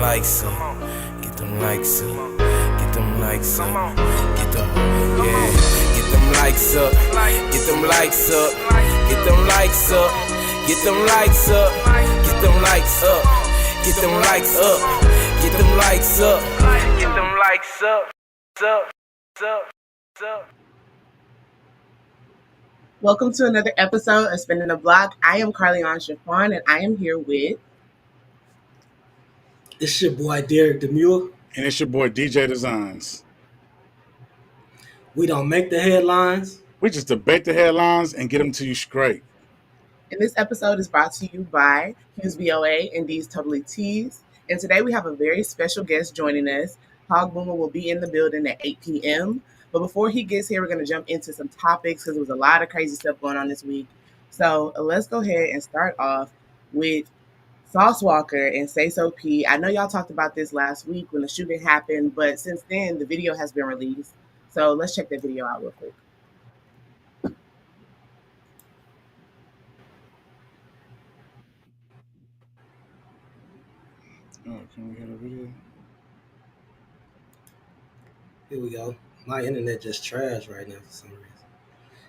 likes up, get them likes up, get them likes up, get them, yeah, get them likes up, get them likes up, get them likes up, get them likes up, get them likes up, get them likes up, get them likes up, get them likes up, up. Welcome to another episode of Spinning the Block. I am Carly-Ann Chiffon, and I am here with... It's your boy Derek Demure. And it's your boy DJ Designs. We don't make the headlines. We just debate the headlines and get them to you straight. And this episode is brought to you by Hughes VOA and D's Totally Tees. And today we have a very special guest joining us. Hogg Booma will be in the building at 8 p.m. But before he gets here, we're going to jump into some topics because there was a lot of crazy stuff going on this week. So let's go ahead and start off with Sauce Walka and Sayso P. I know y'all talked about this last week when the shooting happened, but since then, the video has been released. So let's check that video out real quick. Oh, can we hear the video? Here we go. My internet just trash right now for some reason.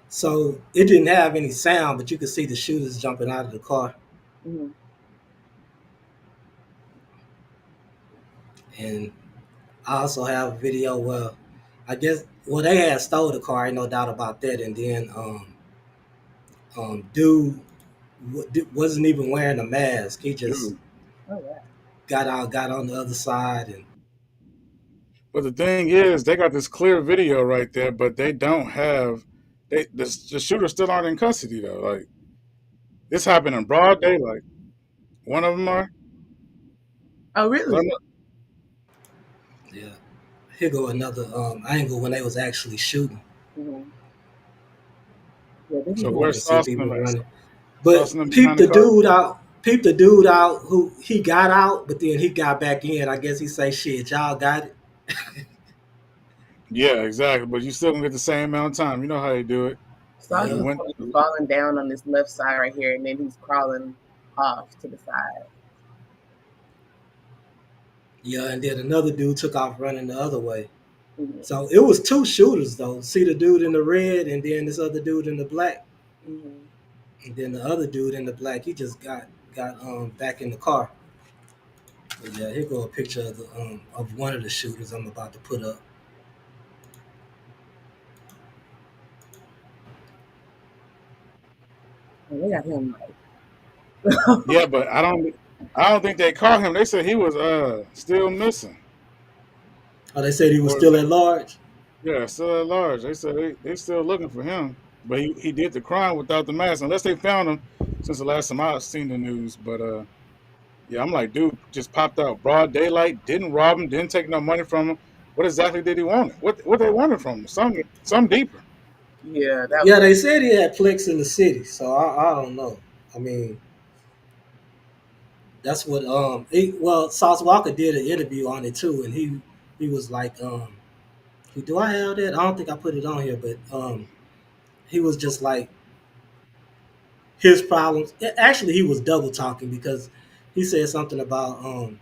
So it didn't have any sound, but you could see the shooters jumping out of the car. Mm-hmm. And I also have a video where they had stole the car, ain't no doubt about that. And then dude wasn't even wearing a mask. He just got on the other side. And but the thing is, they got this clear video right there, but they don't have the shooters still aren't in custody though. Like this happened in broad daylight. One of them are. Oh really? Yeah. Here go another angle when they was actually shooting. Mm-hmm. Yeah, so where's Sauce running? But peep the dude out who he got out, but then he got back in. I guess he say, shit, y'all got it. Yeah, exactly. But you still gonna get the same amount of time. You know how they do it. Sauce is falling down on this left side right here, and then he's crawling off to the side. Yeah, and then another dude took off running the other way. Mm-hmm. So it was two shooters though. See the dude in the red, and then this other dude in the black. Mm-hmm. And then the other dude in the black, he just got back in the car. But yeah, here go a picture of one of the shooters I'm about to put up. They got him Yeah, but I don't think they caught him. They said he was still missing. Oh, they said he was still at large? Yeah, still at large. They said they still looking for him. But he did the crime without the mask, unless they found him since the last time I've seen the news. But yeah, I'm like, dude, just popped out broad daylight, didn't rob him, didn't take no money from him. What exactly did he want? What they wanted from him? Some deeper. Yeah, they said he had Plex in the city, so I don't know. I mean, that's what Sauce Walka did an interview on it too, and he was like, do I have that? I don't think I put it on here, but he was just like his problems. Actually, he was double talking because he said something about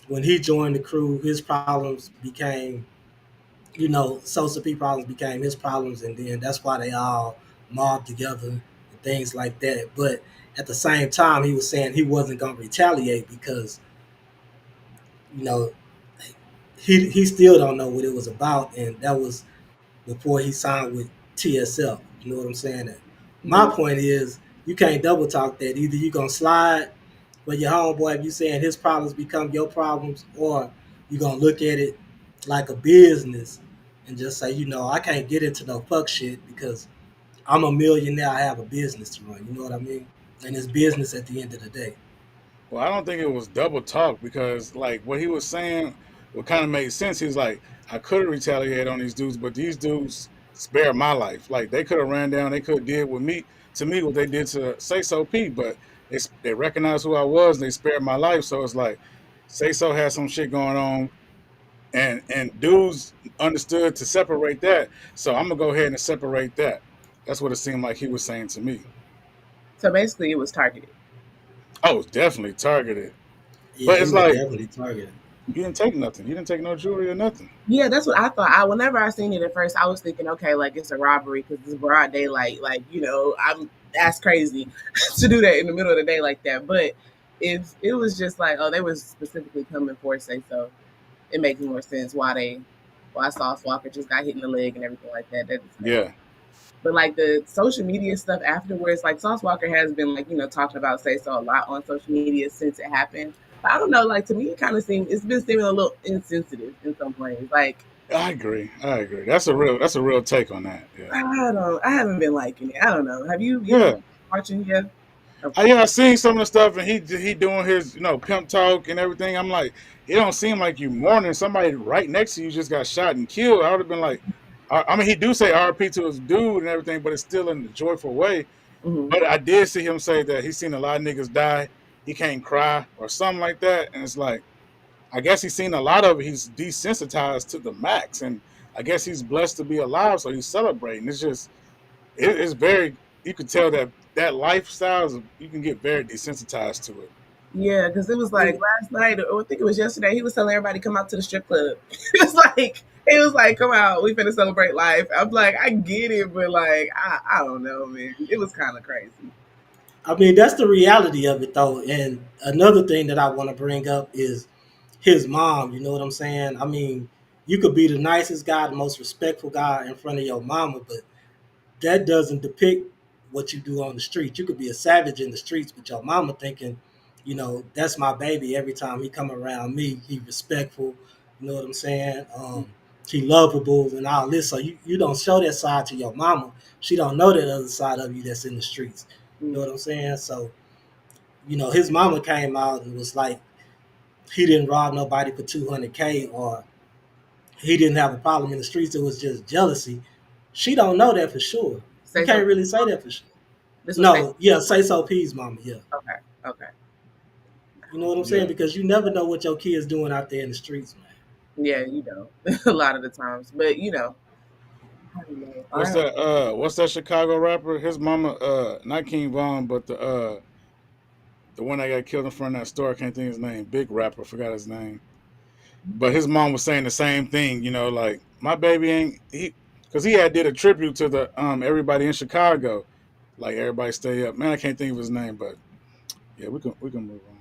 when he joined the crew, his problems became, Sauce P problems became his problems, and then that's why they all mobbed together and things like that. But at the same time, he was saying he wasn't going to retaliate because, he still don't know what it was about, and that was before he signed with TSL. You know what I'm saying? Mm-hmm. My point is, you can't double talk that. Either you're going to slide with your homeboy if you saying his problems become your problems, or you're going to look at it like a business and just say, I can't get into no fuck shit because I'm a millionaire. I have a business to run. You know what I mean? And it's business at the end of the day. Well, I don't think it was double talk because, like, what he was saying, what kind of made sense. He's like, I could have retaliated on these dudes, but these dudes spared my life. Like, they could have ran down, they could have did what they did to Sayso P, but they recognized who I was, and they spared my life. So it's like, Sayso had some shit going on, and dudes understood to separate that. So I'm gonna go ahead and separate that. That's what it seemed like he was saying to me. So basically, it was targeted. Oh, it's definitely targeted. Yeah, but it's like definitely targeted. You didn't take nothing. You didn't take no jewelry or nothing. Yeah, that's what I thought. Whenever I seen it at first, I was thinking, okay, like it's a robbery because it's broad daylight. Like, that's crazy to do that in the middle of the day like that. But if it was just like, oh, they was specifically coming for say so, it makes more sense why Sauce Walker just got hit in the leg and everything like that. That is crazy. Yeah, But like the social media stuff afterwards, like Sauce Walker has been like, talking about say so a lot on social media since it happened. But I don't know, like to me it kind of seemed it's been seeming a little insensitive in some ways. Like I agree. I agree. That's a real take on that. Yeah. I haven't been liking it. I don't know. Have you been Yeah. watching yet? Okay. Yeah, I seen some of the stuff, and he doing his pimp talk and everything. I'm like, it don't seem like you mourning somebody right next to you just got shot and killed. I would have been like, I mean, he do say RP to his dude and everything, but it's still in a joyful way. Hmm. But I did see him say that he's seen a lot of niggas die. He can't cry or something like that, and it's like, I guess he's seen a lot of it. He's desensitized to the max, and I guess he's blessed to be alive, so he's celebrating. It's just, it's very. You can tell that lifestyle is, you can get very desensitized to it. Yeah, because it was like last night, or I think it was yesterday. He was telling everybody come out to the strip club. It was like, come out, we finna celebrate life. I'm like, I get it, but like, I don't know, man. It was kind of crazy. I mean, that's the reality of it, though. And another thing that I want to bring up is his mom. You know what I'm saying? I mean, you could be the nicest guy, the most respectful guy in front of your mama, but that doesn't depict what you do on the street. You could be a savage in the streets, but your mama thinking, that's my baby. Every time he come around me, he respectful. You know what I'm saying? He lovable and all this. So you don't show that side to your mama. She don't know that other side of you that's in the streets. You know what I'm saying? So, his mama came out and was like, he didn't rob nobody for 200K or he didn't have a problem in the streets. It was just jealousy. She don't know that for sure. You Say can't so. really say that for sure. This was No, yeah, Sayso P's mama, yeah. okay, okay. You know what I'm saying? Yeah. Because you never know what your kid's doing out there in the streets, man. Yeah, a lot of the times, but I don't know. What's that? What's that Chicago rapper? His mama, not King Von, but the one that got killed in front of that store. I can't think of his name. Big rapper, forgot his name. But his mom was saying the same thing. Like my baby ain't he, because he had did a tribute to the everybody in Chicago. Like everybody stay up. Man, I can't think of his name, but yeah, we can move on.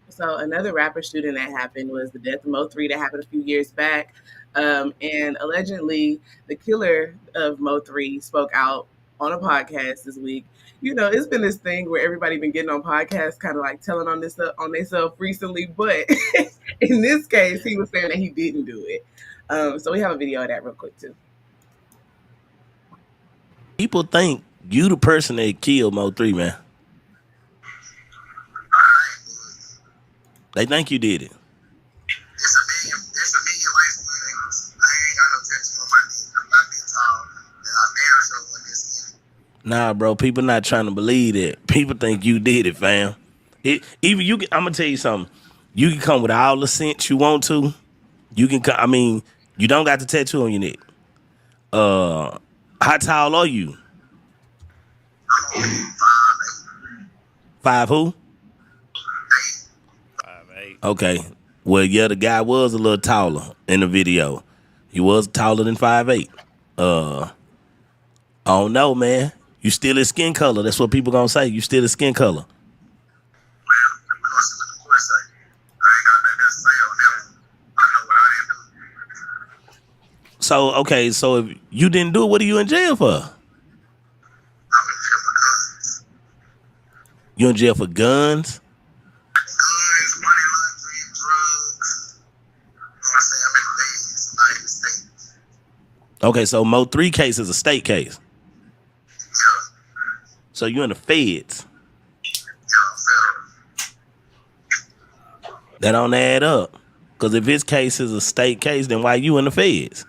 So another rapper shooting that happened was the death of Mo3 that happened a few years back. And allegedly the killer of Mo3 spoke out on a podcast this week. It's been this thing where everybody been getting on podcasts, kind of like telling on this on themselves recently. But in this case, he was saying that he didn't do it. So we have a video of that real quick too. People think you the person that killed Mo3, man. They think you did it. It's a million lights on my niggas. I ain't got no tattoo on my neck. I'm not that tall. And I'm married so like this. Nah, bro, people not trying to believe it. People think you did it, fam. Even you. I'm gonna tell you something. You can come with all the sense you want to. You can. I mean, you don't got the tattoo on your neck. How tall are you? I'm only 5'8". Five who? 5'8". Okay. Well, yeah, the guy was a little taller in the video. He was taller than 5'8". I don't know, man. You still his skin color. That's what people gonna say. You still his skin color. Well, we're gonna see what the court say. I ain't got nothing to say on that one. I know what I didn't do. So, okay, so if you didn't do it, what are you in jail for? I'm in jail for guns. You in jail for guns? Guns, money laundering, drugs. You know what I'm saying? I'm in Vegas, not in the States. Okay, so Mo3 case is a state case. Yeah. So you in the feds. Yeah, federal. That don't add up. Because if his case is a state case, then why you in the feds?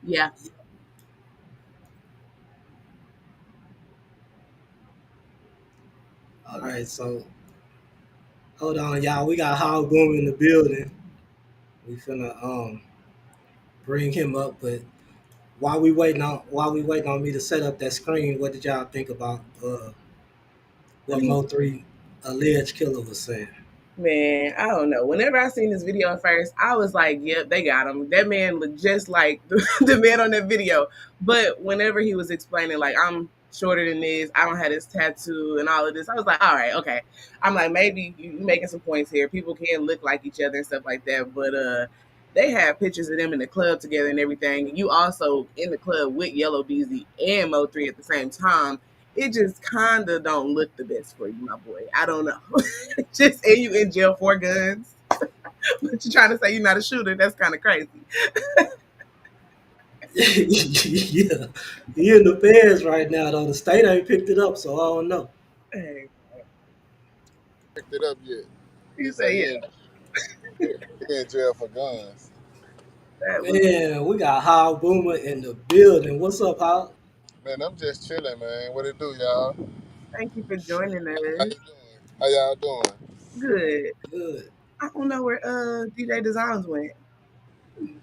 Yeah. All right, so hold on, y'all. We got Hogg Booma in the building. We finna bring him up, but while we waiting on me to set up that screen, what did y'all think about what Mo3 alleged killer was saying? Man, I don't know. Whenever I seen this video at first, I was like, "Yep, they got him." That man looked just like the man on that video. But whenever he was explaining, like, I'm shorter than this, I don't have this tattoo and all of this, I was like, "All right, okay." I'm like, maybe you making some points here. People can look like each other and stuff like that. But they had pictures of them in the club together and everything. You also in the club with Yella Beezy and Mo3 at the same time. It just kind of don't look the best for you, my boy. I don't know. Just and you in jail for guns, but you're trying to say you're not a shooter. That's kind of crazy. Yeah, he in the feds right now though. The state ain't picked it up, so I don't know. Hey, Picked it up yet. He you say say he yeah. in jail for guns. That was. Man, we got Hogg Booma in the building. What's up, Hogg? Man, I'm just chilling, man. What it do, y'all? Thank you for joining How us. you doing? How y'all doing? Good. Good. I don't know where DJ Designs went.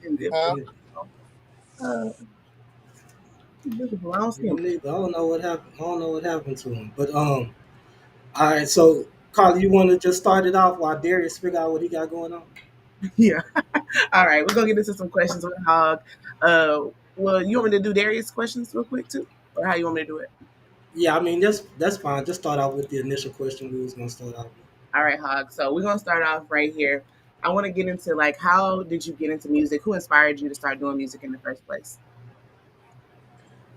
In the Huh? uh, beautiful. I don't see Me him. neither. I don't know what happened. I don't know what happened to him. But all right. So, Carly, you want to just start it off while Darius figure out what he got going on? Yeah. All right. We're gonna get into some questions with Hog. Uh, well, you want me to do Darius' questions real quick too, or how you want me to do it? Yeah, I mean that's fine. Just start out with the initial question we was gonna start out with. All right, Hog. So we're gonna start off right here. I want to get into like how did you get into music? Who inspired you to start doing music in the first place?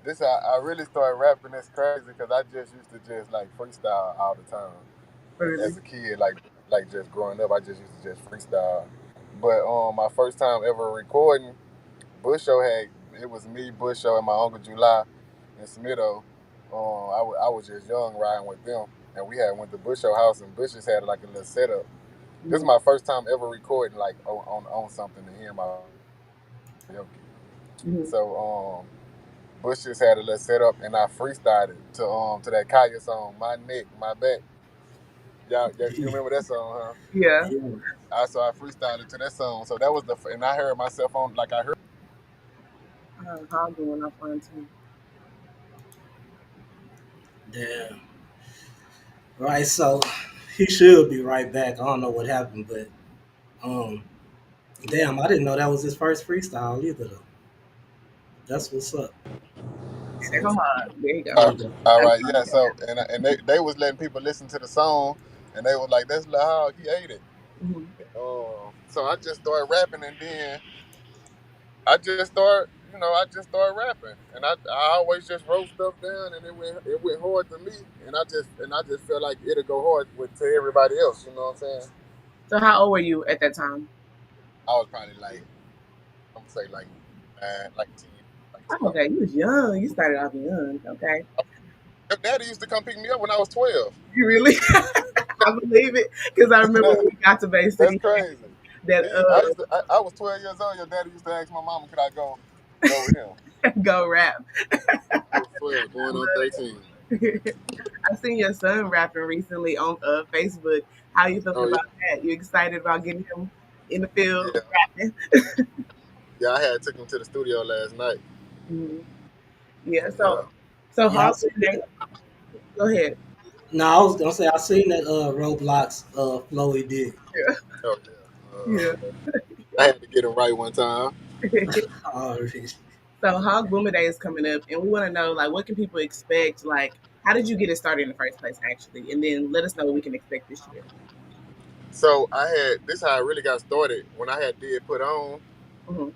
This I really started rapping this crazy because I just used to just like freestyle all the time. Really? As a kid, like just growing up, I just used to just freestyle. But my first time ever recording, Bush Show had it was me, Bush Show, and my uncle July and Smitho. I was just young riding with them, and we had went to Bush Show house, and Bush just had like a little setup. This is Mhm. my first time ever recording like on something to hear my karaoke. Mhm. So Bush just had a little setup, and I freestyled it to that Kaya song, "My Neck, My Back." Y'all, you remember that song, huh? Yeah. Yeah. So I freestyled it to that song. So that was and I heard myself on like I heard. Hog going off on too. Damn. Right. So he should be right back. I don't know what happened, but um, damn, I didn't know that was his first freestyle either. Though. That's what's up. There go So Hog. There you go. there you go. All That's right, yeah. So and they was letting people listen to the song, and they was like, "That's Lil Hog, he ate it." Mhm. So I just started rapping, and then I just started rapping, and I always just wrote stuff down, and it went hard to me, and I just felt like it'll go hard with to everybody else. You know what I'm saying? So how old were you at that time? I was probably like I'm gonna say like 10, like Oh, 10. okay, you was young. You started off young. Okay. Your daddy used to come pick me up when I was 12. You really? I believe it because I remember when we got to Bay That's City crazy. that I was 12 years old. Your daddy used to ask my mama, could I go with him? go rap. I was 12, going on 13. I seen your son rapping recently on Facebook. How you feeling Oh yeah, about that? You excited about getting him in the field yeah, rapping? yeah. I had took him to the studio last night. Mhm. Yeah. Yeah. So Yeah, I how? seen that. Go ahead. No, I was gonna say I seen that Roblox flow he did. Oh yeah. Yeah. I had to get him right one time. Yeah. Already. So Hog Boomer Day is coming up, and we want to know like what can people expect? Like, how did you get it started in the first place, actually? And then let us know what we can expect this year. So I had this how I really got started when I had did put on. Hmm.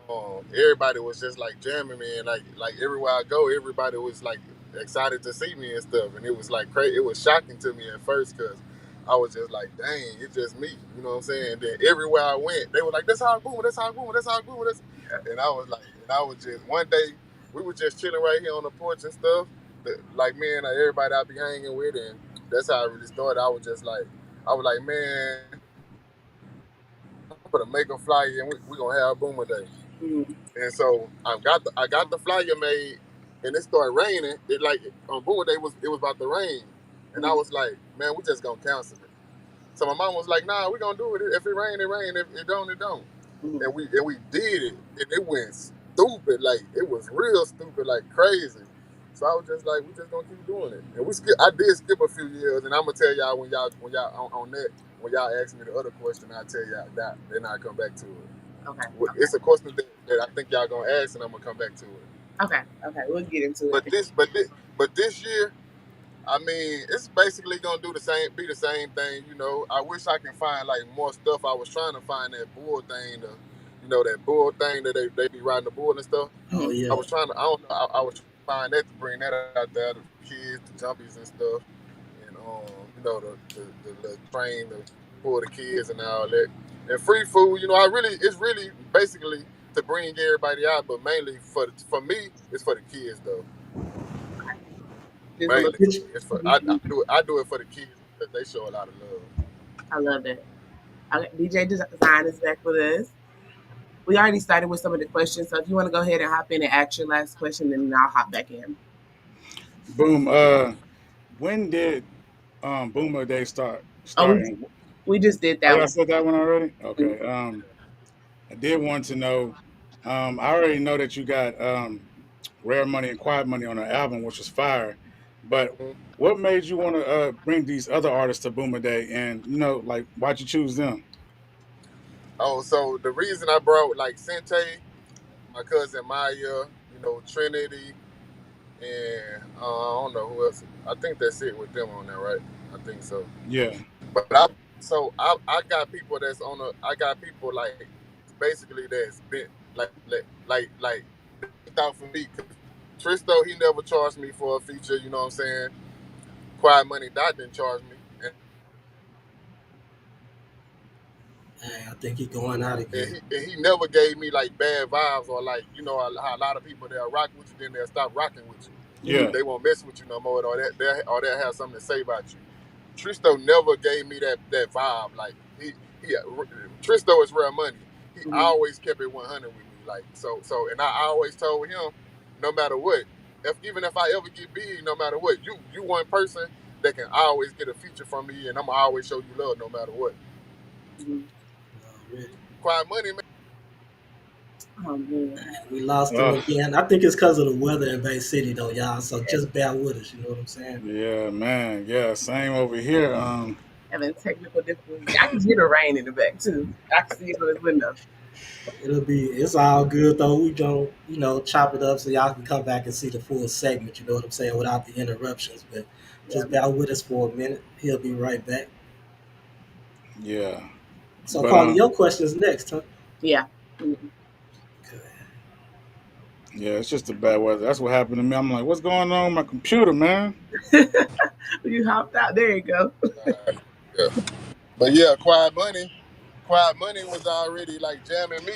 And everybody was just like jamming me, and like everywhere I go, everybody was like excited to see me and stuff, and it was like crazy. It was shocking to me at first because I was just like, dang, it's just me, you know what I'm saying? And then everywhere I went, they were like, "That's how I'm booming, that's how I'm booming, that's how I'm booming." And I was like, and I was just one day we were just chilling right here on the porch and stuff, like me and everybody I be hanging with, and that's how I really started. I was like, man, I'm gonna make a flyer and we gonna have Boomer Day. Hmm. And so I got the flyer made, and it started raining. It like on Boomer Day it was about to rain, and I Hmm. was like, man, we just gonna cancel it. So my mom was like, nah, we gonna do it. If it rain, it rain. If it don't, it don't. Hmm. And we did it, and it went stupid. Like it was real stupid, like crazy. So I was just like, we just gonna keep doing it. And I did skip a few years, and I'm gonna tell y'all when y'all on that, when y'all ask me the other question, I tell y'all that. Then I come back to it. Okay. It's a question that I think y'all gonna ask, and I'm gonna come back to it. Okay. Okay. We'll get into But it. this year, I mean, it's basically gonna be the same thing. You know, I wish I can find like more stuff. I was trying to find that bull thing, that bull thing that they be riding the bull and stuff. Oh I yeah. was trying to, I don't know, I was trying to find that to bring that out there, the kids, the jumpies and stuff, and the little train to pull the kids and all that, and free food. You know, it's really basically to bring everybody out, but mainly for me, it's for the kids though. Just a little. Mainly for me, it's for I do it for the kids because they show a lot of love. I love that. Okay, DJ Design is back with us. We already started with some of the questions, so if you want to go ahead and hop in and ask your last question, then I'll hop back in. Boom. When did Boomer Day start Oh, starting? we just did Oh, that y'all one. said that one already? Mhm. Okay. I did want to know. I already know that you got Rare Money and Quiet Money on the album, which was fire. But what made you want to bring these other artists to Boomer Day? And like, why'd you choose them? Oh, so the reason I brought like Sente, my cousin Maya, Trinity, and I don't know who else. I think that's it with them on there, right? I think so. Yeah. But I got people that's on a. I got people like basically that's been like out for me. Cause Tristo, he never charged me for a feature. You know what I'm saying? Quiet Money Dot didn't charge me, Hey, I think he going out again. and he never gave me like bad vibes or like how a lot of people they'll rock with you, then they'll stop rocking with you. Yeah. They won't mess with you no more, or they'll have something to say about you. Tristo never gave me that vibe. Like he Tristo is real money. He Mhm. always kept it 100 with me. Like and I always told him, no matter what, even if I ever get big, no matter what, you one person that can always get a feature from me, and I'm gonna always show you love no matter what. Mhm. Already. Quiet Money, man. Oh man. We lost him Oh, again. I think it's because of the weather in Bay City, though, y'all. So just bear with us. You know what I'm saying? yeah, man. Yeah, same over here. Having technical difficulties. I can hear the rain in the back too. I can see it on his window. It's all good though. We don't, chop it up so y'all can come back and see the full segment. You know what I'm saying? Without the interruptions, but Yeah. just bear with us for a minute. He'll be right back. Yeah. So, But Paulie, your question is next, huh? Yeah. Mhm. yeah, it's just the bad weather. That's what happened to me. I'm like, what's going on with my computer, man? You hopped out. There you go. Yeah. But yeah, Quiet Money was already like jamming me.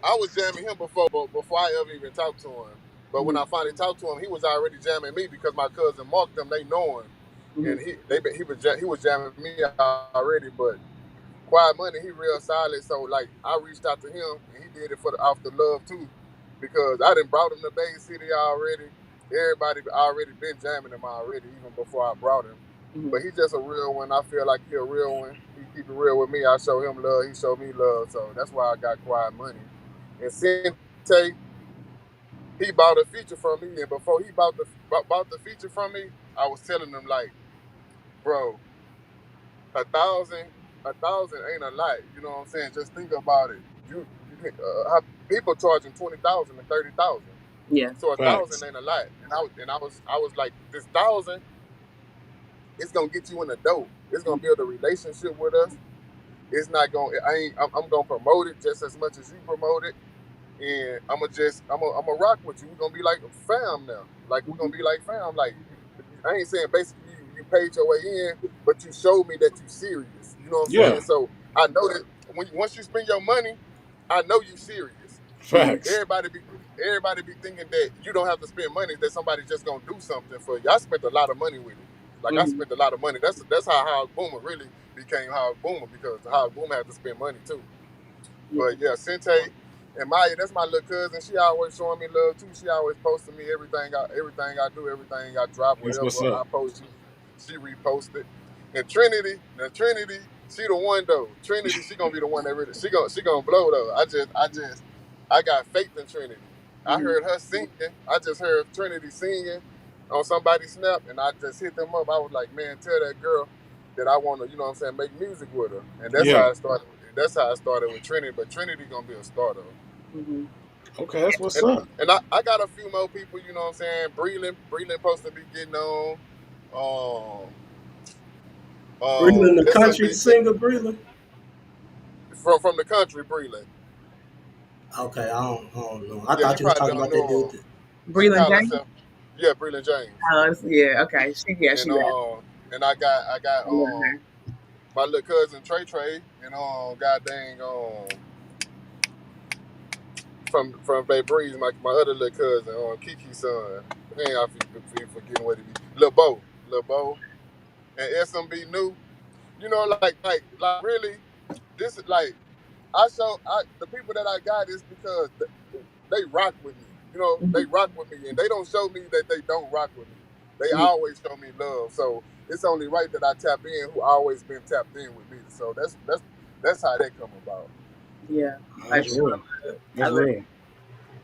I was jamming him before I ever even talked to him. But when Mhm. I finally talked to him, he was already jamming me because my cousin Mark them, they know him, Mhm. and he was jamming me already. But Quiet Money, he real solid. So like I reached out to him, and he did it off the love too, because I done brought him to Bay City already. Everybody already been jamming him already, even before I brought him. Mhm. But he just a real one. I feel like he a real one. He keep it real with me. I show him love. He show me love. So that's why I got Quiet Money. And Sente, he bought a feature from me, and before he bought the feature from me, I was telling him like, bro, 1,000, 1,000 ain't a lot. You know what I'm saying? Just think about it. You can, how people charging 20,000 and 30,000. Yeah. So 1,000 Facts. ain't a lot. And I was like, this 1,000, it's gonna get you in the door. It's gonna build a relationship with us. It's not gonna. I'm gonna promote it just as much as you promote it, and I'm gonna rock with you. We're gonna be like fam now. Like we're gonna Mhm. be like fam. Like I ain't saying basically you paid your way in, but you showed me that you serious. You know what I'm saying? Yeah. So I know that once you spend your money, I know you serious. Mhm. Facts. Everybody be thinking that you don't have to spend money, that somebody just gonna do something for you. I spent a lot of money with it. Like I Mhm. spent a lot of money. That's how Hogg Booma really became Hogg Booma, because Hogg Booma had to spend money too. Yeah. But yeah, Sente and Maya, that's my little cousin. She always showing me love too. She always posting me everything I do, everything I drop, That's whatever what's I up. post. She reposted. And Trinity, she the one though. Trinity, she gonna be the one that really she gonna blow though. I got faith in Trinity. I Mhm. heard her singing. I just heard Trinity singing on somebody's snap, and I just hit them up. I was like, man, tell that girl that I want to, you know what I'm saying, make music with her. And that's Yeah. how I started. That's how I started with Trinity. But Trinity gonna be a starter. Mhm. Okay, that's what's And up. I got a few more people, you know what I'm saying. Breland supposed to be getting on. Um, Breland, the country SMB singer, Breland. from the country, Breland. Okay, I don't know. I Yeah, you thought you was probably talking don't about that know dude. him. She Breland called James. herself, yeah, Breland James. Yeah. Okay. And She rap. I got I love her. my little cousin Trey and god dang from Bay Breeze, my other little cousin, Kiki's son. Dang, I be forgetting what it be. Lil Bo, and SMB new. You know, like really, this is like I the people that I got is because they rock with me. You know, they Mhm. rock with me, and they don't show me that they don't rock with me. They Mhm. always show me love. So it's only right that I tap in who always been tapped in with me. So that's how that come about. Yeah. I That's real. I That's love. real.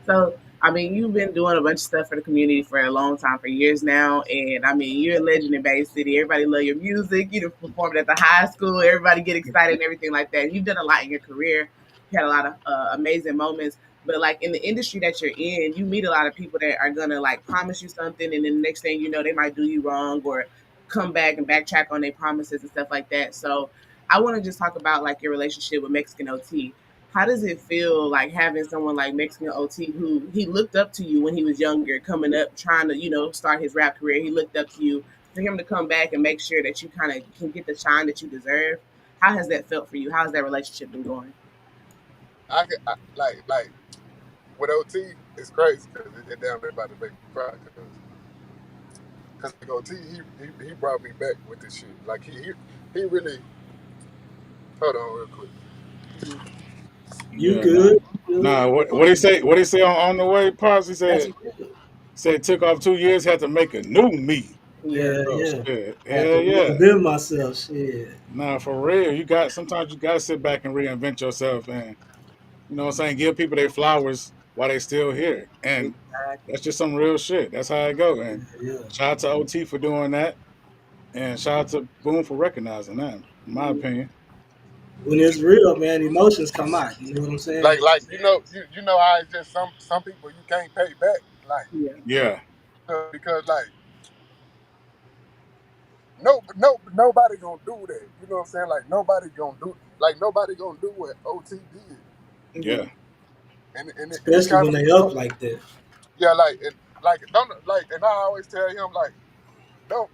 So, I mean, you've been doing a bunch of stuff for the community for a long time, for years now, and I mean, you're a legend in Bay City. Everybody love your music. You have performed at the high school. Everybody get excited and everything like that. You've done a lot in your career. You had a lot of amazing moments. But like in the industry that you're in, you meet a lot of people that are gonna like promise you something, and then the next thing you know, they might do you wrong or come back and backtrack on their promises and stuff like that. So, I want to just talk about like your relationship with Mexican OT. How does it feel like having someone like Mexican OT who he looked up to you when he was younger, coming up, trying to, start his rap career? He looked up to you for him to come back and make sure that you kind of can get the shine that you deserve. How has that felt for you? How has that relationship been going? I like with OT, it's crazy because it damn near about to make me cry because like OT he brought me back with this shit. Like he really hold on real quick. Mhm. You Yeah, nah. good? Nah, You what good? he say? What he say on the way? Pops. He That's said real. it took off 2 years, had to make a new me. Yeah. Yeah, Oh yeah. shit. I had to Hell yeah. reinvent myself. Shit. Nah, for real. Sometimes you gotta sit back and reinvent yourself and you know what I'm saying, give people their flowers while they still here. And Exactly. that's just some real shit. That's how it go. Yeah, And yeah. shout out to OT for doing that. And shout out to Boom for recognizing that, in my Mhm. opinion. When it's real, man, emotions come out. You know what I'm saying? Like you know how it's just some people you can't pay back like Yeah. Yeah, because like nobody gonna do that. You know what I'm saying? Nobody gonna do what OT did. Hmm. yeah, And it's Especially kind when of they up like that. yeah like don't like and I always tell him like don't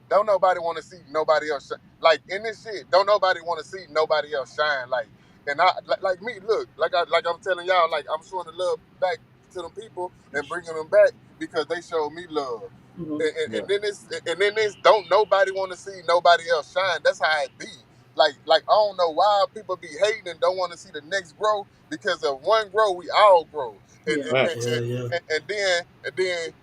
don't nobody want to see nobody else like in this shit. Don't nobody want to see nobody else shine. Like and I like me. Look, like I'm telling y'all, like I'm showing the love back to them people and bringing them back because they showed me love. Hmm. yeah, And then this don't nobody want to see nobody else shine. That's how it be. Like I don't know why people be hating and don't want to see the next grow because of one grow we all grow Yeah. Yeah, yeah. and then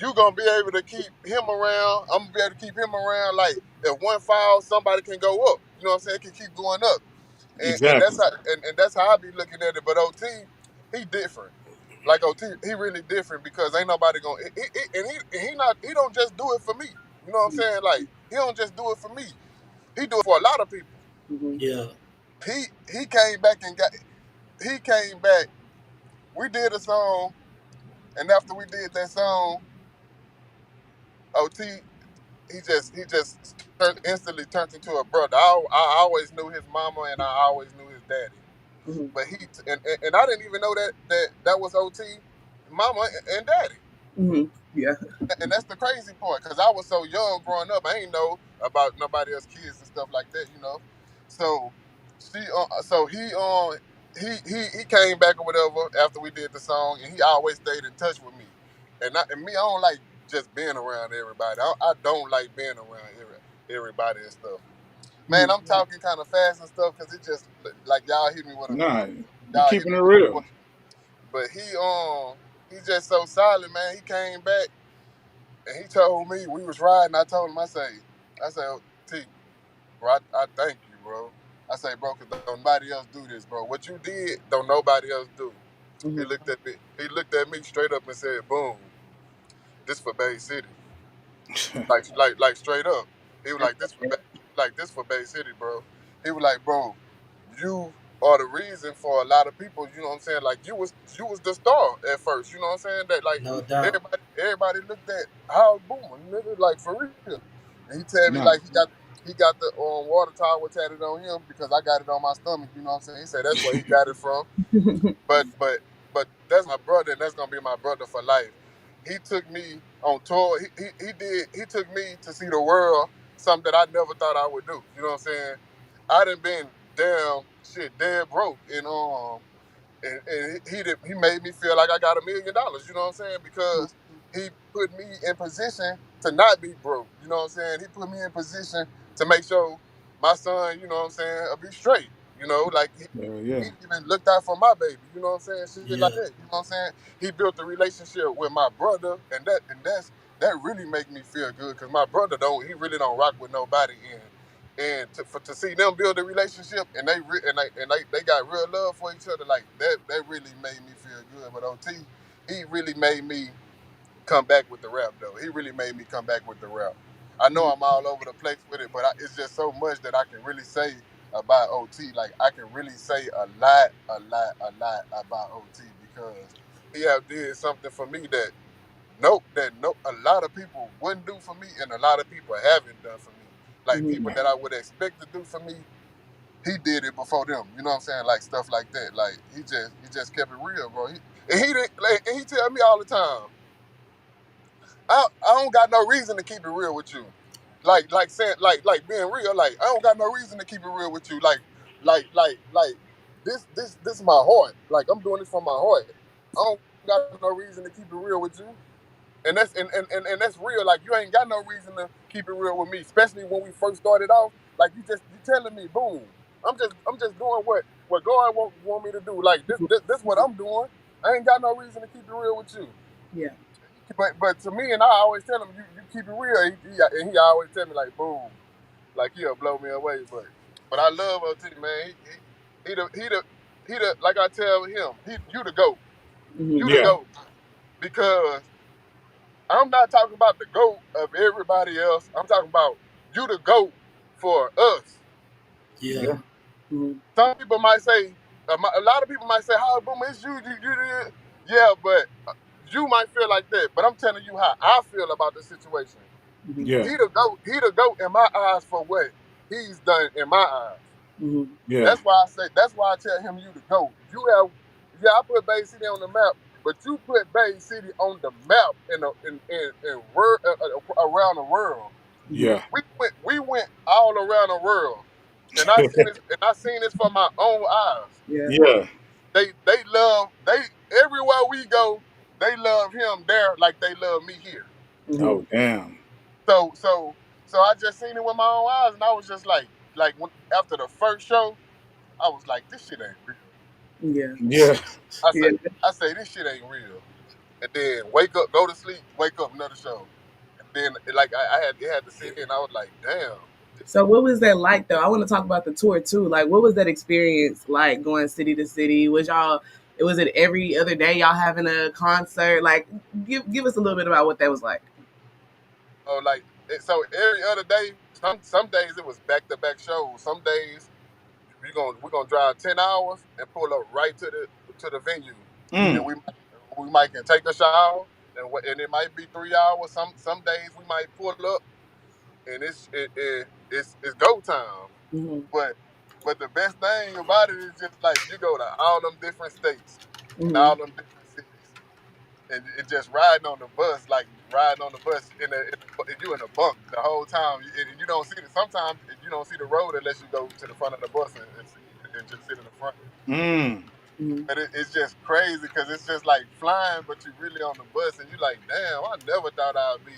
you gonna be able to keep him around. I'm gonna be able to keep him around. Like if one fall, somebody can go up. You know what I'm saying? It can keep going up, and that's exactly. how and that's how I be looking at it. But OT, he different. Like OT, he really different because ain't nobody gonna he don't just do it for me. You know what I'm saying? Like he don't just do it for me. He do it for a lot of people. Hmm. Yeah. He came back and got he came back. We did a song, and after we did that song, OT instantly turned into a brother. I always knew his mama and I always knew his daddy, Hmm. but and I didn't even know that was OT, mama and daddy. Hmm. Yeah. And that's the crazy part because I was so young growing up. I ain't know about nobody else's kids and stuff like that, you know. So so he came back or whatever after we did the song, and he always stayed in touch with me. And me, I don't like just being around everybody. I don't like being around everybody and stuff. Man, Hmm. I'm talking kind of fast and stuff because it just like y'all hit me with a Nah, you y'all hit keeping me it with a real. question. But he's just so solid, man. He came back and he told me we was riding. I told him, I say, oh, T, bro, I thank you, bro. I say, bro, cause don't nobody else do this, bro. What you did, don't nobody else do. He Mhm. looked at me. He looked at me straight up and said, "Boom, this for Bay City." Like straight up. He was That's like, this for Bay City, bro. He was like, bro, you are the reason for a lot of people, you know what I'm saying? Like you was the star at first, you know what I'm saying? That like No doubt. everybody looked at Hogg Booma, nigga, like for real. And he tell me No. like he got the water tower tatted on him because I got it on my stomach, you know what I'm saying? He said that's where he got it from. But that's my brother, and that's gonna be my brother for life. He took me on tour. He took me to see the world, something that I never thought I would do. You know what I'm saying? I done been damn shit dead broke, and he made me feel like I got $1 million. You know what I'm saying? Because he put me in position to not be broke. You know what I'm saying? He put me in position to make sure my son, you know what I'm saying, will be straight. You know, like Yeah. he even looked out for my baby. You know what I'm saying? Shit like Yeah. that. You know what I'm saying? He built a relationship with my brother, and that really make me feel good because my brother he really don't rock with nobody. And to see them build a relationship and they got real love for each other, like that really made me feel good. But OT, he really made me come back with the rap though. He really made me come back with the rap. I know I'm all over the place with it, but it's just so much that I can really say about OT. Like I can really say a lot about OT because he have did something for me that a lot of people wouldn't do for me, and a lot of people haven't done for me. Like people that I would expect to do for me, he did it before them. You know what I'm saying? Like stuff like that. Like he just kept it real, bro. And he tell me all the time, I don't got no reason to keep it real with you. Like saying like being real, like I don't got no reason to keep it real with you. Like this is my heart. Like I'm doing this from my heart. I don't got no reason to keep it real with you. And that's real. Like you ain't got no reason to keep it real with me, especially when we first started off. Like you telling me, boom. I'm just doing what God want me to do. Like this what I'm doing. I ain't got no reason to keep it real with you. Yeah. But to me, and I always tell him, you keep it real. And he always tell me like, boom, like he'll blow me away. But I love OT, man. He the like I tell him, you the goat. You Mhm. the Yeah. goat because I'm not talking about the goat of everybody else. I'm talking about you the goat for us. Yeah. Yeah. Mhm. Some people might say, a lot of people might say, "How boom, it's you." Yeah, but you might feel like that. But I'm telling you how I feel about the situation. Mhm. Yeah. He the goat in my eyes for what he's done in my eyes. Mhm. Yeah. That's why I tell him you the goat. I put Bay City on the map, but you put Bay City on the map around the world. Mhm. Yeah. We went all around the world, and I seen this for my own eyes. Yeah. Yeah. They everywhere we go, they love him there like they love me here. Mhm. Oh damn. So I just seen it with my own eyes, and I was just like when after the first show, I was like, this shit ain't real. Yeah. Yeah. I say Yeah. I say this shit ain't real. And then wake up, go to sleep, wake up, another show. And then like I had it had to sit in. I was like, damn. So what was that like though? I want to talk about the tour too. Like what was that experience like going city to city? Was it every other day y'all having a concert? Like give us a little bit about what that was like. So every other day, some days it was back to back shows. Some days we're gonna drive 10 hours and pull up right to the venue, and Mm. we might can take a shower, and it might be 3 hours. Some days we might pull up and it's go time. Mm-hmm. But the best thing about it is just like you go to all them different states and Mm-hmm. all them different cities, and just riding on the bus, like riding on the bus and you in a bunk the whole time, and you don't see the sometimes you don't see the road unless you go to the front of the bus and just sit in the front. Mm. Mm-hmm. But it's just crazy because it's just like flying, but you really on the bus, and you like, damn, I never thought I'd be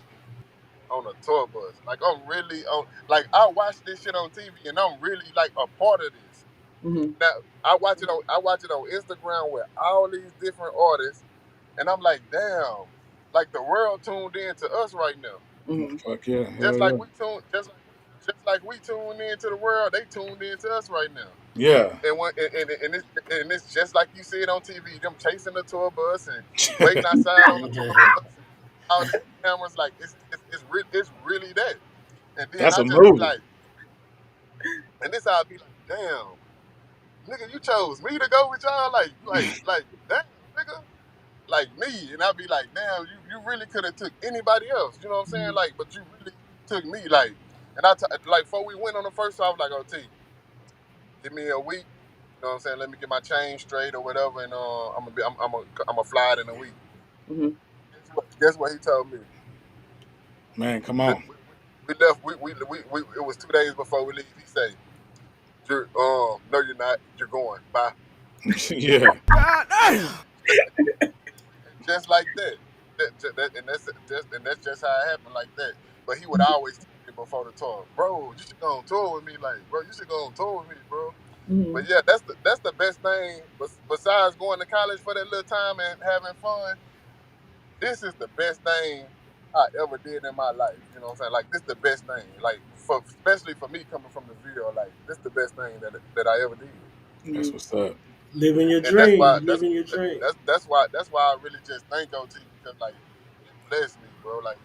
on a tour bus. Like I'm really on. Like I watch this shit on TV, and I'm really like a part of this. Mm-hmm. Now I watch it on Instagram with all these different artists, and I'm like, damn, like the world tuned in to us right now. Mm-hmm. Fuck yeah. Just Hell like yeah. we tune, just like we tune in to the world, they tuned in to us right now. Yeah. And it's just like you see it on TV. Them chasing the tour bus and waiting outside on the tour bus. And all these cameras, like it's really that. And then That's I a just be movie. like, and this I'll be like, damn, nigga, you chose me to go with y'all, like, damn, nigga, like me, and I'd be like, damn, you really could have took anybody else, you know what I'm saying? Like, but you really took me, like, and like before we went on the first, I was like, oh T, give me a week, you know what I'm saying? Let me get my chain straight or whatever, and I'm gonna fly it in a week. Hmm. Guess what he told me? Man, come We, on. we left. It was 2 days before we leave. He say, no, you're not. You're going. Bye. Yeah. God damn. Just like that. And that's just how it happened, like that. But he would always tell me before the tour, bro, you should go on tour with me, like, bro, you should go on tour with me, bro. Hmm. But yeah, that's the best thing. Besides going to college for that little time and having fun, this is the best thing I ever did in my life. You know what I'm saying? Like, this the best thing. Like, especially for me coming from the video, like, this the best thing that I ever did. That's what's up. Living your And that's dream. why You living your dream. that's why I really just thank OT, because like you blessed me, bro. Like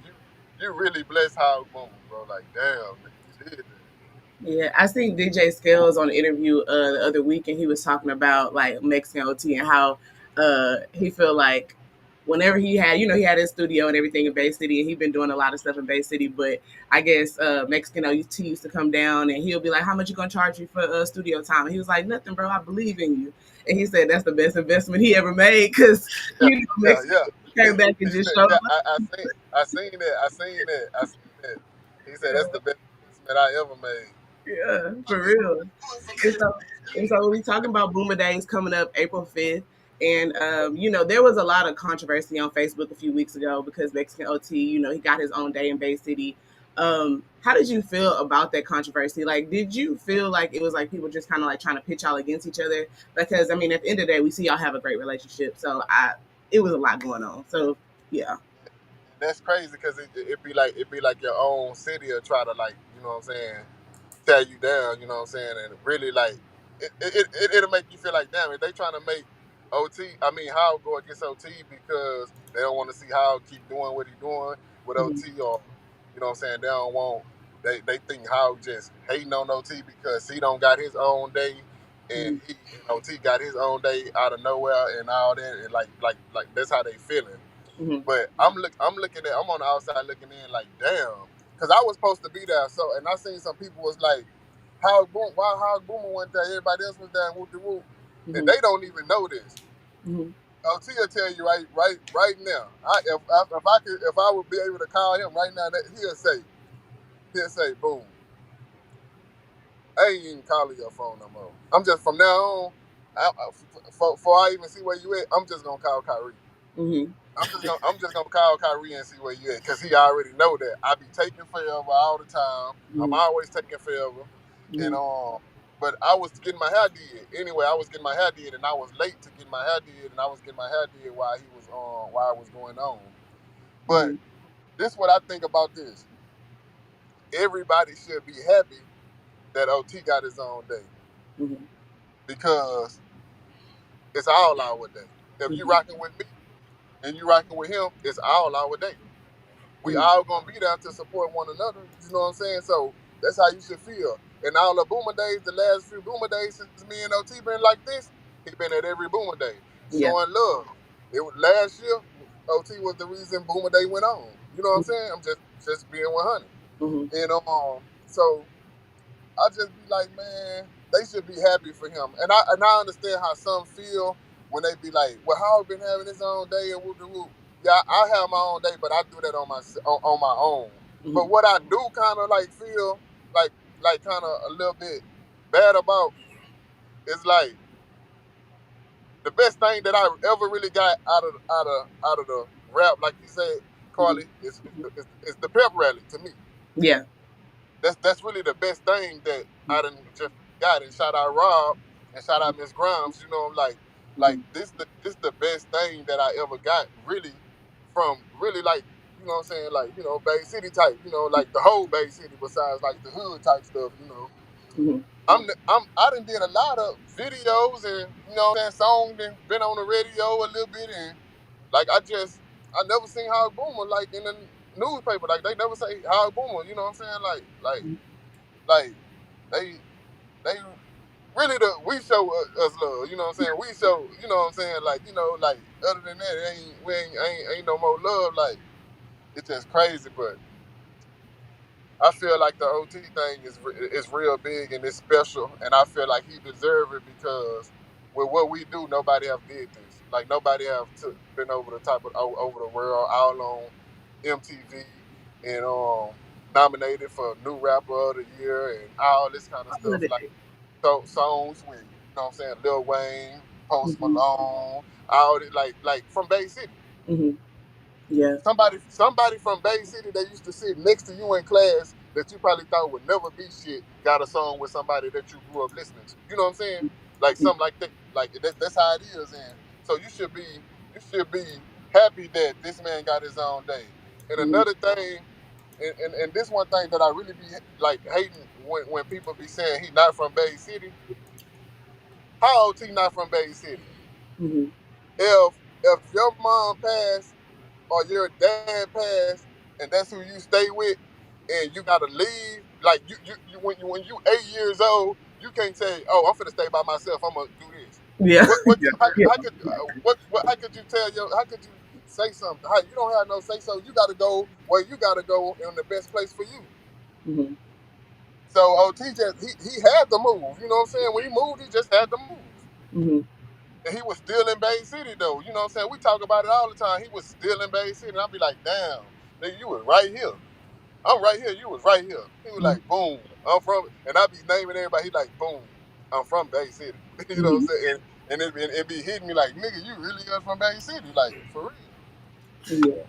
you really blessed Hogg Booma, bro. Like, damn, nigga, you did that. Yeah, I seen DJ Scales on an interview the other week, and he was talking about like Mexican OT and how he feel like whenever he had, he had his studio and everything in Bay City, and he been doing a lot of stuff in Bay City. But I guess Mexican OT used to come down, and he'll be like, "How much you gonna charge me for studio time?" And he was like, "Nothing, bro. I believe in you." And he said that's the best investment he ever made because Yeah, yeah, Mexican yeah. came back He and just said, showed yeah, up. I seen that. He said that's the best investment I ever made. Yeah, for real. And so, and so we talking about Boomer Days coming up April 5th. And, there was a lot of controversy on Facebook a few weeks ago because Mexican OT, he got his own day in Bay City. How did you feel about that controversy? Like, did you feel like it was like people just kind of like trying to pitch y'all against each other? Because, I mean, at the end of the day, we see y'all have a great relationship. So it was a lot going on. So, yeah. And that's crazy because it be like your own city will try to, like, you know what I'm saying, tear you down, you know what I'm saying, and really, like, it'll make you feel like, damn, if they trying to make Howard go against OT because they don't want to see Howard keep doing what he doing with Mhm. OT, or you know what I'm saying, they don't want, they think Howard just hating on OT because he don't got his own day, and Mhm. he and OT got his own day out of nowhere and all that, and like that's how they feeling. Mhm. But I'm looking at, I'm on the outside looking in, like, damn, because I was supposed to be there. So, and I seen some people was like, why Howard Boomer went there? Everybody else was there, and whoop de whoop, and Mhm. they don't even know this. Mhm. LT will tell you right now. If I would be able to call him right now, that he'll say, boom, I ain't even calling your phone no more. I'm just, from now on, before I even see where you at, I'm just gonna call Kyrie. Mhm. I'm just gonna call Kyrie and see where you at, because he already know that I be taking forever all the time. I'm Mhm. always taking forever, and Mhm. but I was getting my hair did anyway. I was getting my hair did, and I was late to get my hair did, and I was getting my hair did while it was going on. But Mhm. this is what I think about this. Everybody should be happy that OT got his own day, Mhm. because it's all our day. If you Mhm. rocking with me and you rocking with him, it's all our day. We Mhm. all gonna be there to support one another. You know what I'm saying? So that's how you should feel. And all the Boomer days, the last few Boomer days since me and OT been like this, he been at every Boomer day Yeah. showing love. It was last year. OT was the reason Boomer Day went on. You know what I'm Mhm. saying? I'm just being 100. Mhm. And so I just be like, man, they should be happy for him. And I understand how some feel when they be like, well, Howard been having his own day and whoop de whoop. Yeah, I have my own day, but I do that on my own. But Mhm. what I do kind of like feel like kind of a little bit bad about is, like, the best thing that I ever really got out of the rap, like you said, Mhm. Carly, is the pep rally to me. Yeah. That's really the best thing that I done just got. And shout out Rob and shout out Miss Grimes. You know, like Mhm. this the best thing that I ever got, really, from really, like, you know what I'm saying, like, Bay City type, like the whole Bay City besides like the hood type stuff. Mm-hmm. I done did a lot of videos and what I'm saying, songs and been on the radio a little bit and like I never seen Hogg Booma like in the newspaper. Like they never say Hogg Booma, you know what I'm saying? Like they they really we show us love, you know what I'm saying? We show, you know what I'm saying, like other than that, it ain't we ain't no more love. Like it's just crazy, but I feel like the OT thing is real big and it's special, and I feel like he deserve it because with what we do, nobody have did this. Like nobody have been over the top of over the world, all on MTV, and nominated for new rapper of the year and all this kind of All of stuff. Like it. so songs with what I'm saying, Lil Wayne, Post Mm-hmm. Malone, all it like from Bay City. Mm-hmm. Yeah. Somebody from Bay City that used to sit next to you in class that you probably thought would never be shit got a song with somebody that you grew up listening to. You know what I'm saying? Like something like that. Like that's how it is. And so you should be happy that this man got his own day. And Mm-hmm. another thing, and this one thing that I really be like hating when people be saying he not from Bay City. How old he not from Bay City? Mm-hmm. If your mom passed or your dad passed and that's who you stay with and you gotta leave, like when you 8 years old, you can't say, oh, I'm finna stay by myself, I'm gonna do this. Yeah. What Yeah. Yeah. how could how could you tell your how could you say something? How, you don't have no say so. You gotta go where you gotta go in the best place for you. Mm-hmm. So OT just he had to move. You know what I'm saying? When he moved, he just had to move. Mm-hmm. And he was still in Bay City though. You know what I'm saying? We talk about it all the time. He was still in Bay City. And I'll be like, damn, nigga, you was right here. I'm right here. You was right here. He was like, boom. I'm from, and I be naming everybody. He like, boom. I'm from Bay City. You know what I'm Mm-hmm. saying? And it be hitting me like, nigga, you really are from Bay City. Like, for real. Yeah.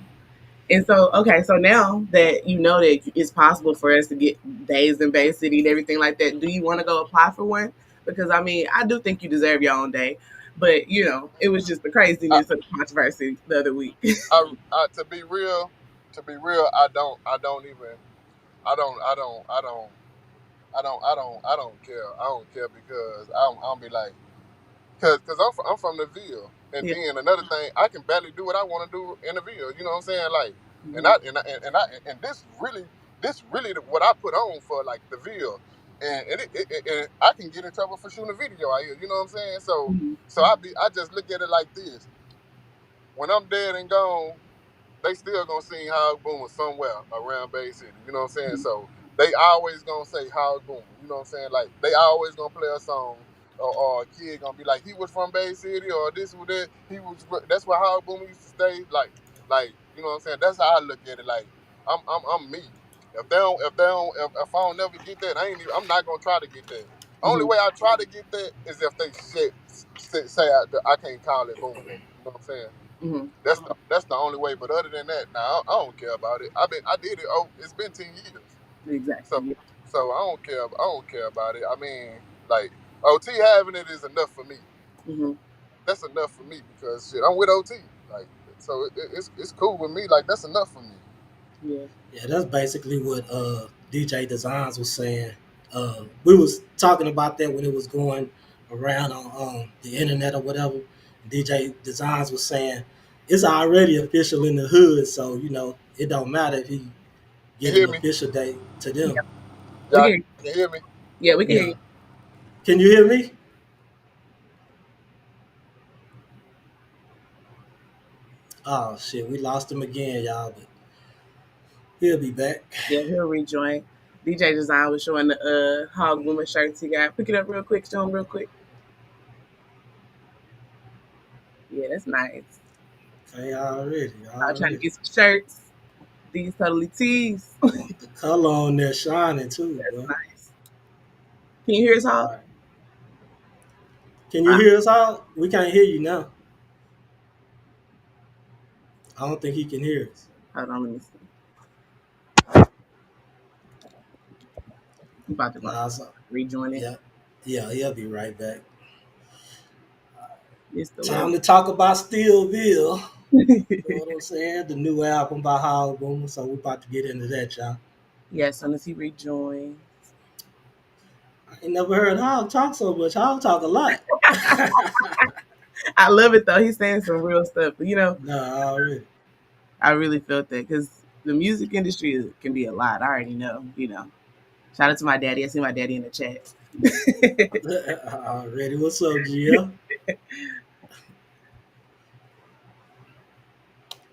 And so, okay, so now that you know that it's possible for us to get days in Bay City and everything like that, do you want to go apply for one? Because I mean, I do think you deserve your own day, but you know, it was just the I, craziness of the controversy the other week. to be real, I don't even, I don't care. I don't care because I'm be like, cause I'm from the Ville, and Yeah. then another thing, I can barely do what I want to do in the Ville. You know what I'm saying? Like, and Mm-hmm. this really what I put on for like the Ville, and I can get in trouble for shooting a video out here. You know what I'm saying? Mm-hmm. So I just look at it like this: when I'm dead and gone, they still gonna sing Hogg Booma somewhere around Bay City. You know what I'm saying? So they always gonna say Hogg Booma. You know what I'm saying? Like they always gonna play a song, or a kid gonna be like, he was from Bay City, or this or that. That's where Hogg Booma used to stay. Like you know what I'm saying? That's how I look at it. Like I'm me. If I don't never get that, I'm not gonna try to get that. Only Mm-hmm. way I try to get that is if they say I can't call it Booma. You know what I'm saying? Mm-hmm. That's the only way. But other than that, nah, I don't care about it. I did it. Oh, it's been 10 years. So Exactly. so I don't care. I don't care about it. I mean, like OT having it is enough for me. Mm-hmm. That's enough for me because shit, I'm with OT. Like so, it's cool with me. Like that's enough for me. Yeah. Yeah, that's basically what DJ Designs was saying. We was talking about that when it was going around on the internet or whatever. DJ Designs was saying it's already official in the hood, so you know it don't matter if he You get an hear me? official date to Yeah. them. We Y'all can. can hear me? Yeah, we can hear Yeah, you. can you hear me? Oh shit, we lost him again, y'all, but he'll be back. Yeah, he'll rejoin. DJ Design was showing the Hog Woman shirts he got. Pick it up real quick. Show him real quick. Yeah, that's nice. Okay, already, I'm trying to already. get some shirts. These totally tees. The color on there shining too, That's boy. nice. Can you hear us, All Hog? right. Can you hear us all? We can't hear you now. I don't think he can hear us. Hold on, let me see. You about to Nah, so, rejoin it. yeah, yeah, he'll be right back. Mr. Time Love. to talk about Still Vill. You know what I'm saying? The new album by Hogg Booma. So we're about to get into that, y'all. Yeah, as soon as he rejoins. I ain't never heard Hog talk so much. Hog talk a lot. I love it though. He's saying some real stuff. But, Nah, already. I really felt that because the music industry can be a lot. I already know. Shout out to my daddy. I see my daddy in the chat. Already. What's up, GL?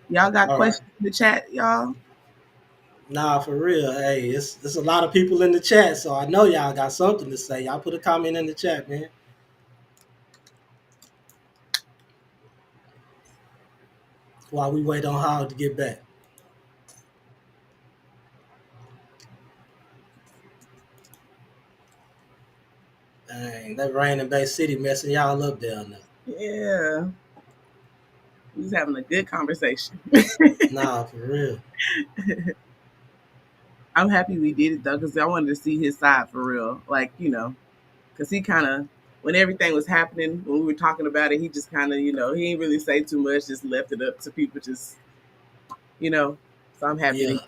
Y'all got All right. questions in the chat, y'all? Nah, for real. Hey, it's a lot of people in the chat, so I know y'all got something to say. Y'all put a comment in the chat, man. While we wait on Hog to get back. Dang, that rain in Bay City messing y'all up down there. Yeah. We was having a good conversation. Nah, for real. I'm happy we did it though, because I wanted to see his side for real. Like, because he kind of, when everything was happening, when we were talking about it, he just kind of, he ain't really say too much, just left it up to people, just, you know. So I'm happy to. Yeah.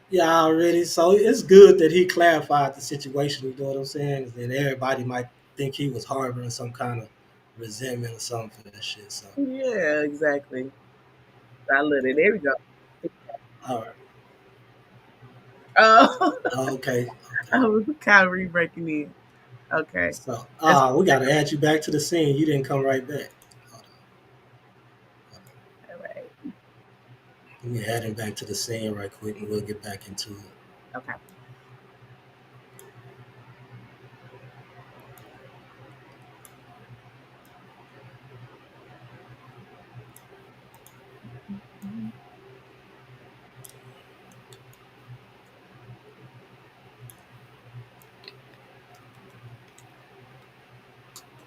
Yeah, already. So it's good that he clarified the situation, you know what I'm saying? And everybody might think he was harboring some kind of resentment or something for that shit. So Yeah, exactly. I love it. There we go. all right. Oh, Okay, okay. I was Kyrie breaking in. Okay. So That's we gotta add you back to the scene. You didn't come right back. Hold on. all right. Let me add him back to the scene right quick and we'll get back into it. Okay.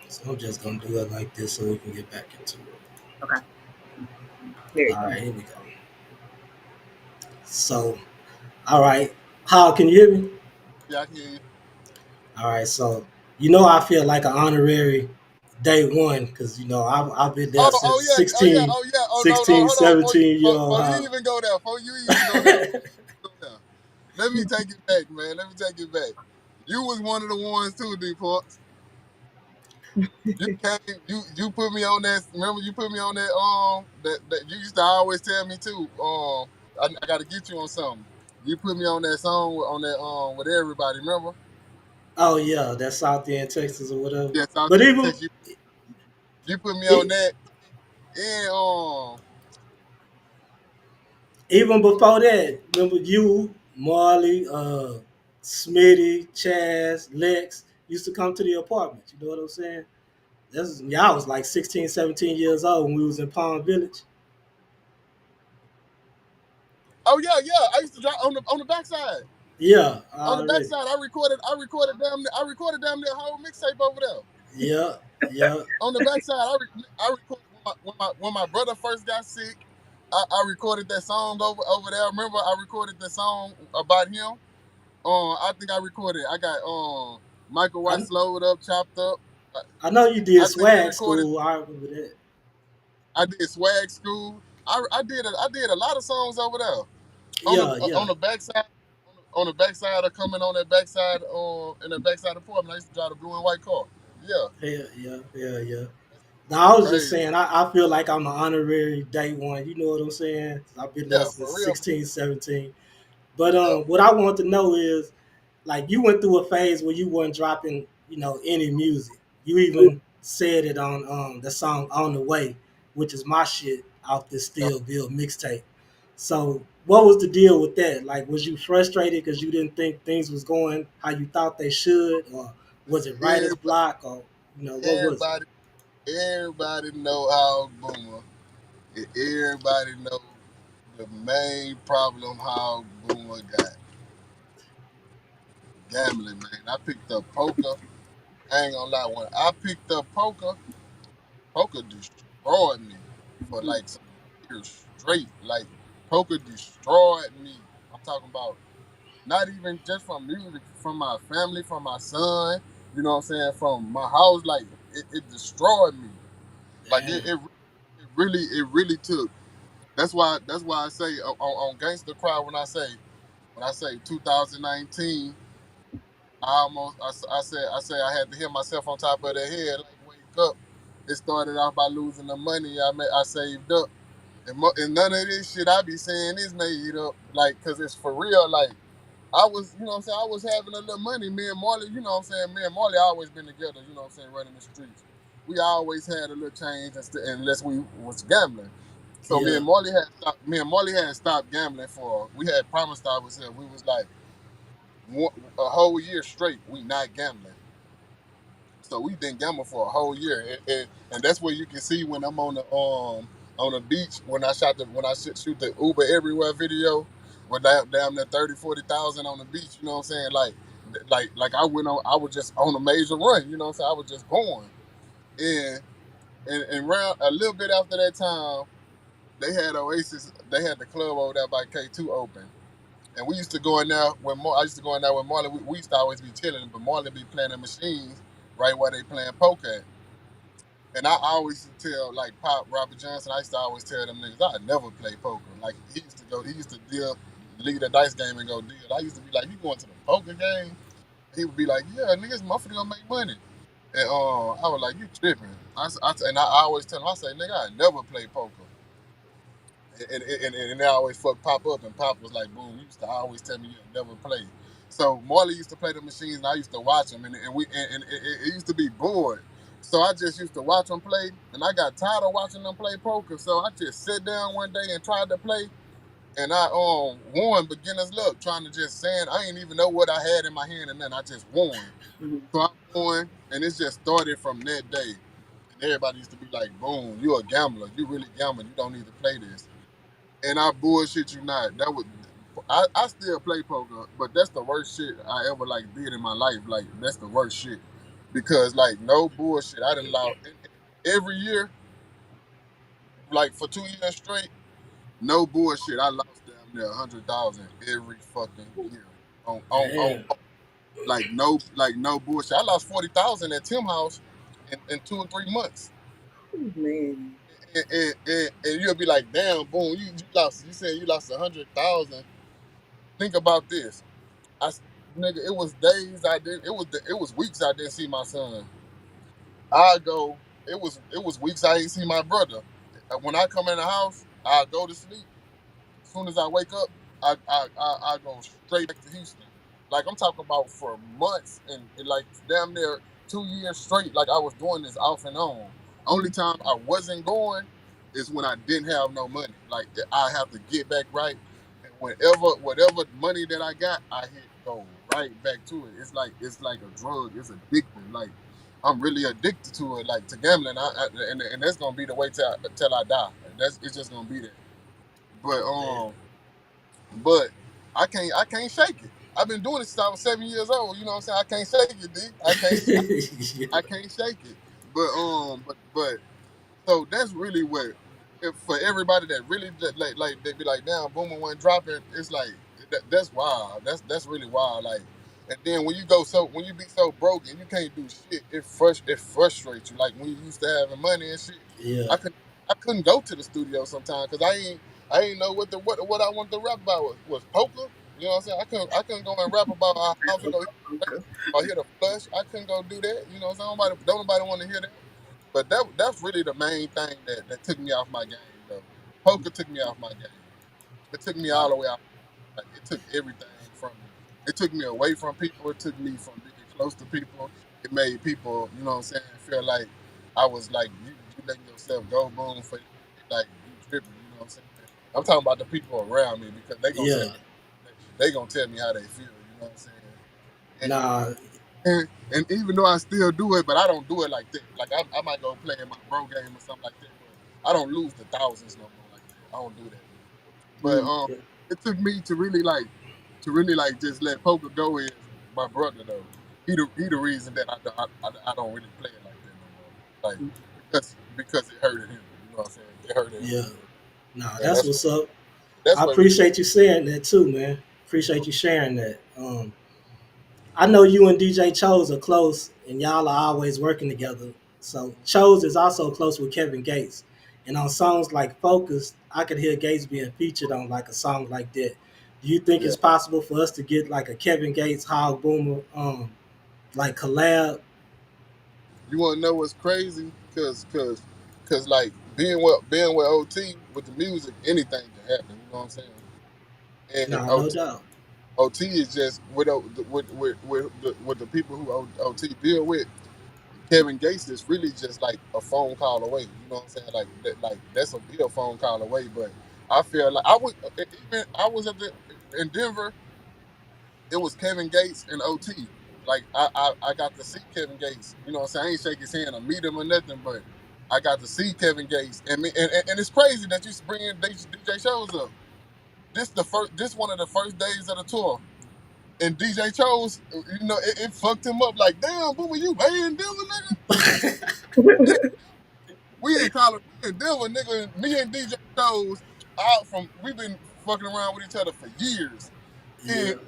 So I'm just gonna do it like this so we can get back into it. Okay. There you All go. right, here we go. So, all right. How can you hear me? Yeah, I can hear you. All right, so I feel like an honorary day one because I've been there Oh since yeah, oh yeah, 16, oh yeah. Oh no, no, 16, hold on. 17 year old. Before you How? even go there, before you even go there, go there. Let me take it back, man. Let me take it back. You was one of the ones too, D Parks. You came, you put me on that. Remember, you put me on that. That you used to always tell me too. I got to get you on something. You put me on that song on that with everybody. Remember? Oh yeah, that's South End, Texas or whatever. Yes, I But text even you. You put me on e- that, and even before that, remember you, Marley, Smitty, Chaz, Lex used to come to the apartment. You know what I'm saying? Y'all was like 16, 17 years old when we was in Palm Village. oh yeah, yeah. I used to drive on the backside. Yeah, On the already. backside, I recorded damn near whole mixtape over there. Yeah, yeah. On the backside, I recorded when my brother first got sick. I recorded that song over there. Remember, I recorded the song about him. I think I recorded. I got Michael White I slowed up, chopped up. I know you did I think we swag recorded. school. I remember that. I did Swag School. I did a lot of songs over there Yeah, on yeah, the backside. On the backside of coming on that backside in the backside apartment, I used to drive the blue and white car. Yeah, yeah, yeah, yeah, yeah. Now I was just crazy. saying, I feel like I'm an honorary day one. You know what I'm saying? I've been there Yeah, since for real. 16, 17. But Yep. what I want to know is, like, you went through a phase where you weren't dropping, any music. You even said it on the song "On the Way," which is my shit off this Yep. Still Vill mixtape. So, what was the deal with that? Like, was you frustrated because you didn't think things was going how you thought they should, or was it writer's Everybody, block, or what was it? everybody, everybody know how Boomer. Everybody know the main problem how Boomer got gambling, man. I picked up poker. I ain't gonna lie, when I picked up poker, poker destroyed me for like some years straight. Like poker destroyed me. I'm talking about not even just from music, from my family, from my son. You know what I'm saying? From my house, like it destroyed me. Like Damn. it really took. That's why I say on Gangsta Cry when I say 2019, I said I had to hit myself on top of the head, like wake up. It started off by losing the money I saved up, and none of this shit I be saying is made up, like, cause it's for real. Like I was, you know what I'm saying, I was having a little money. Me and Marley, you know what I'm saying, me and Marley always been together, you know what I'm saying, running the streets. We always had a little change unless we was gambling. So Yeah. Me and Marley had stopped gambling for. We had promised ourselves we was like a whole year straight. We not gambling. So we didn't gamble for a whole year, and that's where you can see when I'm on the beach when I shoot the Uber everywhere video, with damn near 30,000 40,000 on the beach. You know what I'm saying? Like I was just on a major run. You know what I'm saying? I was just going, and and round a little bit after that time, they had Oasis. They had the club over there by K2 open. And we used to go in there I used to go in there with Marley. We used to always be chilling, but Marley be playing the machines right where they playing poker at. And I always used to tell like Pop Robert Johnson. I used to always tell them niggas I never play poker. Like he used to deal, lead a dice game and go deal. I used to be like, you going to the poker game? He would be like, yeah, niggas, motherfucker gonna make money. And I was like, you tripping? And I always tell him, I say, nigga, I never play poker. And they always fuck Pop up, and Pop was like, "Boom!" You used to always tell me you never play. So Marley used to play the machines, and I used to watch them, and it used to be bored. So I just used to watch them play, and I got tired of watching them play poker. So I just sat down one day and tried to play, and I won beginner's luck, trying to just saying I didn't even know what I had in my hand, and then I just won. Mhm. So I won, and it just started from that day. And everybody used to be like, "Boom, you a gambler. You really gambling. You don't need to play this." And I bullshit you not. I still play poker, but that's the worst shit I ever like did in my life. Like that's the worst shit. Because like no bullshit. I done lost every year, like for 2 years straight, no bullshit. I lost damn near 100,000 every fucking year. On Damn. like no bullshit. I lost 40,000 at Tim House in 2 or 3 months. Oh, man. And you'll be like, damn, boom, you lost. You said you lost 100,000. Think about this. I nigga, it was days I didn't. It was weeks I didn't see my son. I go. It was weeks I didn't see my brother. When I come in the house, I go to sleep. As soon as I wake up, I go straight back to Houston. Like I'm talking about for months and like damn near 2 years straight. Like I was doing this off and on. Only time I wasn't going is when I didn't have no money. Like I have to get back right. And whatever money that I got, I hit go right back to it. It's like a drug. It's addicting. Like I'm really addicted to it. Like to gambling. And that's gonna be the way till I die. It's just gonna be that. But Damn. but I can't shake it. I've been doing it since I was 7 years old. You know what I'm saying? I can't shake it, D. I can't shake it. But so that's really what if for everybody that really like they be like, damn, Boomer wasn't dropping. It's like that's wild. That's really wild. Like, and then when you be so broke and you can't do shit, it frustrates you. Like when you used to having money and shit, Yeah. I could I couldn't go to the studio sometimes because I ain't know what I wanted to rap about was poker. You know what I'm saying? I couldn't go and rap about how to go or hit a flush. I couldn't go do that. You know what I'm saying? Don't nobody want to hear that. But that's really the main thing that took me off my game though. Poker took me off my game. It took me all Wow. the way out. Like, it took everything from me. It took me away from people. It took me from being close to people. It made people, you know what I'm saying, feel like I was like you letting yourself go boom for like you tripping. You know what I'm saying? I'm talking about the people around me because Yeah. they gonna tell me how they feel. You know what I'm saying? Nah. And even though I still do it, but I don't do it like that. Like I might go play in my bro game or something like that, but I don't lose the thousands no more like that. I don't do that. But Mm. it took me to really like just let poker go is my brother though. He the reason that I don't really play it like that no more. Like because it hurted him. You know what I'm saying? It hurted him. Yeah. Nah. And That's what's up. that's I what really appreciate you saying that too, man. Appreciate you sharing that. I know you and DJ Chose are close, and y'all are always working together. So Chose is also close with Kevin Gates, and on songs like "Focus," I could hear Gates being featured on like a song like that. Do you think Yeah. it's possible for us to get like a Kevin Gates, Hogg Boomer, like collab? You want to know what's crazy? Cause like being with OT with the music, anything can happen. You know what I'm saying? And No, no OT doubt. OT is just with the people who OT deal with. Kevin Gates is really just like a phone call away. You know what I'm saying? Like that's a be a phone call away. But I feel like I was in Denver. It was Kevin Gates and OT. Like I got to see Kevin Gates. You know what I'm saying? I ain't shake his hand or meet him or nothing, but I got to see Kevin Gates. And it's crazy that you bringing DJ shows up. This one of the first days of the tour. And DJ chose, it fucked him up. Like, damn, Boomer, you banned Denver, nigga. We in college, we in Denver, nigga. And me and DJ chose we've been fucking around with each other for years. Yeah, And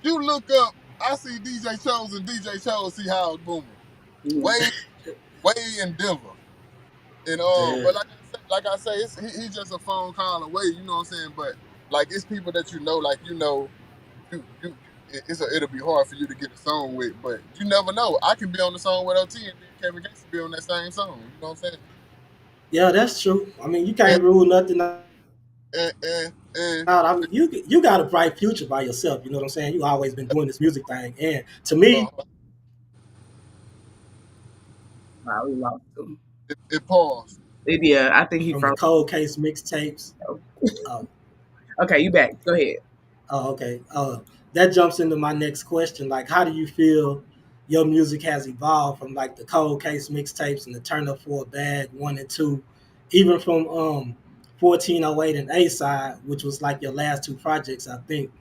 you look up, I see DJ Chose and DJ Chose see Howard Boomer. Mhm. Way, way in Denver. And yeah, but like I say, he's just a phone call away, you know what I'm saying? But like it's people that like it'll be hard for you to get a song with, but you never know. I can be on the song with OT and then Kevin Gates will be on that same song. You know what I'm saying? yeah. That's true. I mean, you And can't rule nothing out. and I mean, you got a bright future by yourself. You know what I'm saying? You always been doing this music thing, and to me, uh, Wow, we lost him. it paused. Yeah, I think he from the froze. Cold Case mixtapes. Uh, Okay, you back. Go ahead. oh, okay. That jumps into my next question. Like, how do you feel your music has evolved from like the Cold Case mixtapes and the Turn Up for a Bag 1 and 2, even from 1408 and A Side, which was like your last two projects, I think.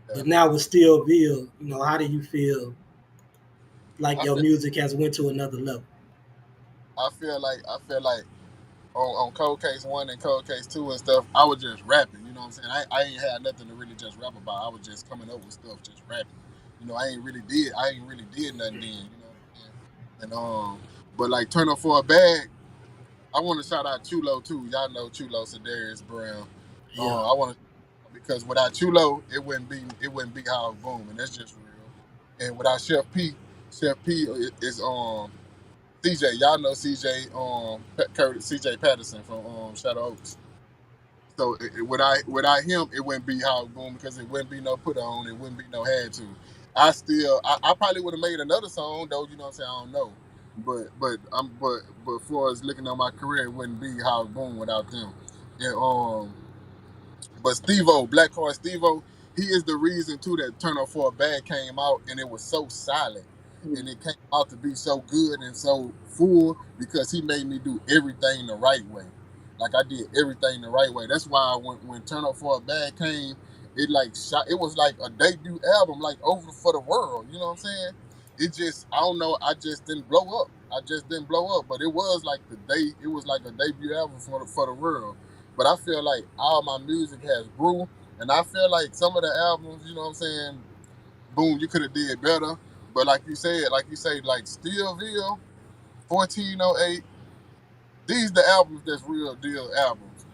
Yeah. But now with Still Vill, how do you feel like I your feel music has went to another level? I feel like on Cold Case 1 and Cold Case 2 and stuff, I was just rapping, you know what I'm saying? I ain't had nothing to really just rap about. I was just coming up with stuff, just rapping. I ain't really did nothing then, you know what I'm saying? And but like Turn Up for a Bag, I want to shout out Chulo too. Y'all know Chulo Sedarius Brown. Yeah, I want to because without Chulo, it wouldn't be how it boom, and that's just real. And without Chef P is CJ. Y'all know CJ Curtis, CJ Patterson from Shadow Oaks. So without him, it wouldn't be how it boom because it wouldn't be no put on, it wouldn't be no had to. I probably would have made another song though. You know what I'm saying? I don't know. But for us looking at my career, it wouldn't be how it boom without them. And but Steve-O, Black Card Steve-O, he is the reason too that Turn Up for a Bag came out and it was so solid. And it came out to be so good and so full because he made me do everything the right way. Like I did everything the right way. That's why when Turn Up for a Bag came, it was like a debut album, like over for the world. You know what I'm saying? It just I don't know, I just didn't blow up. I just didn't blow up. But it was like a debut album for the world. But I feel like all my music has grew, and I feel like some of the albums, you know what I'm saying, boom, you could have did better. But like Still Vill, 1408, these the albums that's real deal albums.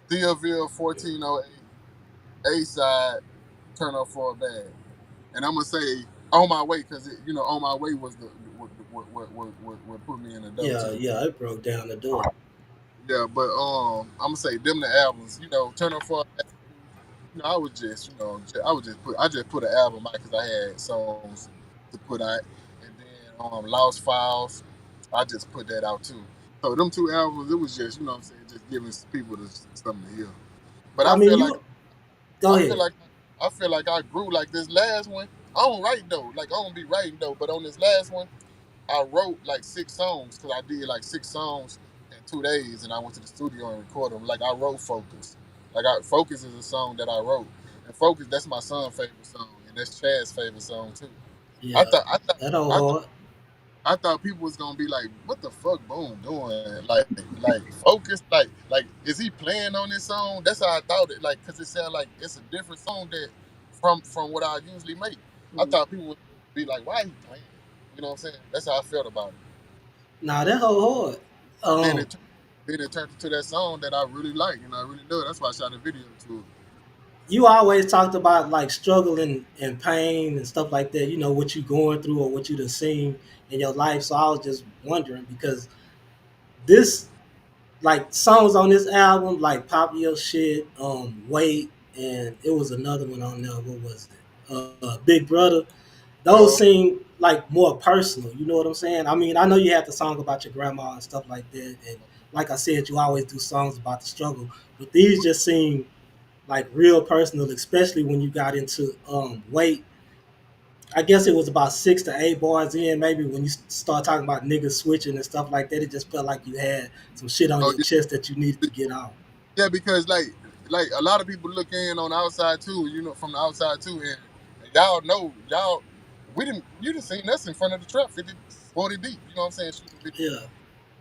Still Vill, 1408, A Side, Turn Up for a Bag. And I'm gonna say On My Way because On My Way was what put me in the dough yeah, too. yeah. It broke down the door. Yeah, but I'm gonna say them the albums. Turn Up for a Bag. I was just, I just put an album out because I had songs to put out, and then Lost Files, I just put that out too. So them two albums, it was just, what I'm saying, just giving people something to hear. But I mean, you go I feel ahead. like, I feel like I grew like this last one. I don't write though, like I don't be writing though, but on this last one, I wrote like 6 songs because I did like 6 songs in 2 days, and I went to the studio and recorded them. Like I wrote Focus. Focus is a song that I wrote, and Focus that's my son's favorite song, and that's Chad's favorite song too. I Yeah, thought I thought that old I thought hard. I thought people was gonna be like, "What the fuck, Boom doing? Like Focus? Like is he playing on this song?" That's how I thought it. Like, cause it sounded like it's a different song that from what I usually make. I thought people would be like, "Why he playing?" You know what I'm saying? That's how I felt about it. Nah, that whole hard. And then Um, it turned into that song that I really like and I really know. That's why I shot a video to it. you always talked about like struggling and pain and stuff like that. You know what you going through or what you done seen in your life. So I was just wondering because this like songs on this album like Pop Your Shit, Wait, and it was another one on there. What was it? Big Brother. Those Uh, seem like more personal. You know what I'm saying? I mean, I know you had the song about your grandma and stuff like that, and like I said, you always do songs about the struggle. But these just seem like real personal, especially when you got into Wait. I guess it was about 6 to 8 bars in, maybe when you start talking about niggas switching and stuff like that. It just felt like you had some shit on oh your yeah, chest that you needed to get out. yeah, because like a lot of people look in on the outside too, you know, from the outside too, and y'all know y'all we didn't you didn't seen us in front of the truck 50, 40 deep, you know what I'm saying, shooting video. Yeah.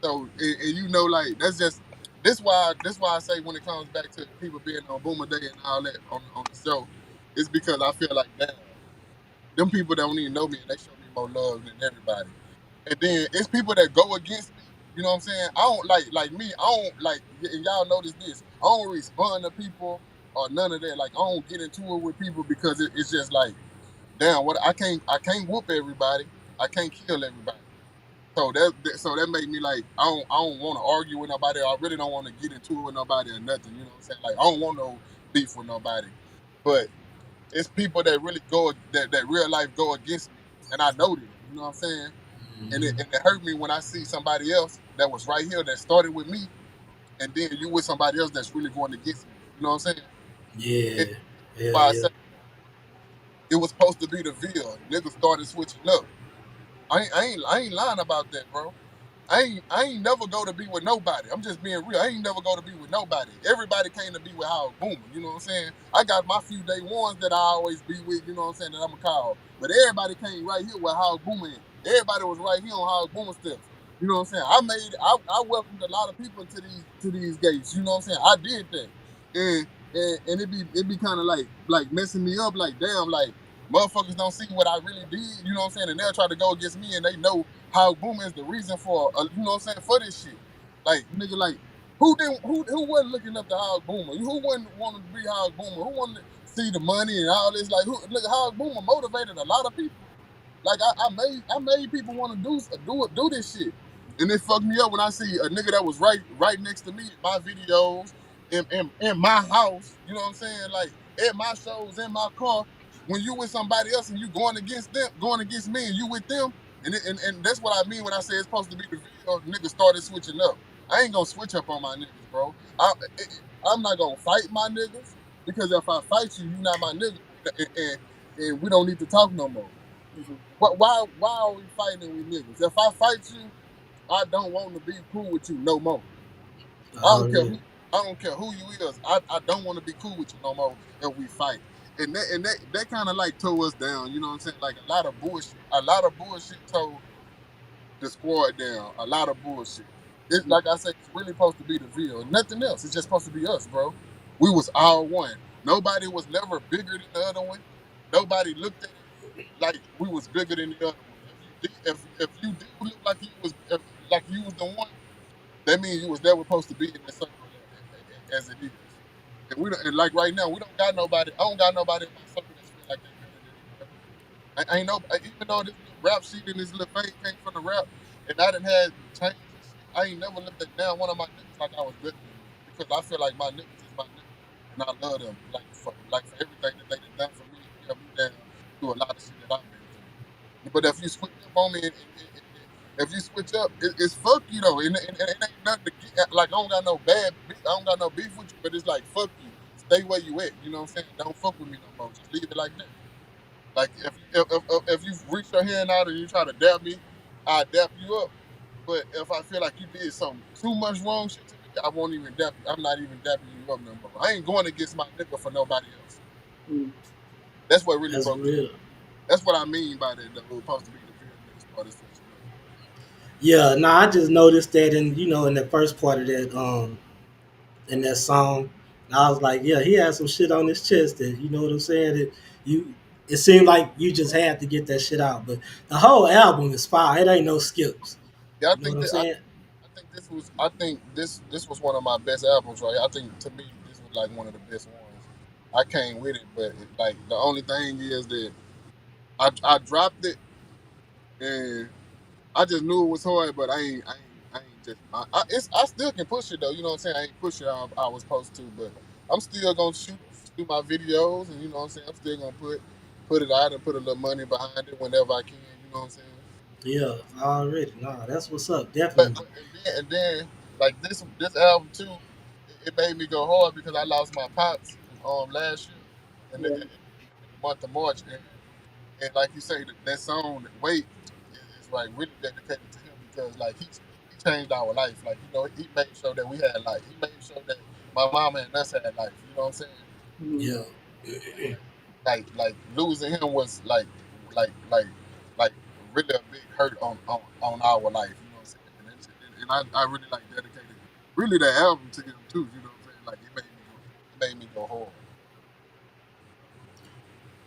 So and you know like that's just this why I say when it comes back to people being on Boomer Day and all that on the show, it's because I feel like damn, them people don't even know me and they show me more love than everybody. And then it's people that go against me. You know what I'm saying? I don't like me. I don't like, and y'all notice this. I don't respond to people or none of that. Like I don't get into it with people because it's just like, damn, what I can't whoop everybody. I can't kill everybody. So that made me like I don't want to argue with nobody. I really don't want to get into it with nobody or nothing. You know what I'm saying? Like I don't want no beef with nobody. But it's people that really that real life go against me, and I know them. You know what I'm saying? Hmm. And it hurt me when I see somebody else that was right here that started with me, and then you with somebody else that's really going against me. You know what I'm saying? And Yeah. Hell why I yeah. say it was supposed to be the Ville. Niggas started switching up. I ain't lying about that, bro. I ain't never go to be with nobody. I'm just being real. I ain't never go to be with nobody. Everybody came to be with Hogg Booma. You know what I'm saying? I got my few day ones that I always be with. You know what I'm saying? That I'm a call. But everybody came right here with Hogg Booma in. Everybody was right here on Hogg Booma steps. You know what I'm saying? I welcomed a lot of people to these gates. You know what I'm saying? I did that, and and it be kind of like messing me up. Like damn, like motherfuckers don't see what I really did. You know what I'm saying? And they'll try to go against me, and they know how Booma is the reason for you know what I'm saying for this shit. Like nigga, like who wasn't looking up to Hogg Booma? Who wouldn't want to be Hogg Booma? Who wanted to see the money and all this? Like who look Hogg Booma motivated a lot of people. Like I made people want to do this shit. And it fucked me up when I see a nigga that was right next to me in my videos, in my house, you know what I'm saying? Like at my shows, in my car, when you with somebody else and you going against them, going against me and you with them, and that's what I mean when I say it's supposed to be the video, niggas started switching up. I ain't gonna switch up on my niggas, bro. I'm not gonna fight my niggas because if I fight you, you not my nigga, and we don't need to talk no more. Mhm. Why are we fighting with niggas? If I fight you, I don't want to be cool with you no more. I Oh don't care yeah. who I don't care who you is. I don't want to be cool with you no more if we fight. And that kind of like tore us down. You know what I'm saying? Like a lot of bullshit tore the squad down. A lot of bullshit. It's like I said, it's really supposed to be the Ville. Nothing else. It's just supposed to be us, bro. We was all one. Nobody was never bigger than the other one. Nobody looked at it like we was bigger than the other one. If you did look like like you was the one, that means you was never supposed to be in that circle as it is. And we don't, and like right now, we don't got nobody. I don't got nobody in my circle that's feel like they better than anybody. I ain't no even though this little rap shit and this little fame came from the rap, and I done had change and shit. I ain't never looked at down one of my niggas like I was better than them because I feel like my niggas is my niggas, and I love them like for everything that they done done for me and held me down through a lot of shit that I've been through. But if you switch up on me, if you switch up, it's fuck you though, and it ain't nothing to get. Like I don't got no I don't got no beef with you, but it's like fuck you. Stay where you at. You know what I'm saying? Don't fuck with me no more. Just leave it like that. Like if you reach your hand out and you try to dap me, I dap you up. But if I feel like you did something too much wrong shit to me, I won't even dap you. I'm not even dapping you up no more. I ain't going against my nigga for nobody else. Mm. That's what really That's broke the. real. That's what I mean by that. That was supposed to be the real nigga started switching up. Yeah, nah, I just noticed that in the first part of that in that song. And I was like, yeah, he had some shit on his chest that you know what I'm saying? You it seemed like you just had to get that shit out. But the whole album is fire. It ain't no skips. Yeah, I You know what think I'm that saying? I think this was one of my best albums right here. I think to me this was like one of the best ones. I came with it, but like the only thing is that I dropped it and I just knew it was hard, but I ain't just I still can push it though. You know what I'm saying? I ain't push it how I was supposed to, but I'm still gonna shoot my videos, and you know what I'm saying. I'm still gonna put it out and put a little money behind it whenever I can. You know what I'm saying? Yeah, already. Nah, that's what's up. But, Definitely. but and then like this album too, it made me go hard because I lost my pops last year Yeah. in the month of March, and like you say that song "Wait" is like really dedicated to him because like he changed our life. Like you know he made sure that we had life. He made sure that my mama and us had life. You know what I'm saying? Mhm. Yeah. Like losing him was like like like really a big hurt on our life. You know what I'm saying? And I really like dedicated really that album to him too. You know what I'm saying? Like it made me go hard.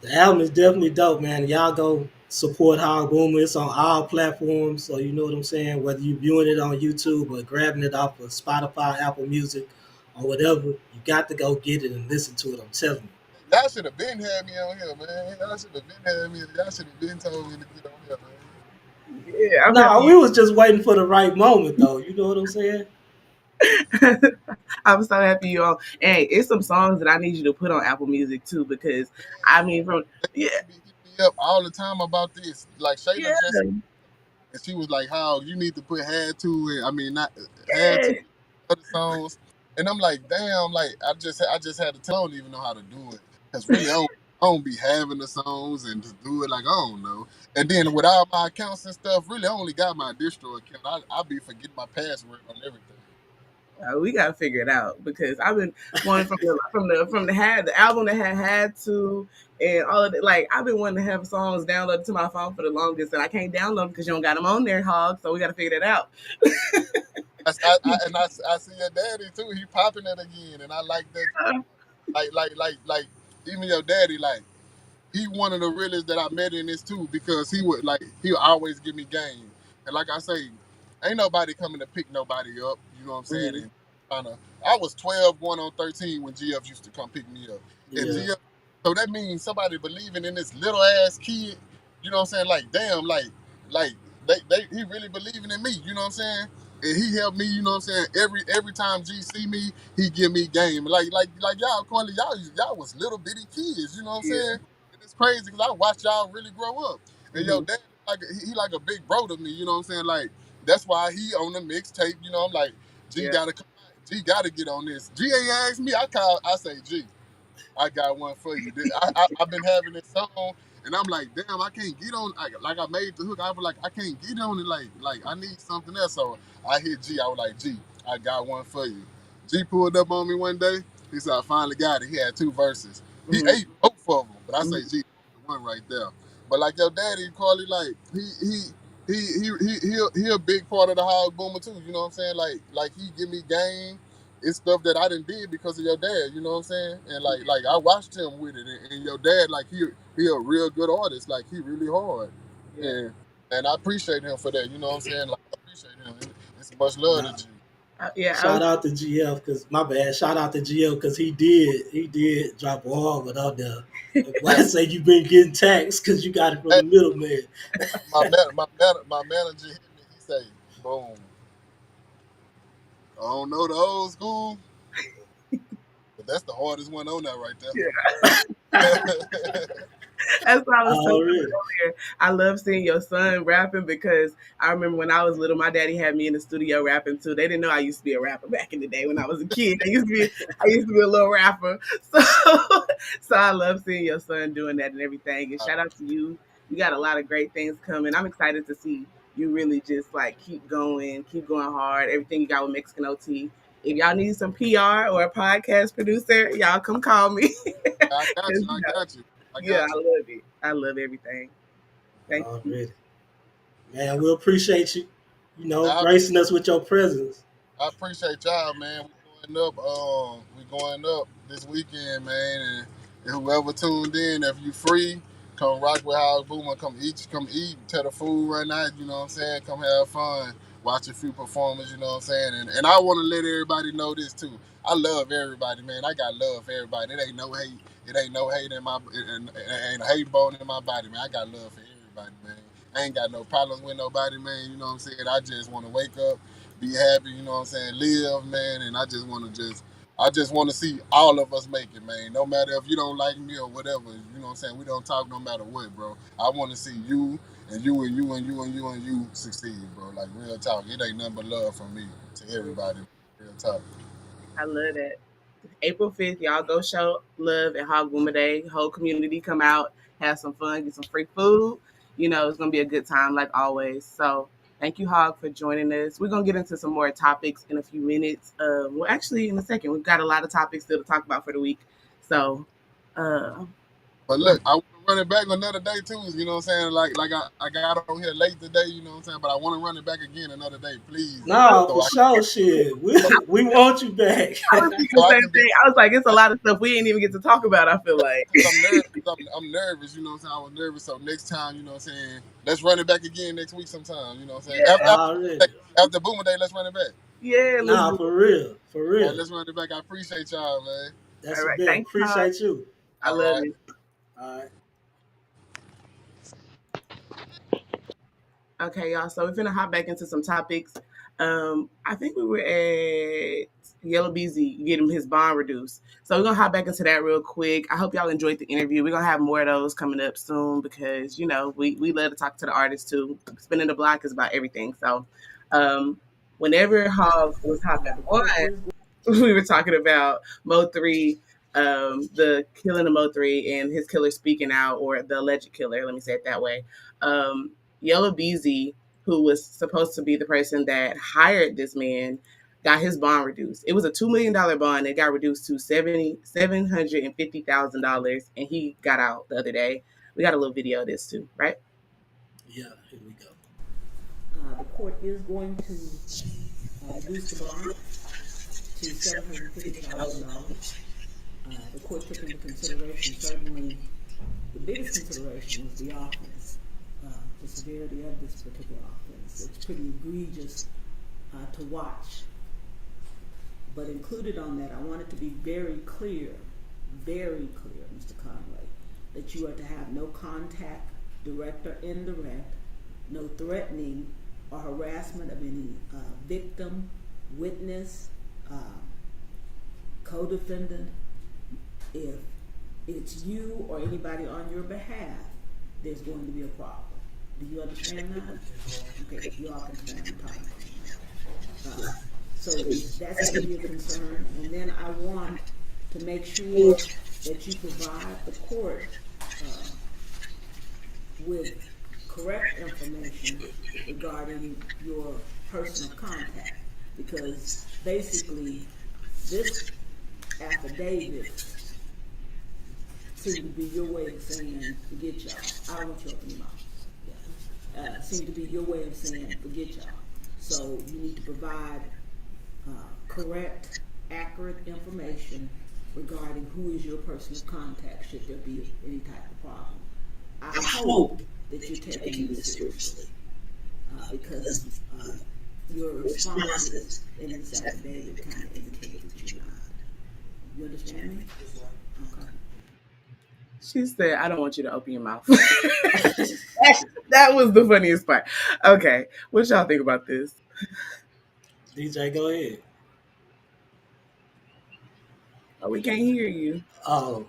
The album is definitely dope, man. Y'all go support Hogg Booma. It's on all platforms, so you know what I'm saying. Whether you viewing it on YouTube or grabbing it off of Spotify, Apple Music, or whatever, you got to go get it and listen to it. I'm telling you. Y'all should have been had me on here, man. Y'all should have been had me. Y'all should have been told me to get on here, man. Yeah, I'm No, happy. we was just waiting for the right moment, though. You know what I'm saying? I'm so happy you all. Hey, it's some songs that I need you to put on Apple Music too, because I mean, from yeah, They be hitting me up all the time about this. Like Shayla yeah, just and she was like, "How you need to put had to it? I mean, not had to yeah, other songs." And I'm like, "Damn!" Like I just had to tell. I don't even know how to do it because really I don't be having the songs and just do it like I don't know. And then with all my accounts and stuff, really I only got my distro account. I be forgetting my password on everything. we gotta figure it out because I've been wanting the album that had to and all of it. Like I've been wanting to have songs downloaded to my phone for the longest, and I can't download them because you don't got them on there, Hog. So we gotta figure that out. I see your daddy too. He popping it again, and I like that. Like even your daddy like. He one of the realest that I met in this too because he would always give me game. And like I say, ain't nobody coming to pick nobody up, you know what I'm saying? Mhm. And kinda I was 12 going on 13 when GF used to come pick me up. And Yeah. GF so that means somebody believing in this little ass kid, you know what I'm saying? Like damn, like they he really believing in me, you know what I'm saying? And he helped me, you know what I'm saying? Every time G see me, he give me game. Like y'all, Corley, y'all was little bitty kids, you know what I'm Yeah. saying? And it's crazy because I watched y'all really grow up. And your Hmm. dad, he like a big bro to me. You know what I'm saying? Like that's why he on the mixtape. You know, I'm like G Yeah. gotta come out. G gotta get on this. G ain't asked me. I say G. I got one for you. I've been having this song, and I'm like, damn, I can't get on. Like I made the hook. I was like, I can't get on it. Like I need something else. So I hit G. I was like, G, I got one for you. G pulled up on me one day. He said, I finally got it. He had two verses. He Hmm. ate both of them, but I say Hmm. G, the one right there. But like your daddy, Carly, like he a big part of the Hogg Boomer too. You know what I'm saying? Like he give me game. It's stuff that I didn't did because of your dad, you know what I'm saying? And like I watched him with it, and your dad, like he a real good artist, like he really hard, Yeah. and I appreciate him for that, you know what I'm saying? Like I appreciate him. It's much love to Nah. G. Yeah. I was. Shout out to GF because my bad. Shout out to GF because he did drop a hard one out there. And why Yeah, I say you been getting taxed because you got it from hey, the middleman. my manager hit me. He say, "Boom, I don't know the old school, but that's the hardest one on that right there." That's what I was telling you Already. earlier. I love seeing your son rapping because I remember when I was little, my daddy had me in the studio rapping too. They didn't know I used to be a rapper back in the day when I was a kid. I used to be a little rapper. So so I love seeing your son doing that and everything. And shout out to you. You got a lot of great things coming. I'm excited to see you really just like keep going hard. Everything you got with Mexican OT. If y'all need some PR or a podcast producer, y'all come call me. I got 'Cause, you. I got you. I yeah, got I you. love it. I love everything. Thank you. Already. Man, we appreciate you, I, gracing us with your presence. I appreciate y'all, man. We going up. We going up this weekend, man. And whoever tuned in, if you free, come rock with Hogg Boomer. Come eat. Tell the food right now. You know what I'm saying? Come have fun. watch a few performers, you know what I'm saying? And I want to let everybody know this too. I love everybody, man. I got love for everybody. It ain't no hate. It ain't no hate in my, it ain't a hate bone in my body, man. I got love for everybody, man. I ain't got no problems with nobody, man. You know what I'm saying? I just want to wake up, be happy, you know what I'm saying? Live, man. And I just want to see all of us make it, man. No matter if you don't like me or whatever, you know what I'm saying? We don't talk no matter what, bro. I want to see you and you and you and you and you and you succeed, bro. Like real talk. It ain't nothing but love from me to everybody. Real talk. I love that. April 5th, y'all go show love at Hogg Booma Day. Whole community come out, have some fun, get some free food. You know, it's going to be a good time like always. So thank you, Hogg, for joining us. We're going to get into some more topics in a few minutes. Well, actually, in a second. We've got a lot of topics still to talk about for the week. So, But look, I want to run it back another day too. You know what I'm saying? Like I got on here late today. You know what I'm saying? But I want to run it back again another day, please. No, So for I sure, shit. We want you back. I was thinking so the I same can be. thing. I was like, it's a lot of stuff we ain't even get to talk about, I feel like. I'm nervous. I'm nervous. You know what I'm saying? I was nervous. So next time, you know what I'm saying? Let's run it back again next week sometime. You know what I'm saying? Yeah. Already. After Boomer Day, let's run it back. Yeah, let's Nah, do for it. real. For All right, real. let's run it back. I appreciate y'all, man. That's All a right. bet. Thanks, Hogg. Appreciate you. I All love right. you. All right. Okay, y'all. So we're gonna hop back into some topics. I think we were at Yella Beezy getting his bond reduced. So we're gonna hop back into that real quick. I hope y'all enjoyed the interview. We're gonna have more of those coming up soon because you know we love to talk to the artists too. Spinning the block is about everything. So whenever Hogg was hopping on, we were talking about Mo3, the killing of Mo3 and his killer speaking out, or the alleged killer. Let me say it that way. Yella Beezy, who was supposed to be the person that hired this man, got his bond reduced. It was a $2 million bond. It got reduced to $750,000, and he got out the other day. We got a little video of this too, right? Yeah, here we go. The court is going to reduce the bond to $750,000. The court took into consideration, certainly, the biggest consideration was the offense, the severity of this particular offense. It's pretty egregious to watch. But included on that, I want it to be very clear, Mr. Conway, that you are to have no contact, direct or indirect, no threatening or harassment of any victim, witness, co-defendant. If it's you or anybody on your behalf, there's going to be a problem. Do you understand that? Okay, you all can stand and talk. So that's going to be a concern. And then I want to make sure that you provide the court with correct information regarding your person of contact, because basically this affidavit seemed to be your way of saying forget y'all. I don't want you to open your mouth. Yeah. Seemed to be your way of saying forget y'all. So you need to provide correct, accurate information regarding who is your person of contact should there be any type of problem. I hope that you're taking this seriously because your responses in this affidavit kind of indicate that you're not. You understand me? Okay. She said, I don't want you to open your mouth. That was the funniest part. Okay. What y'all think about this? DJ, go ahead. Oh, we can't hear you. Oh,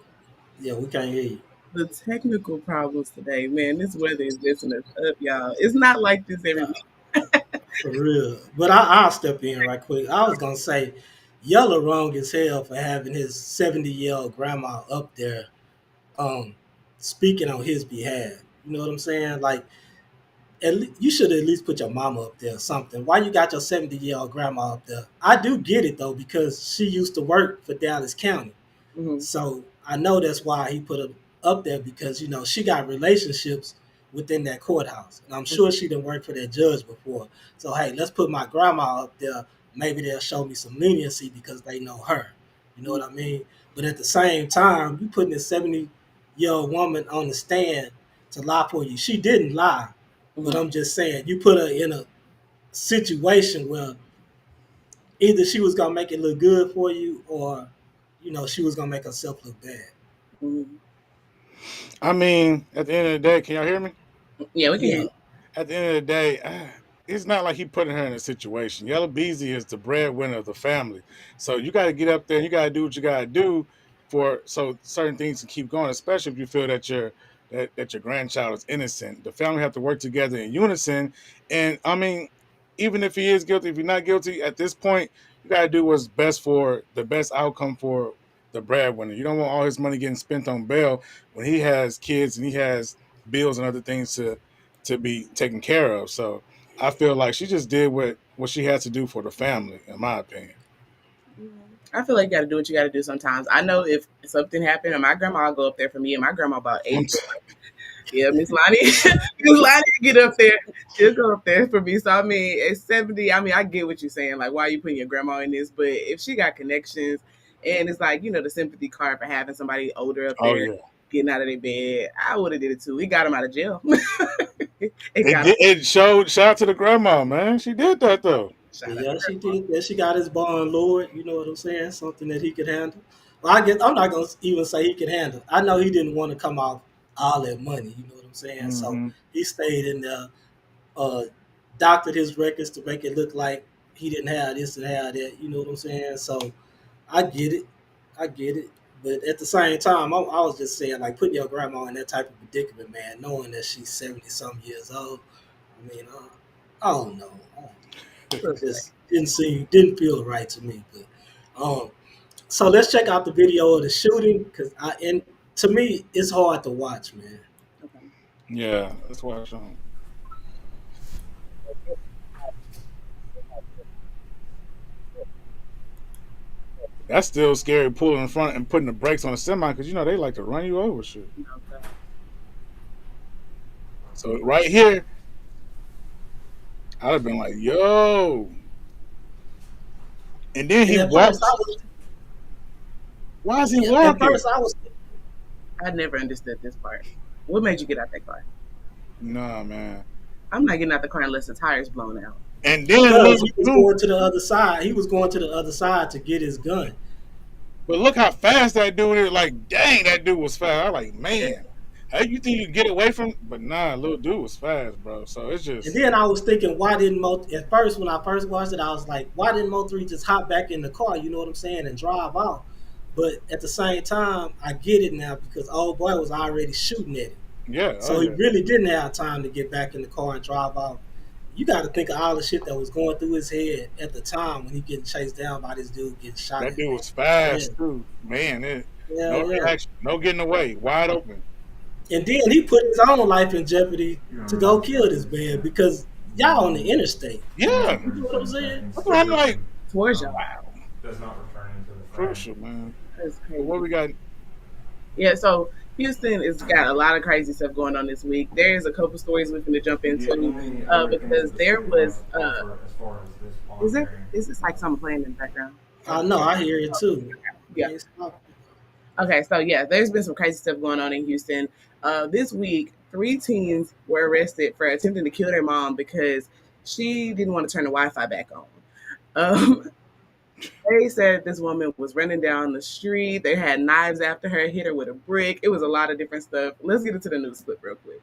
yeah, we can't hear you. The technical problems today, man. This weather is messing us up, y'all. It's not like this every week. For real. But I'll step in right quick. I was going to say, Yella wrong as hell for having his 70-year-old grandma up there speaking on his behalf. You know what I'm saying? Like, you should at least put your mama up there or something. Why you got your 70-year-old grandma up there? I do get it, though, because she used to work for Dallas County. Mm-hmm. So I know that's why he put her up there, because, you know, she got relationships within that courthouse. And I'm sure she didn't work for that judge before. So, hey, let's put my grandma up there. Maybe they'll show me some leniency because they know her. You know what I mean? But at the same time, you putting this 70-year-old woman on the stand to lie for you. She didn't lie. But I'm just saying, you put her in a situation where either she was gonna make it look good for you, or she was gonna make herself look bad. Mhm. I mean, at the end of the day, can y'all hear me? Yeah, we can hear Yeah, you. At the end of the day, it's not like he putting her in a situation. Yella Beezy is the breadwinner of the family, so you got to get up there and you got to do what you got to do for so certain things can keep going. Especially if you feel that your grandchild is innocent, the family have to work together in unison. And I mean, even if he is guilty, if he's not guilty, at this point, you got to do what's best for the best outcome for the breadwinner. You don't want all his money getting spent on bail when he has kids and he has bills and other things to be taken care of. So I feel like she just did what she had to do for the family, in my opinion. I feel like you got to do what you got to do sometimes. I know if something happened, and my grandma will go up there for me, and my grandma about 80. Yeah, Miss Lonnie, Miss Lonnie get up there. She'll go up there for me. So I mean, at 70, I mean, I get what you're saying. Like, why are you putting your grandma in this? But if she got connections, and it's like the sympathy card for having somebody older up Oh there yeah, getting out of their bed, I would have did it too. We got him out of jail. It got him. it showed. Shout out to the grandma, man. She did that though. Shout out to yeah, she grandma. did. Yeah, she got his bond lowered. You know what I'm saying? Something that he could handle. Well, I guess I'm not gonna even say he could handle. I know he didn't want to come off all that money. You know what I'm saying? So Mm-hmm. he stayed in there, uh, doctored his records to make it look like he didn't have this and have that. You know what I'm saying? So I get it. I get it. But at the same time, I was just saying, like, putting your grandma in that type of predicament, man, knowing that she's 70 some years old. I mean, I don't know. It just didn't feel right to me. But so let's check out the video of the shooting, because and to me it's hard to watch, man. Okay. Yeah, that's why I showed. That's still scary, pulling in front and putting the brakes on a semi because they like to run you over, shit. Okay. So right here, I'd have been like, "Yo," and then And he at first I walks. was, Why is he yeah, at walking? first I was, I never understood this part. What made you get out that car? Nah, man. I'm not getting out the car unless the tire's blown out. And then because look, he was going to the other side. He was going to the other side to get his gun. but look how fast that dude is. Like, dang, that dude was fast. I'm like, man, how you think you get away from? But nah, little dude was fast, bro. So it's And just then I was thinking, why didn't Mo? At first, when I first watched it, I was like, why didn't Mo3 just hop back in the car? You know what I'm saying, and drive off. But at the same time, I get it now because old boy was already shooting at him, yeah, so he really didn't have time to get back in the car and drive off. You got to think of all the shit that was going through his head at the time when he getting chased down by this dude getting shot that at. dude was Yeah, fast too, man. yeah, No yeah. reaction, no getting away, wide open. And then he put his own life in jeopardy to go kill this man because y'all on the interstate. Yeah, You know what I'm saying? that's what I'm like. Towards y'all. Wow, Does not return into the frame. crucial, man. That's But crazy. what we got? Yeah, so Houston has got a lot of crazy stuff going on this week. There is a couple stories we're going to jump into because there was is this like something playing in the background? I know, I hear it too. Yeah. Okay, so yeah, there's been some crazy stuff going on in Houston. This week, 3 teens were arrested for attempting to kill their mom because she didn't want to turn the Wi-Fi back on. They said this woman was running down the street. They had knives after her, hit her with a brick. It was a lot of different stuff. Let's get into the news clip real quick.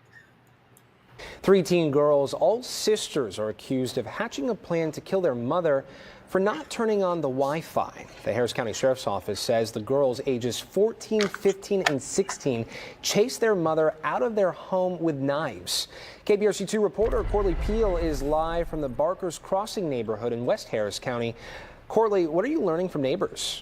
3 teen girls, all sisters, are accused of hatching a plan to kill their mother for not turning on the Wi-Fi. The Harris County Sheriff's Office says the girls ages 14, 15, and 16 chased their mother out of their home with knives. KBRC2 reporter Corley Peel is live from the Barker's Crossing neighborhood in West Harris County. Corley, what are you learning from neighbors?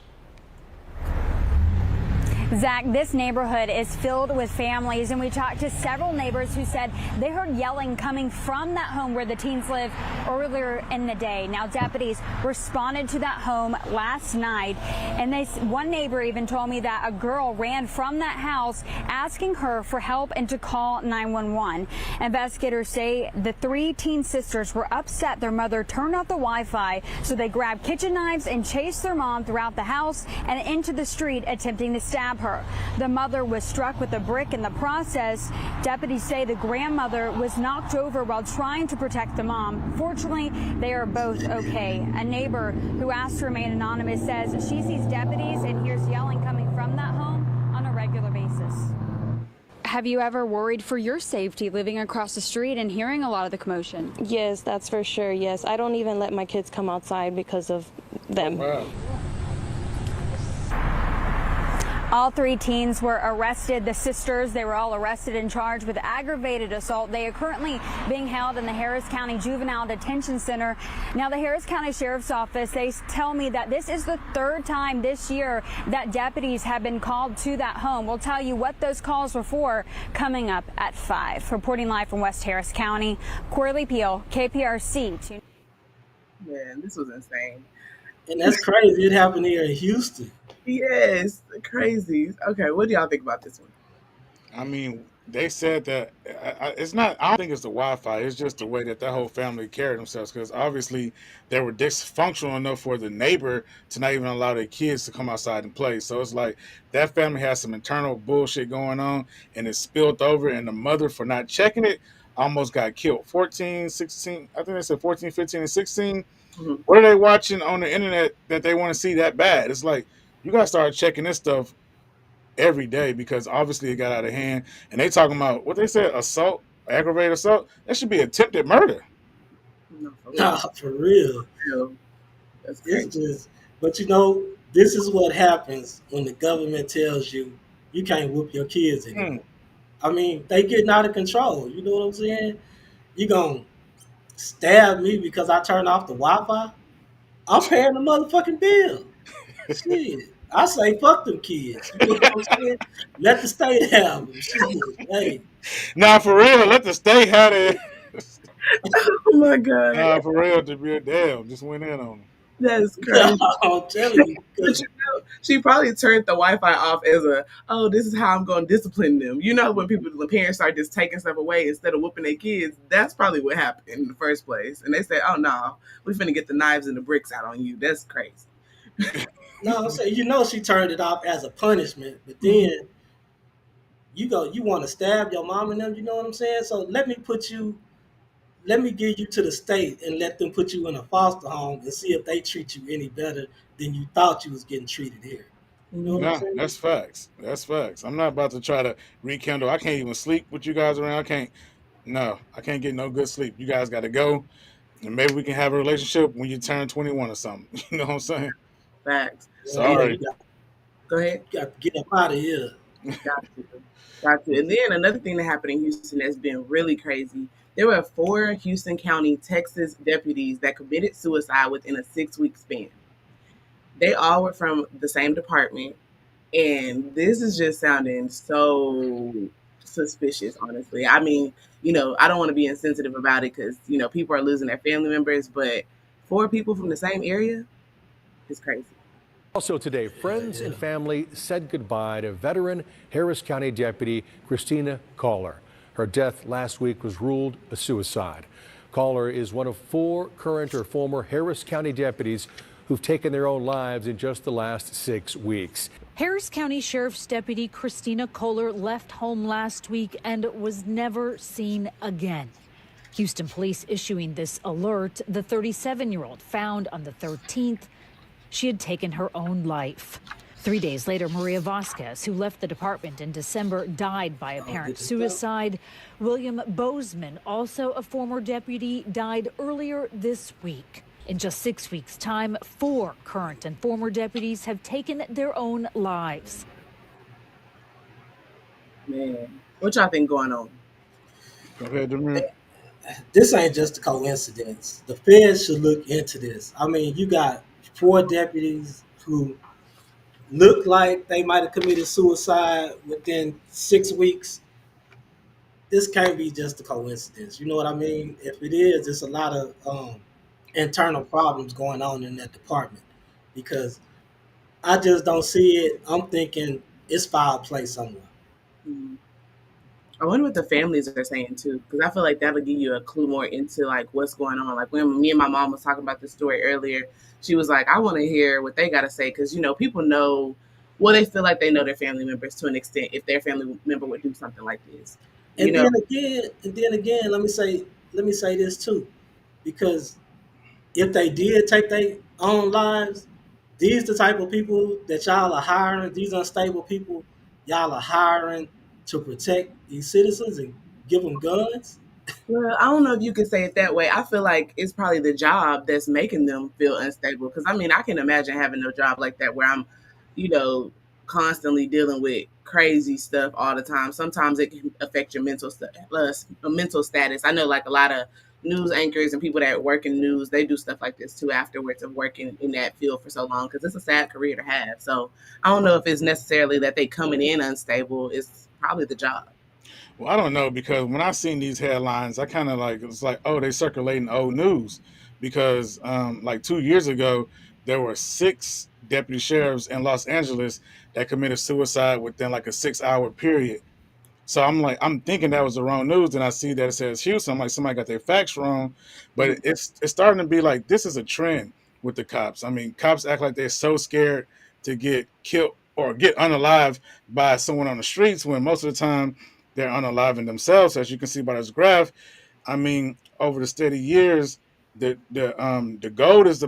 Zach, this neighborhood is filled with families, and we talked to several neighbors who said they heard yelling coming from that home where the teens live earlier in the day. Now, deputies responded to that home last night, and one neighbor even told me that a girl ran from that house asking her for help and to call 911. Investigators say the 3 teen sisters were upset their mother turned off the Wi-Fi, so they grabbed kitchen knives and chased their mom throughout the house and into the street, attempting to stab her. The mother was struck with a brick in the process. Deputies say the grandmother was knocked over while trying to protect the mom. Fortunately, they are both okay. A neighbor who asked to remain anonymous says she sees deputies and hears yelling coming from that home on a regular basis. Have you ever worried for your safety living across the street and hearing a lot of the commotion? Yes, that's for sure, yes. I don't even let my kids come outside because of them. Wow. All three teens were arrested. The sisters, they were all arrested and charged with aggravated assault. They are currently being held in the Harris County Juvenile Detention Center. Now, the Harris County Sheriff's Office, they tell me that this is the third time this year that deputies have been called to that home. We'll tell you what those calls were for coming up at 5. Reporting live from West Harris County, Corley Peel, KPRC. Man, this was insane. And that's crazy. It happened here in Houston. Yes, crazy. Okay, what do y'all think about this one? I mean, they said that it's not. I don't think it's the Wi-Fi. It's just the way that whole family carried themselves. Because obviously they were dysfunctional enough for the neighbor to not even allow their kids to come outside and play. So it's like that family has some internal bullshit going on, and it spilled over. And the mother, for not checking it, almost got killed. 14, 16. I think they said 14, 15, and 16. Mm-hmm. What are they watching on the internet that they want to see that bad? It's like you gotta start checking this stuff every day because obviously it got out of hand. And they talking about what they said, assault, aggravated assault. That should be attempted murder. No, Nah, for real. That's crazy. It's just, but you know, this is what happens when the government tells you you can't whoop your kids anymore. I mean, they getting out of control. You know what I'm saying? You gonna stab me because I turned off the Wi-Fi? I'm paying the motherfucking bill. Shit. I say fuck them kids. You know what I'm saying? Let the state have them. Shit. Hey. Nah, for real, let the state have it. Oh my God. Nah, for real, to be a damn, just went in on them. That's crazy. I'm telling you. But you know, she probably turned the Wi-Fi off as this is how I'm going to discipline them. You know, when parents start just taking stuff away instead of whooping their kids, that's probably what happened in the first place. And they say, oh no, we finna get the knives and the bricks out on you. That's crazy. No, so you know she turned it off as a punishment, but then you want to stab your mom and them, you know what I'm saying? So let me give you to the state and let them put you in a foster home and see if they treat you any better than you thought you was getting treated here. You know what I'm saying? That's facts. That's facts. I'm not about to try to rekindle. I can't even sleep with you guys around. I can't get no good sleep. You guys got to go, and maybe we can have a relationship when you turn 21 or something. You know what I'm saying? Facts. Sorry. Go ahead. You got to get up out of here. Got you. And then another thing that happened in Houston that's been really crazy. There were 4 Houston County, Texas deputies that committed suicide within a 6-week span. They all were from the same department. And this is just sounding so suspicious, honestly. I mean, you know, I don't want to be insensitive about it because, you know, people are losing their family members. But 4 people from the same area is crazy. Also today, friends and family said goodbye to veteran Harris County Deputy Christina Caller. Her death last week was ruled a suicide. Caller is one of 4 current or former Harris County deputies who've taken their own lives in just the last 6 weeks. Harris County Sheriff's Deputy Christina Caller left home last week and was never seen again. Houston police issuing this alert, the 37-year-old found on the 13th. She had taken her own life. 3 days later, Maria Vasquez, who left the department in December, died by apparent suicide. William Bozeman, also a former deputy, died earlier this week. In just 6 weeks' time, 4 current and former deputies have taken their own lives. Man, what y'all think going on? Go ahead, Demir. This ain't just a coincidence. The feds should look into this. I mean, you got 4 deputies who look like they might have committed suicide within 6 weeks. This can't be just a coincidence. You know what I mean? If it is, there's a lot of internal problems going on in that department because I just don't see it. I'm thinking it's foul play somewhere. Mm-hmm. I wonder what the families are saying too, because I feel like that'll give you a clue more into like what's going on. Like when me and my mom was talking about this story earlier, she was like, I want to hear what they got to say because, you know, people know well, they feel like they know their family members to an extent if their family member would do something like this. You And know, then again, let me say this too, because if they did take their own lives, these the type of people that y'all are hiring. These unstable people y'all are hiring to protect these citizens and give them guns. well, I don't know if you could say it that way. I feel like it's probably the job that's making them feel unstable. Because I mean, I can imagine having a job like that where I'm, you know, constantly dealing with crazy stuff all the time. Sometimes it can affect your mental status. I know, like a lot of news anchors and people that work in news, they do stuff like this too afterwards of working in that field for so long because it's a sad career to have. So I don't know if it's necessarily that they coming in unstable. It's probably the job. Well, I don't know because when I seen these headlines, I kind of like it's like, oh, they circulating old news because like 2 years ago there were 6 deputy sheriffs in Los Angeles that committed suicide within like a 6-hour period. So I'm like, I'm thinking that was the wrong news. And I see that it says Houston. I'm like, somebody got their facts wrong. But it's starting to be like this is a trend with the cops. I mean, cops act like they're so scared to get killed or get unalived by someone on the streets when most of the time they're unaliving themselves, as you can see by this graph. I mean, over the steady years, the gold is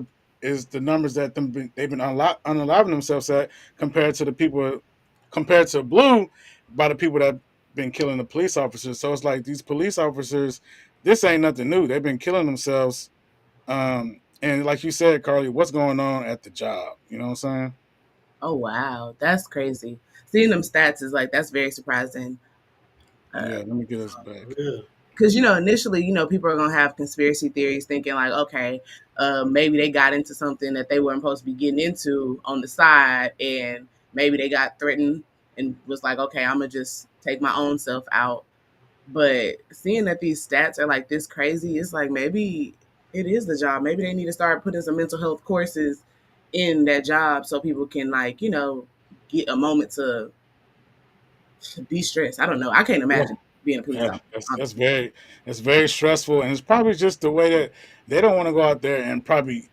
the numbers that they've been unaliving themselves at compared to the people compared to blue by the people that been killing the police officers. So it's like these police officers, this ain't nothing new. They've been killing themselves. And like you said, Carly, what's going on at the job? You know what I'm saying? Oh wow, that's crazy. Seeing them stats is like that's very surprising. Yeah, let me get us back. Because initially, people are gonna have conspiracy theories, thinking like, okay, maybe they got into something that they weren't supposed to be getting into on the side, and maybe they got threatened and was like, okay, I'm gonna just take my own self out. But seeing that these stats are like this crazy, it's like maybe it is the job. Maybe they need to start putting some mental health courses in that job so people can get a moment to de-stress. I don't know. I can't imagine being a police Yeah, officer. that's very stressful, and it's probably just the way that they don't want to go out there and probably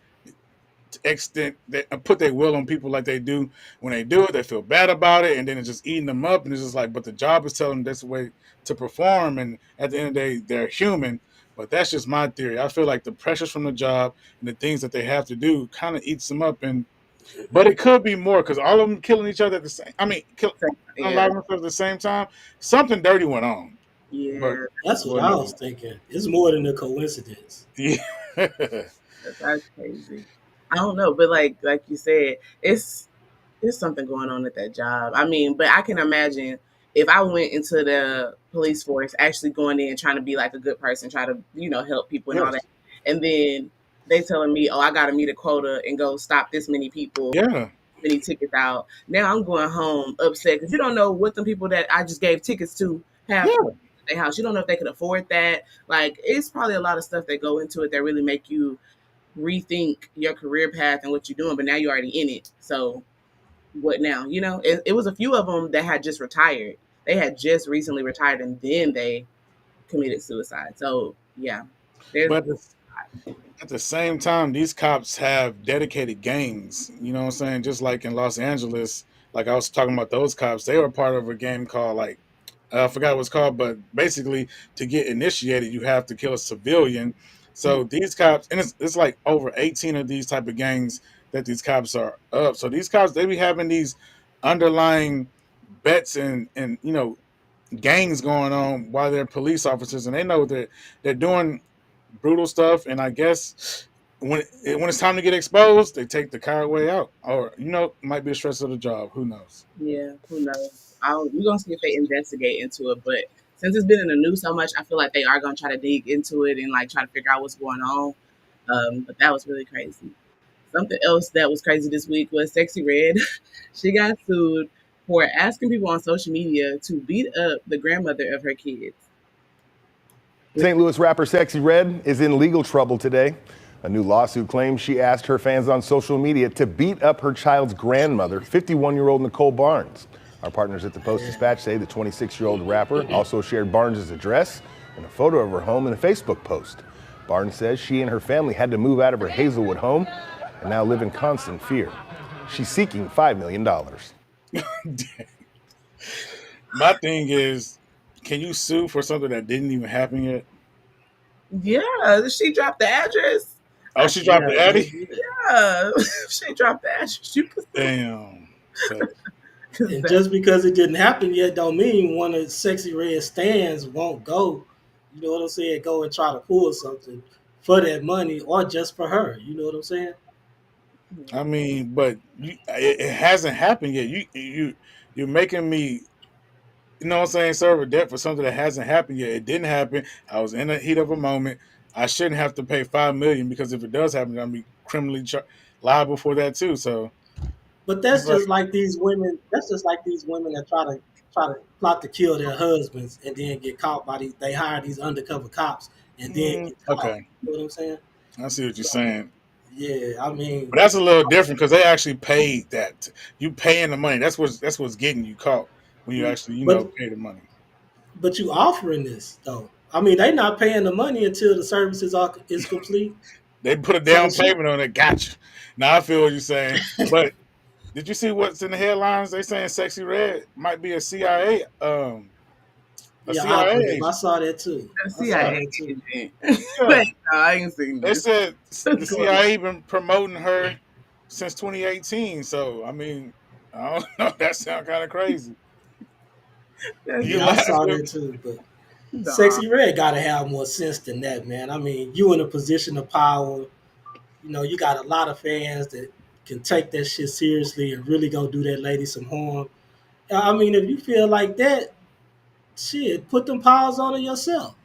extent they put their will on people like they do. When they do it, they feel bad about it, and then it's just eating them up. And it's just like, but the job is telling them that's the way to perform. And at the end of the day, they're human. But that's just my theory. I feel like the pressures from the job and the things that they have to do kind of eats them up. But it could be more because all of them killing each other at the same. I mean, unliving themselves at the same time. Something dirty went on. Yeah, But That's what I was thinking. It's more than a coincidence. Yeah, that's crazy. I don't know, but like you said, it's there's something going on at that job. I mean, but I can imagine if I went into the police force, actually going in trying to be like a good person, try to help people and all that, and then they telling me, oh, I got to meet a quota and go stop this many people, yeah. many tickets out. Now I'm going home upset because you don't know what the people that I just gave tickets to have at their house. You don't know if they could afford that. Like it's probably a lot of stuff that go into it that really make you rethink your career path and what you're doing. But now you're already in it, so what now? It was a few of them that had just retired. They had just recently retired and then they committed suicide. So yeah, But at the same time, these cops have dedicated gangs. You know what I'm saying? Just like in Los Angeles, like I was talking about those cops, they were part of a game called I forgot what it's called, but basically to get initiated, you have to kill a civilian. So these cops, and it's like over 18 of these type of gangs that these cops are up. So these cops, they be having these underlying bets and gangs going on while they're police officers, and they know that they're doing brutal stuff. And I guess when it's time to get exposed, they take the coward way out, or it might be a stress of the job. Who knows? Yeah, who knows? We're gonna see if they investigate into it. But since it's been in the news so much, I feel like they are gonna try to dig into it and try to figure out what's going on. But that was really crazy. Something else that was crazy this week was Sexyy Red. She got sued for asking people on social media to beat up the grandmother of her kids. St. Louis rapper Sexyy Red is in legal trouble today. A new lawsuit claims she asked her fans on social media to beat up her child's grandmother, 51-year-old Nicole Barnes. Our partners at the Post-Dispatch say the 26-year-old rapper also shared Barnes' address and a photo of her home in a Facebook post. Barnes says she and her family had to move out of her Hazelwood home and now live in constant fear. She's seeking $5 million. My thing is, can you sue for something that didn't even happen yet? Yeah, she dropped the address. Oh, she dropped the Addy? Yeah, she dropped the address. You could Damn. So, And just because it didn't happen yet don't mean one of Sexyy Red stands won't go, you know what I'm saying, go and try to pull something for that money or just for her. You know what I'm saying? I mean, but it hasn't happened yet. You're making me, you know what I'm saying, serve a debt for something that hasn't happened yet. It didn't happen. I was in the heat of a moment. I shouldn't have to pay $5 million because if it does happen, I'm gonna be criminally liable for that too. So, But that's just like these women. That's just like these women that try to plot to kill their husbands and then get caught by these. They hire these undercover cops and then get caught. okay, You know what I'm saying? I see what you're saying. Yeah, I mean, But that's a little different because they actually paid that. You paying the money. That's what's getting you caught when you actually but pay the money. but you offering this though. I mean, they not paying the money until the services is complete. They put a So down she, payment on it. Gotcha. Now I feel what you're saying. But did you see what's in the headlines? They saying Sexyy Red might be a CIA yeah, CIA operative. I agent. saw that too. a CIA agent. Yeah. Wait, no, I ain't seen They this. said the CIA been promoting her since 2018. So I mean, I don't know. That sounds kind of crazy. You Yeah, I lied. saw that too. But Nah. Sexyy Red got to have more sense than that, man. I mean, you in a position of power. You know, you got a lot of fans that can take that shit seriously and really go do that lady some harm. I mean, if you feel like that, shit, put them paws on it yourself.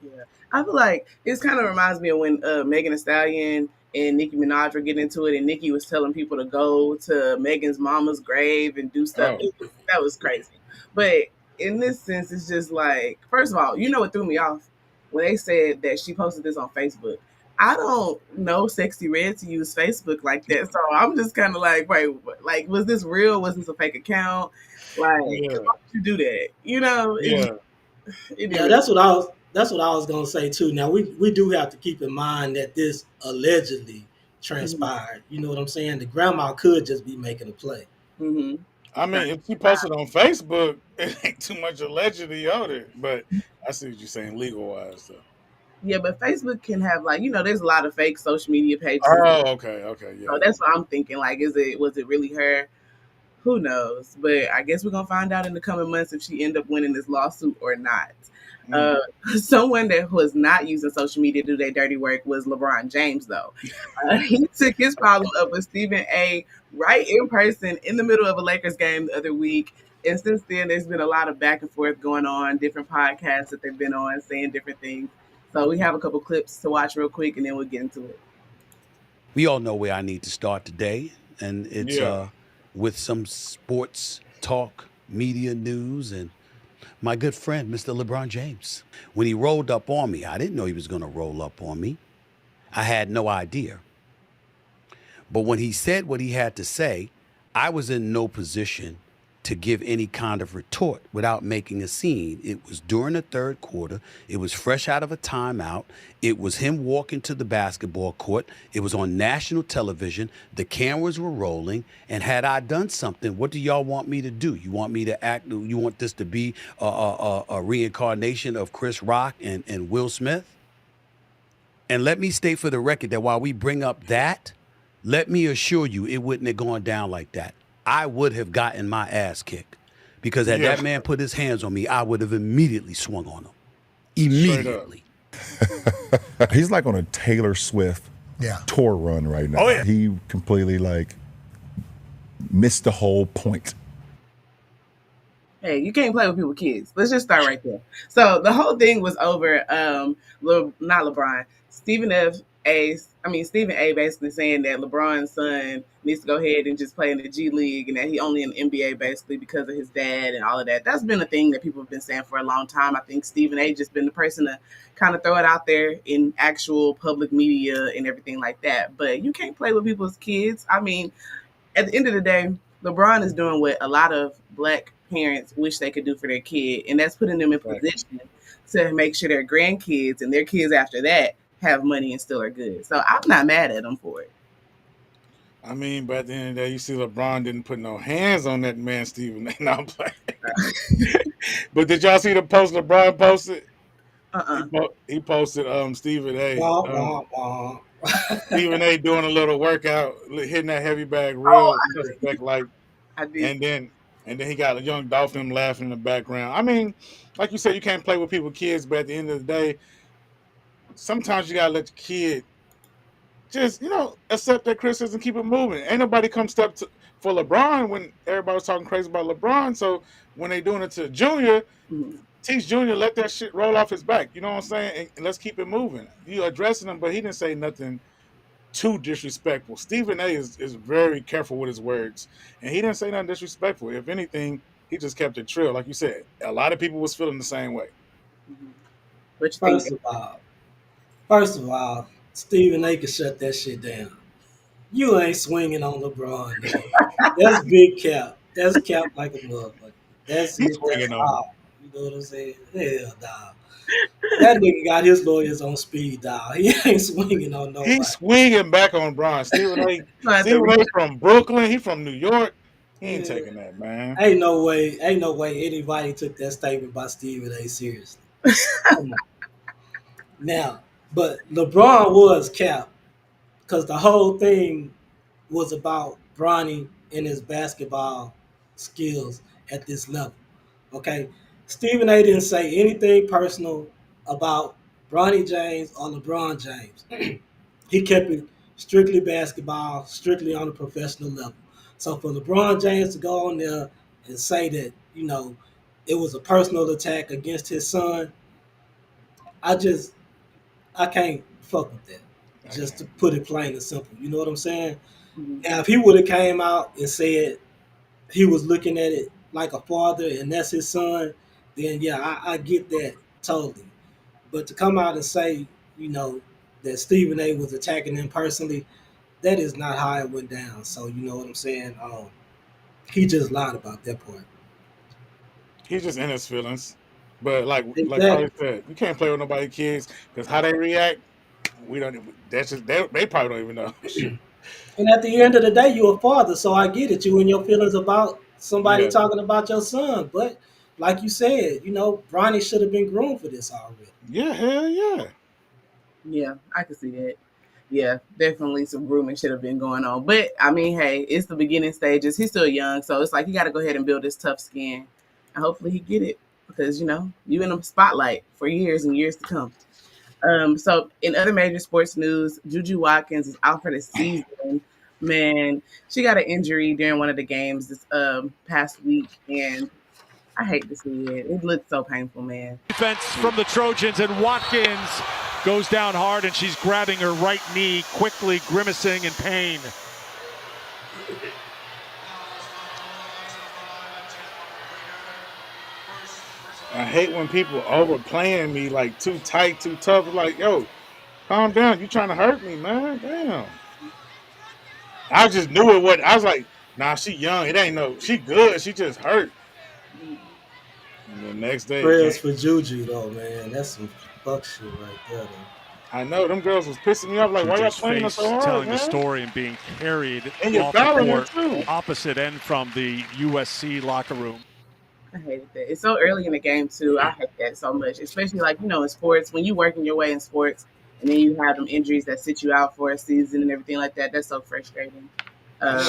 Yeah, I feel like this kind of reminds me of when Megan Thee Stallion and Nicki Minaj were getting into it, and Nicki was telling people to go to Megan's mama's grave and do stuff. Oh, That was crazy. But in this sense, it's just like, first of all, you know what threw me off when they said that she posted this on Facebook. I don't know Sexyy Red to use Facebook like that, so I'm just kind of like, wait, like, was this real? Was this a fake account? Like, yeah, why would you do that? You know, yeah. it Yeah, didn't. that's what I was gonna say too. Now we do have to keep in mind that this allegedly Mhm. transpired. You know what I'm saying? The grandma could just be making a play. Mhm. I mean, if she posted on Facebook, it ain't too much allegedly on it. But I see what you're saying, legal wise, though. Yeah, but Facebook can have, like, there's a lot of fake social media pages. Oh, okay, So yeah. that's what I'm thinking. Like, was it really her? Who knows? But I guess we're gonna find out in the coming months if she end up winning this lawsuit or not. Uh, Mm. someone that was not using social media to do their dirty work was LeBron James, though. He took his problem up with Stephen A. right in person in the middle of a Lakers game the other week. And since then, there's been a lot of back and forth going on, different podcasts that they've been on saying different things. So we have a couple clips to watch real quick, and then we'll get into it. We all know where I need to start today, and it's Yeah. with some sports talk, media news, and my good friend, Mr. LeBron James. When he rolled up on me, I didn't know he was going to roll up on me. I had no idea. But when he said what he had to say, I was in no position to give any kind of retort without making a scene. It was during the third quarter. It was fresh out of a timeout. It was him walking to the basketball court. It was on national television. The cameras were rolling. And had I done something, what do y'all want me to do? You want me to act? You want this to be a reincarnation of Chris Rock and Will Smith? And let me state for the record that while we bring up that, let me assure you it wouldn't have gone down like that. I would have gotten my ass kicked because had Yeah. that man put his hands on me, I would have immediately swung on him. Straight up. Immediately. He's like on a Taylor Swift tour run right now. Oh, yeah. He completely missed the whole point. Hey, you can't play with people's kids. Let's just start right there. So the whole thing was over. Not LeBron. Stephen A. basically saying that LeBron's son needs to go ahead and just play in the G League, and that he only in the NBA basically because of his dad and all of that. That's been a thing that people have been saying for a long time. I think Stephen A. just been the person to kind of throw it out there in actual public media and everything like that. But you can't play with people's kids. I mean, at the end of the day, LeBron is doing what a lot of black parents wish they could do for their kid, and that's putting them in position to make sure their grandkids and their kids after that have money and still are good. So I'm not mad at them for it. I mean, but at the end of the day, you see LeBron didn't put no hands on that man, Stephen A. No, I'm playing. But did y'all see the post LeBron posted? He posted Stephen A. Wah, wah, wah. Stephen A. doing a little workout, hitting that heavy bag Oh, real suspect like, I did. and then he got a young Dolphin laughing in the background. I mean, like you said, you can't play with people's kids, but at the end of the day, sometimes you gotta let the kid just accept that criticism, keep it moving. Ain't nobody come step for LeBron when everybody was talking crazy about LeBron. So when they doing it to Junior, teach Junior, let that shit roll off his back. You know what I'm saying? And let's keep it moving. You addressing him, but he didn't say nothing too disrespectful. Stephen A. is very careful with his words, and he didn't say nothing disrespectful. If anything, he just kept it trill. Like you said, a lot of people was feeling the same way. First of all, Stephen A. can shut that shit down. You ain't swinging on LeBron, nigga. That's big cap. That's cap like a motherfucker. That's He's it. That's swinging on all. You know what I'm saying? Hell, dog. That nigga got his lawyers on speed dial. He ain't swinging on nobody. He's swinging back on Bron. Stephen A. from Brooklyn. He from New York. He ain't taking that, man. Ain't no way anybody took that statement by Stephen A. seriously. Come on. Now, but LeBron was cap because the whole thing was about Bronny and his basketball skills at this level. Okay, Stephen A. didn't say anything personal about Bronny James or LeBron James. He kept it strictly basketball, strictly on a professional level. So for LeBron James to go on there and say that, it was a personal attack against his son, I can't fuck with that. Just to put it plain and simple. You know what I'm saying? Now, if he would have came out and said he was looking at it like a father and that's his son, then yeah, I get that totally. But to come out and say, that Stephen A. was attacking him personally, that is not how it went down. So you know what I'm saying? He just lied about that part. He's just in his feelings. But like Exactly. Carly said, you can't play with nobody's kids because how they react, we don't. That's just they probably don't even know. And at the end of the day, you're a father, so I get it. You and your feelings about somebody Yeah. talking about your son, but like you said, Bronny should have been groomed for this already. Yeah, hell yeah. Yeah, I can see that. Yeah, definitely some grooming should have been going on. But I mean, hey, it's the beginning stages. He's still young, so it's like he got to go ahead and build this tough skin, and hopefully he get it because you in the spotlight for years and years to come. So in other major sports news, Juju Watkins is out for the season. Man, she got an injury during one of the games this past week, and I hate to see it. It looks so painful, man. Defense from the Trojans, and Watkins goes down hard, and she's grabbing her right knee, quickly grimacing in pain. I hate when people overplaying me like too tight, too tough. Like, yo, calm down. You trying to hurt me, man? Damn. I just knew it. What I was like, nah, she young. It ain't no. She good. She just hurt. And the next day, Prayers for Juju though, man. That's some fuck shit right there, though. I know them girls was pissing me off. Like, why y'all playing us so hard, telling man? the story and being carried And you're off the fouling her court, too. opposite end from the USC locker room. I hated that. It's so early in the game too. I hate that so much, especially like in sports when you working your way in sports and then you have them injuries that sit you out for a season and everything like that. That's so frustrating.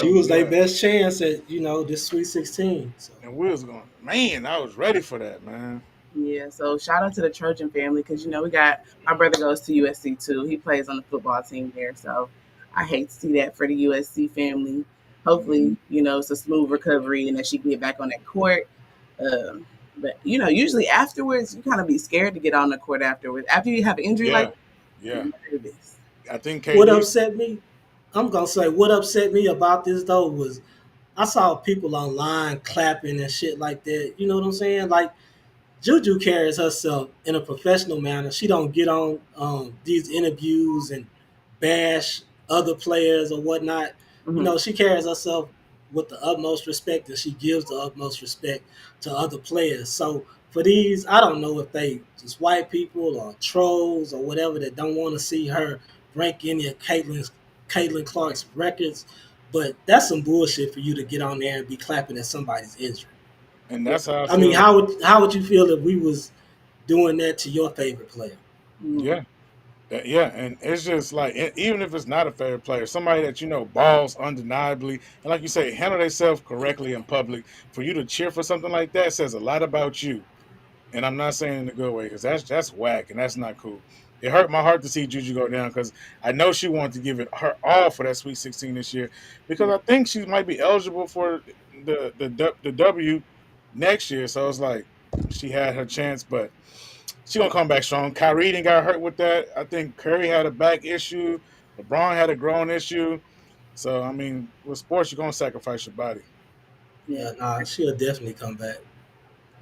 She was their best chance at this Sweet 16. So. And we was going, man. I was ready for that, man. Yeah, so shout out to the Trojan family because we got my brother goes to USC too. He plays on the football team there, so I hate to see that for the USC family. Hopefully, it's a smooth recovery and that she can get back on that court. But usually afterwards, you kind of be scared to get on the court afterwards. After you have an injury like yeah. I think what upset me, I'm gonna say what upset me about this though was I saw people online clapping and shit like that. You know what I'm saying? Like Juju carries herself in a professional manner. She don't get on these interviews and bash other players or whatnot. She carries herself with the utmost respect and she gives the utmost respect to other players. So for these, I don't know if they just white people or trolls or whatever that don't want to see her break any of Caitlin Clark's records But that's some bullshit for you to get on there and be clapping at somebody's injury. And that's how I mean, how would you feel if we was doing that to your favorite player? Yeah. Yeah, and it's just like, even if it's not a favorite player, somebody that balls undeniably, and like you say, handle themselves correctly in public, for you to cheer for something like that says a lot about you. And I'm not saying in a good way, because that's whack and that's not cool. It hurt my heart to see Juju go down, because I know she wanted to give it her all for that Sweet 16 this year, because I think she might be eligible for the W next year. So it's like she had her chance, but she gonna come back strong. Kyrie didn't got hurt with that. I think Curry had a back issue. LeBron had a groin issue. So I mean, with sports, you're gonna sacrifice your body. Yeah, nah, she'll definitely come back.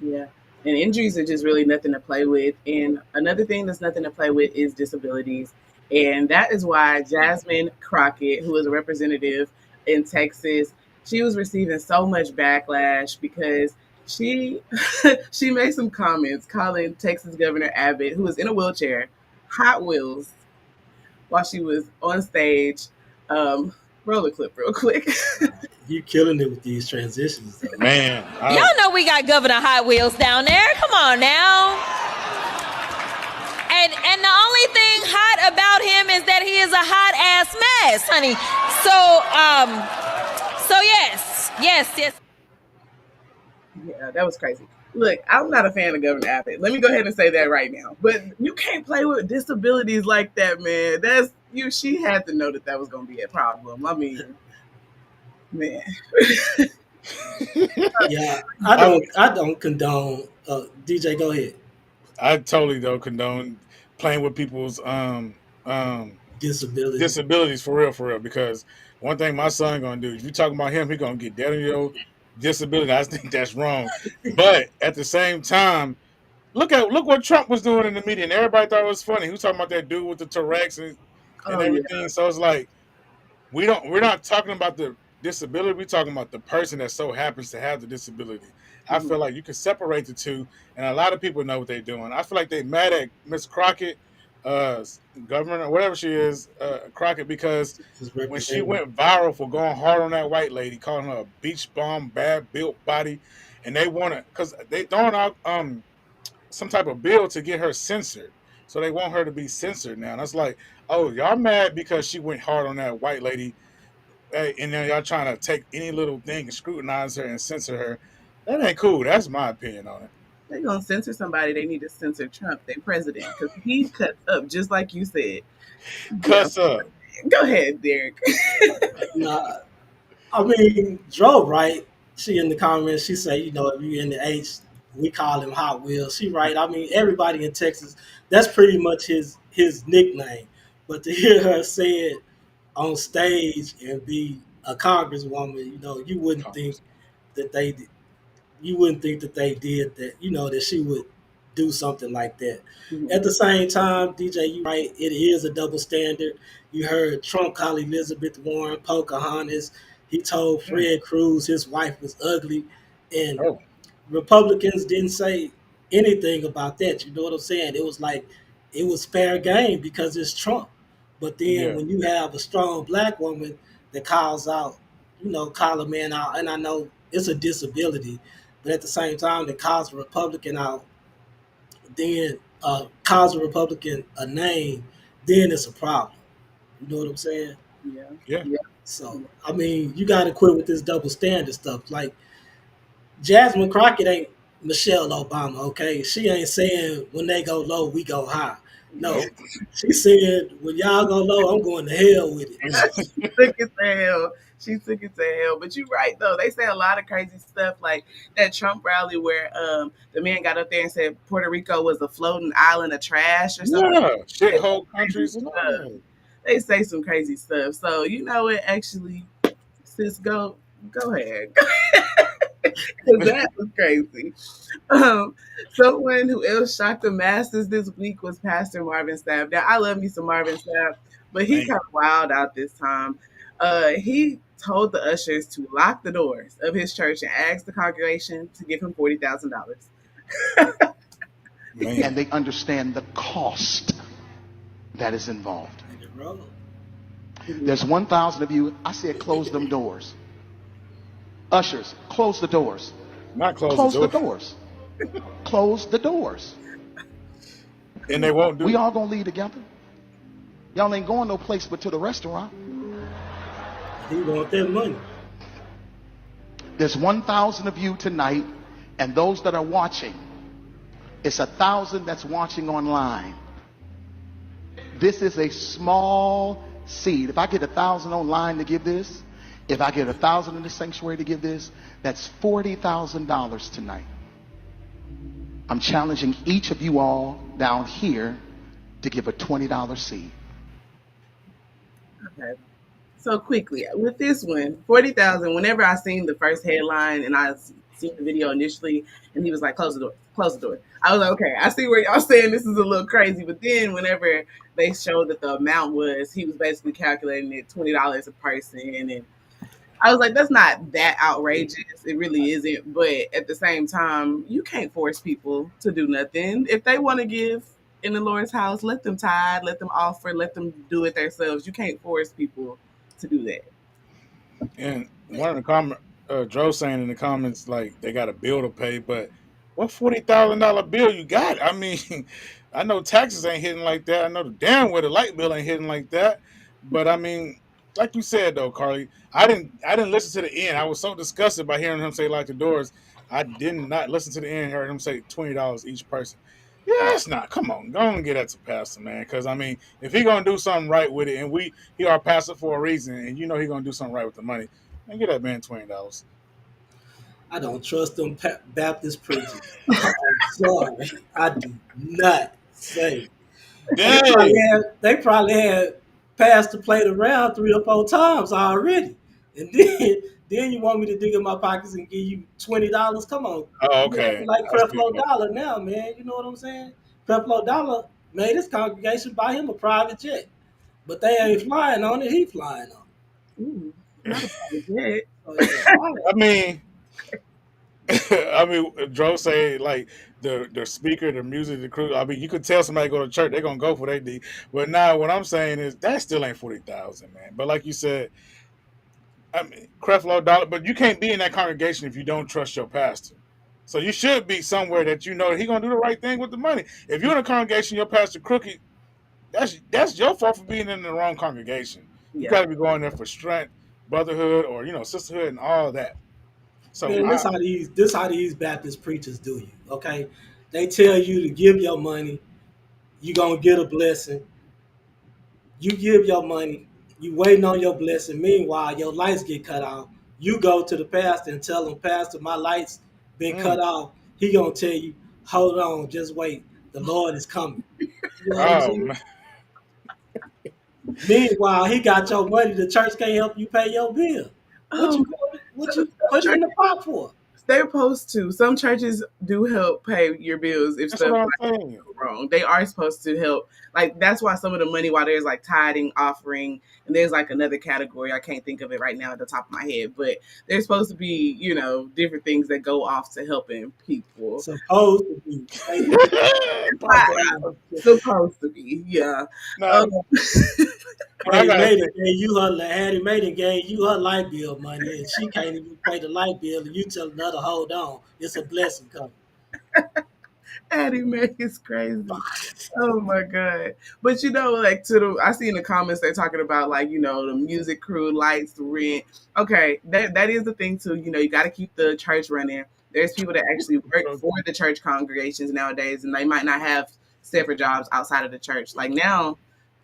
Yeah. And injuries are just really nothing to play with. And another thing that's nothing to play with is disabilities. And that is why Jazmine Crockett, who is a representative in Texas, she was receiving so much backlash because she she made some comments calling Texas Governor Abbott, who was in a wheelchair, Hot Wheels while she was on stage. Roll the clip real quick. You killing it with these transitions, though. Man. Y'all know we got Governor Hot Wheels down there. Come on now. And the only thing hot about him is that he is a hot ass mess, honey. So yes. Yeah, that was crazy. Look, I'm not a fan of Governor Abbott. Let me go ahead and say that right now. But you can't play with disabilities like that, man. That's you. She had to know that was going to be a problem. I mean, man. Yeah, I don't condone. DJ, go ahead. I totally don't condone playing with people's disabilities for real. Because one thing my son gonna do, if you talking about him, he gonna get dead on your disability. I think that's wrong. But at the same time, look what Trump was doing in the media, and everybody thought it was funny. He was talking about that dude with the Tourette's and everything. Yeah. So it's like we're not talking about the disability. We're talking about the person that so happens to have the disability. I feel like you can separate the two, and a lot of people know what they're doing. I feel like they mad at Miss Crockett, governor or whatever she is, Crockett, because when she went viral for going hard on that white lady, calling her a beach bum, bad built body, and they want to, because they throwing out some type of bill to get her censored. So they want her to be censored now. And it's like, oh, y'all mad because she went hard on that white lady, and then y'all trying to take any little thing and scrutinize her and censor her. That ain't cool. That's my opinion on it. They're going to censor somebody. They need to censor Trump, their president, because he cuts up, just like you said. Cuts up. Go ahead, Derek. Nah, I mean, Dro, right? She in the comments, she say, if you're in the H, we call him Hot Wheels. She right. I mean, everybody in Texas, that's pretty much his nickname. But to hear her say it on stage and be a congresswoman, you wouldn't think that they did that, that she would do something like that. Mm-hmm. At the same time, DJ, you right, it is a double standard. You heard Trump call Elizabeth Warren Pocahontas. He told Fred Cruz his wife was ugly. And Republicans didn't say anything about that. You know what I'm saying? It was like, it was fair game because it's Trump. But then when you have a strong black woman that calls out, call a man out, and I know it's a disability, but at the same time, that calls a Republican out, then calls a Republican a name, then it's a problem. You know what I'm saying? Yeah. So, I mean, you got to quit with this double standard stuff. Like, Jazmine Crockett ain't Michelle Obama, okay? She ain't saying when they go low, we go high. No, she said when y'all go low, I'm going to hell with it. She took it to hell. But you're right, though. They say a lot of crazy stuff, like that Trump rally where the man got up there and said Puerto Rico was a floating island of trash or something. Yeah, shithole countries. They say some crazy stuff. So, you know what? Actually, sis, go ahead. That was crazy. Someone who else shocked the masses this week was Pastor Marvin Sapp. Now, I love me some Marvin Sapp, but he kind of wild out this time. He told the ushers to lock the doors of his church and asked the congregation to give him $40,000. And they understand the cost that is involved. There's 1,000 of you. I said, close them doors. Ushers, close the doors. Not close Close the the door. doors. Close the doors. And they won't do We it. all gonna leave together. Y'all ain't going no place but to the restaurant. He want that money. There's 1,000 of you tonight, and those that are watching, it's 1,000 that's watching online. This is a small seed. If I get 1,000 online to give this, if I get 1,000 in the sanctuary to give this, that's $40,000 tonight. I'm challenging each of you all down here to give a $20 seed. Okay. So quickly with this one, 40,000. Whenever I seen the first headline and I seen the video initially, and he was like, "Close the door, close the door." I was like, "Okay, I see where y'all saying this is a little crazy." But then whenever they showed that the amount was, he was basically calculating it $20 a person, and I was like, "That's not that outrageous. It really isn't." But at the same time, you can't force people to do nothing. If they want to give in the Lord's house, let them tithe, let them offer, let them do it themselves. You can't force people to do that. And one of the comment, Dro saying in the comments, like they got a bill to pay, but what $40,000 bill you got? I mean, I know taxes ain't hitting like that. I know the damn well the light bill ain't hitting like that. But I mean, like you said though, Carly, I didn't listen to the end. I was so disgusted by hearing him say like the doors. I did not listen to the end and heard him say $20 each person. Yeah, it's not. Come on, go and get that to pastor, man. Because I mean, if he gonna do something right with it, and he our pastor for a reason, and you know he gonna do something right with the money, man, get that man $20. I don't trust them Baptist preachers. I'm sorry. I do not say. They probably had Pastor played around 3 or 4 times already. And then you want me to dig in my pockets and give you $20? Come on. Oh, You okay. acting like Creflo Dollar now, man. You know what I'm saying? Creflo Dollar made his congregation buy him a private jet. But they ain't flying on it, he flying on it. Ooh, not a private jet. I mean, Dro say like the speaker, the music, the crew. I mean, you could tell somebody go to church, they're gonna go for their D. But now, what I'm saying is that still ain't 40,000, man. But like you said, I mean, Creflo Dollar. But you can't be in that congregation if you don't trust your pastor. So you should be somewhere that you know he gonna do the right thing with the money. If you're in a congregation, your pastor crooked, that's your fault for being in the wrong congregation. You got to be going there for strength, brotherhood, or sisterhood, and all that. So man, this how these Baptist preachers do you. Okay, they tell you to give your money, you gonna get a blessing. You give your money, you waiting on your blessing. Meanwhile, your lights get cut off. You go to the pastor and tell him, "Pastor, my lights been cut off." He gonna tell you, "Hold on, just wait. The Lord is coming." You know what I'm saying? Meanwhile, he got your money. The church can't help you pay your bill. What you put it in the pot for? They're supposed to. Some churches do help pay your bills if stuff go wrong. They are supposed to help. Like that's why some of the money, while there's like tithing, offering, and there's like another category. I can't think of it right now at the top of my head, but there's supposed to be, different things that go off to helping people. Supposed to be. Supposed to be, yeah. Hattie Maiden gave you her light bill money, and she can't even pay the light bill, and you tell another, "Hold on, it's a blessing coming." Hattie Mae is crazy. Oh my god! But I see in the comments they're talking about the music crew, lights, the rent. Okay, that is the thing too. You got to keep the church running. There's people that actually work for the church congregations nowadays, and they might not have separate jobs outside of the church. Like now,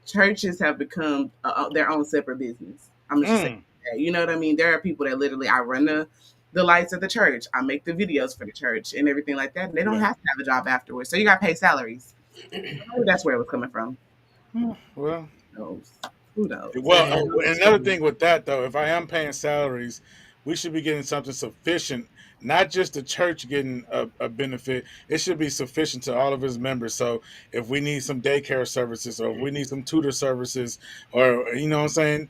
churches have become their own separate business. I'm just saying that. You know what I mean? There are people that literally, I run the lights at the church. I make the videos for the church and everything like that. And they don't have to have a job afterwards. So you got to pay salaries. That's where it was coming from. Well, who knows? Well, another thing with that though, if I am paying salaries, we should be getting something sufficient. Not just the church getting a benefit, it should be sufficient to all of his members. So if we need some daycare services, or if we need some tutor services, or what I'm saying,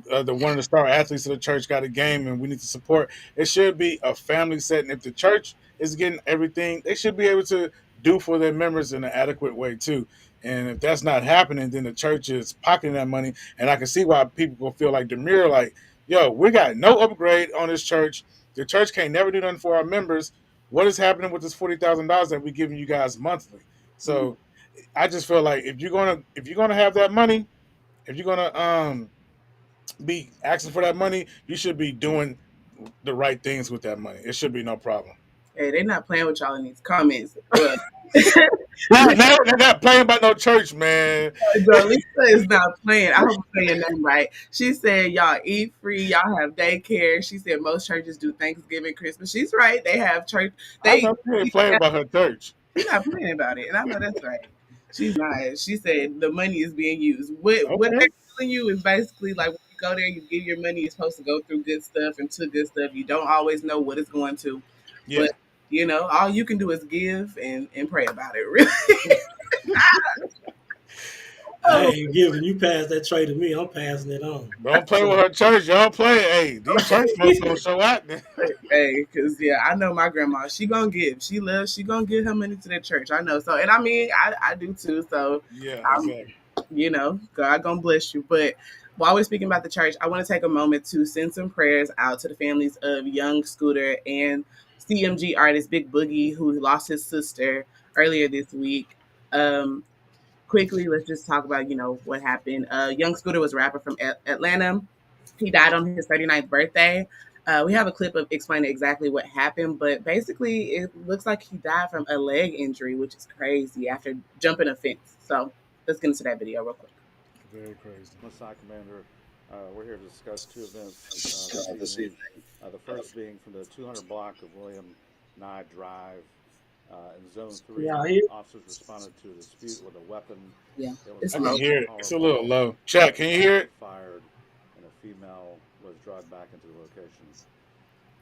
one of the star athletes of the church got a game and we need to support, it should be a family setting. If the church is getting everything, they should be able to do for their members in an adequate way too. And if that's not happening, then the church is pocketing that money. And I can see why people will feel like Demure, like, yo, we got no upgrade on this church. The church can't never do nothing for our members. What is happening with this $40,000 that we're giving you guys monthly? So I just feel like if you're gonna have that money, if you're gonna be asking for that money, you should be doing the right things with that money. It should be no problem. Hey, they're not playing with y'all in these comments. Look. They're not playing about no church, man. Lisa is not playing. I hope I'm saying your name right. She said y'all eat free, y'all have daycare. She said most churches do Thanksgiving, Christmas. She's right. They have church. I know she ain't playing about her church. She's not playing about it, and I know that's right. She's not. She said the money is being used. What they're telling you is basically like when you go there, you give your money. It's supposed to go through good stuff and to good stuff. You don't always know what it's going to, but all you can do is give and pray about it. Really. I ain't giving you pass that tray to me. I'm passing it on. Don't play with her church. Y'all play. Hey, these church folks gonna show out. Hey, because I know my grandma. She gonna give. She gonna give her money to the church. I know. So, and I mean, I do too. So, exactly. God gonna bless you. But while we're speaking about the church, I want to take a moment to send some prayers out to the families of young Scooter and CMG artist Big Boogie, who lost his sister earlier this week. Quickly, let's just talk about, what happened. Young Scooter was a rapper from Atlanta. He died on his 39th birthday. We have a clip of explaining exactly what happened, but basically it looks like he died from a leg injury, which is crazy, after jumping a fence. So let's get into that video real quick. Very crazy. Side Commander, we're here to discuss two events this evening. The first being from the 200 block of William Nye Drive. In Zone 3, officers responded to a dispute with a weapon. Yeah, I can hear it. It's a little low. Chuck, can you hear it? Fired, and a female was dragged back into the location.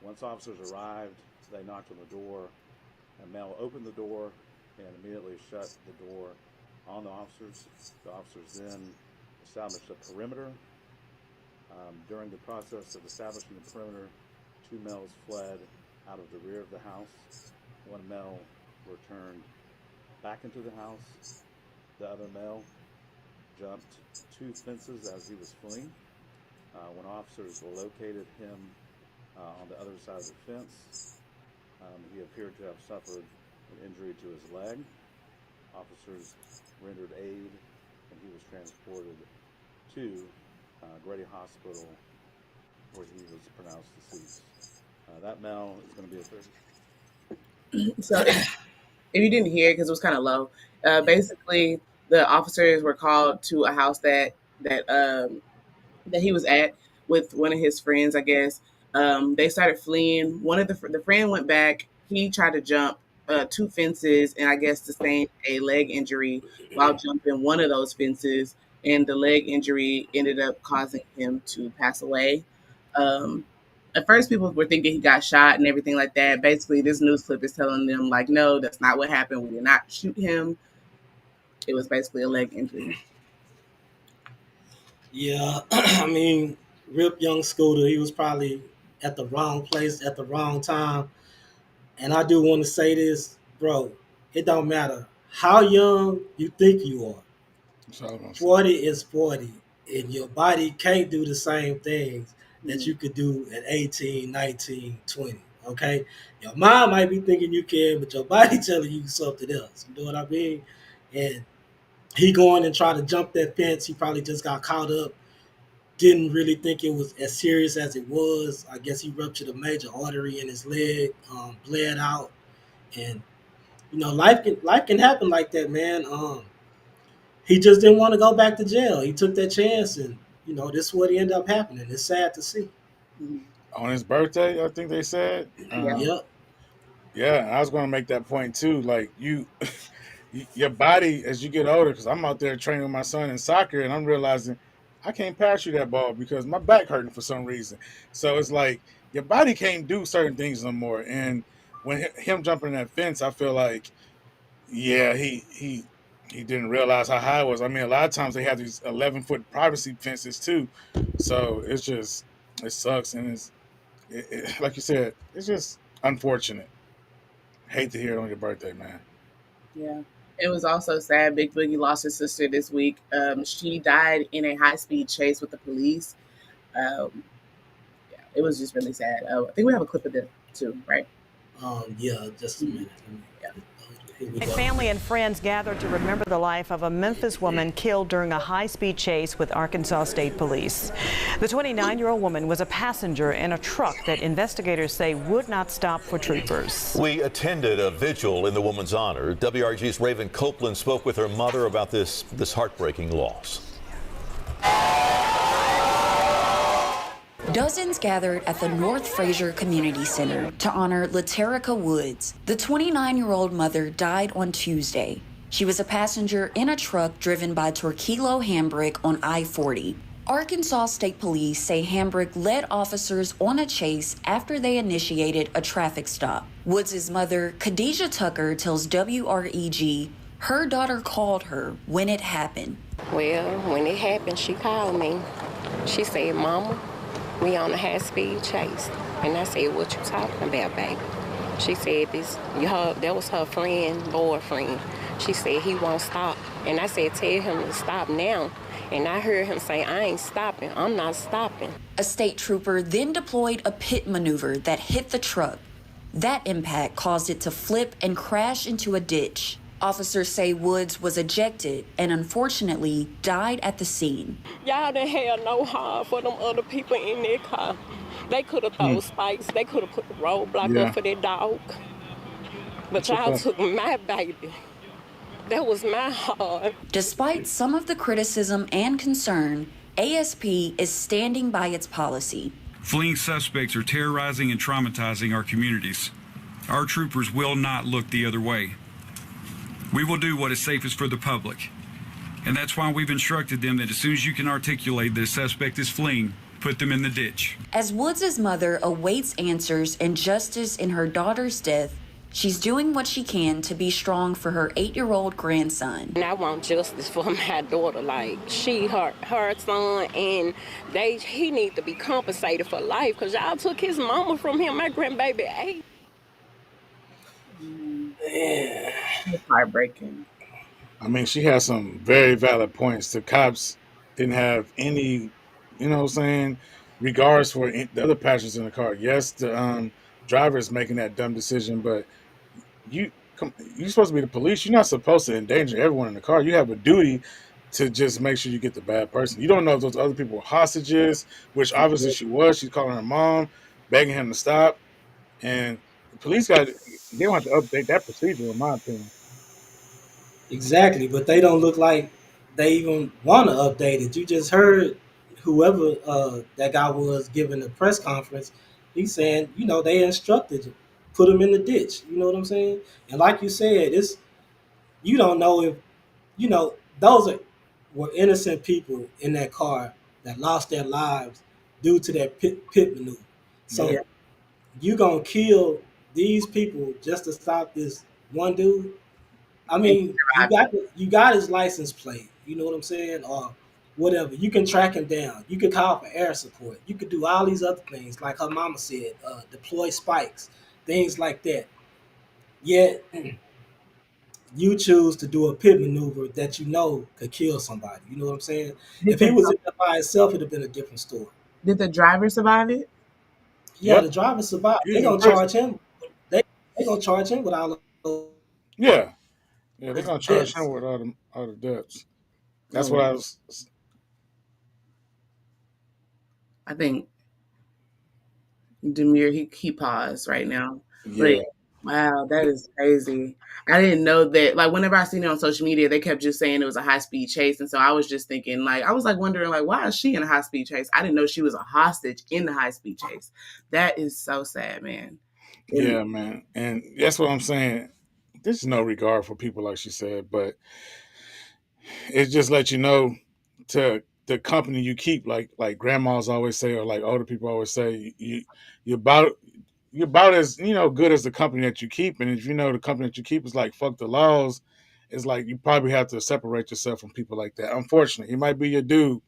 Once officers arrived, they knocked on the door. A male opened the door and immediately shut the door on the officers. The officers then established a perimeter. During the process of establishing the perimeter, two males fled out of the rear of the house. One male returned back into the house. The other male jumped two fences as he was fleeing. When officers located him on the other side of the fence, he appeared to have suffered an injury to his leg. Officers rendered aid, and he was transported to Grady Hospital, where he was pronounced deceased. That male is going to be a 30. So if you didn't hear it because it was kind of low, basically the officers were called to a house that he was at with one of his friends, I guess. They started fleeing. One of the friend went back. He tried to jump two fences and I guess sustained a leg injury while jumping one of those fences, and the leg injury ended up causing him to pass away. At first, people were thinking he got shot and everything like that. Basically, this news clip is telling them, like, no, that's not what happened. We did not shoot him. It was basically a leg injury. Yeah, I mean, Rip Young Scooter, he was probably at the wrong place at the wrong time. And I do want to say this, bro, it don't matter how young you think you are. 40 is 40, and your body can't do the same things that you could do at 18, 19, 20, okay? Your mind might be thinking you can, but your body telling you something else. You know what I mean? And he going and trying to jump that fence. He probably just got caught up, didn't really think it was as serious as it was. I guess he ruptured a major artery in his leg, bled out. And, life can happen like that, man. He just didn't want to go back to jail. He took that chance, and, this is what ended up happening. It's sad to see. On his birthday, I think they said. Yep. Yeah, I was going to make that point too. Like your body as you get older, because I'm out there training with my son in soccer, and I'm realizing I can't pass you that ball because my back hurting for some reason. So it's like your body can't do certain things no more. And when him jumping that fence, I feel like, yeah, he didn't realize how high it was. I mean, a lot of times they have these 11-foot privacy fences too. So it sucks, and like you said, it's just unfortunate. Hate to hear it on your birthday, man. Yeah. It was also sad. Big Boogie lost his sister this week. She died in a high speed chase with the police. Um, yeah, it was just really sad. I think we have a clip of it too, right? Yeah, just a minute. Here we go. Family and friends gathered to remember the life of a Memphis woman killed during a high-speed chase with Arkansas State Police. The 29-year-old woman was a passenger in a truck that investigators say would not stop for troopers. We attended a vigil in the woman's honor. WRG's Raven Copeland spoke with her mother about this heartbreaking loss. Dozens gathered at the North Fraser Community Center to honor Laterica Woods. The 29-year-old mother died on Tuesday. She was a passenger in a truck driven by Torquilo Hambrick on I-40. Arkansas State Police say Hambrick led officers on a chase after they initiated a traffic stop. Woods' mother, Khadijah Tucker, tells WREG her daughter called her when it happened. Well, when it happened, she called me. She said, "Mama, we on a high-speed chase." And I said, "What you talking about, baby?" She said, that was her boyfriend. She said, "He won't stop." And I said, "Tell him to stop now." And I heard him say, "I ain't stopping. I'm not stopping." A state trooper then deployed a pit maneuver that hit the truck. That impact caused it to flip and crash into a ditch. Officers say Woods was ejected and unfortunately died at the scene. Y'all didn't have no heart for them other people in their car. They could have thrown spikes. They could have put the roadblock up for their dog. But y'all took my baby. That was my heart. Despite some of the criticism and concern, ASP is standing by its policy. Fleeing suspects are terrorizing and traumatizing our communities. Our troopers will not look the other way. We will do what is safest for the public. And that's why we've instructed them that as soon as you can articulate that a suspect is fleeing, put them in the ditch. As Woods' mother awaits answers and justice in her daughter's death, she's doing what she can to be strong for her 8-year-old grandson. And I want justice for my daughter. Like, her son, and he need to be compensated for life because y'all took his mama from him, my grandbaby 8. Yeah. It's heartbreaking. I mean, she has some very valid points. The cops didn't have any, you know what I'm saying, regards for the other passengers in the car. Yes, the driver is making that dumb decision, but you're supposed to be the police. You're not supposed to endanger everyone in the car. You have a duty to just make sure you get the bad person. You don't know if those other people were hostages, which obviously she was. She's calling her mom, begging him to stop. And the police they don't have to update that procedure, in my opinion. Exactly, but they don't look like they even want to update it. You just heard whoever that guy was giving the press conference. He's saying, they instructed you, put him in the ditch. You know what I'm saying? And like you said, you don't know if, those were innocent people in that car that lost their lives due to that pit maneuver. So you gonna kill these people just to stop this one dude? I mean, you got his license plate. You know what I'm saying? Or whatever. You can track him down. You can call for air support. You could do all these other things, like her mama said, deploy spikes, things like that. Yet you choose to do a pit maneuver that could kill somebody. You know what I'm saying? If he was in there by himself, it'd have been a different story. Did the driver survive it? Yeah, the driver survived. They're gonna charge him. They gonna charge him with all the Yeah, they're gonna charge him with all the debts. That's what I was. I think Demir he paused right now. Yeah. Like, wow, that is crazy. I didn't know that. Like, whenever I seen it on social media, they kept just saying it was a high speed chase, and so I was just thinking, wondering, why is she in a high speed chase? I didn't know she was a hostage in the high speed chase. That is so sad, man. Yeah, man, and that's what I'm saying. There's no regard for people, like she said, but it just lets you know to the company you keep, like grandmas always say, or like older people always say, you're about as good as the company that you keep. And if the company that you keep is like fuck the laws, it's like you probably have to separate yourself from people like that. Unfortunately, he might be your dude,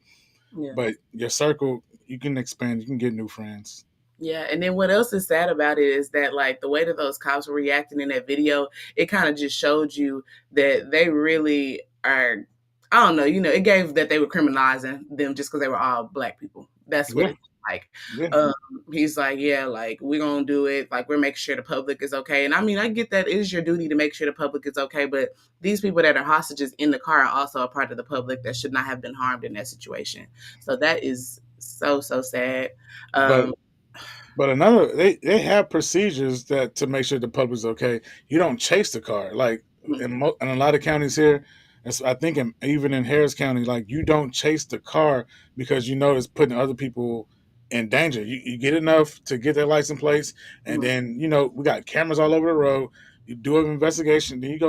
but your circle, you can expand, you can get new friends. Yeah, and then what else is sad about it is that like the way that those cops were reacting in that video, it kind of just showed you that they really are. I don't know, it gave that they were criminalizing them just because they were all black people. That's what Yeah. it's like. Yeah. He's like, yeah, like we're gonna do it. Like we're making sure the public is okay. And I mean, I get that it is your duty to make sure the public is okay, but these people that are hostages in the car are also a part of the public that should not have been harmed in that situation. So that is so sad. But another, they have procedures that to make sure the public's okay. You don't chase the car like in a lot of counties here. I think even in Harris County, like you don't chase the car because you know it's putting other people in danger. You get enough to get their license plates, and then we got cameras all over the road. You do an investigation, then you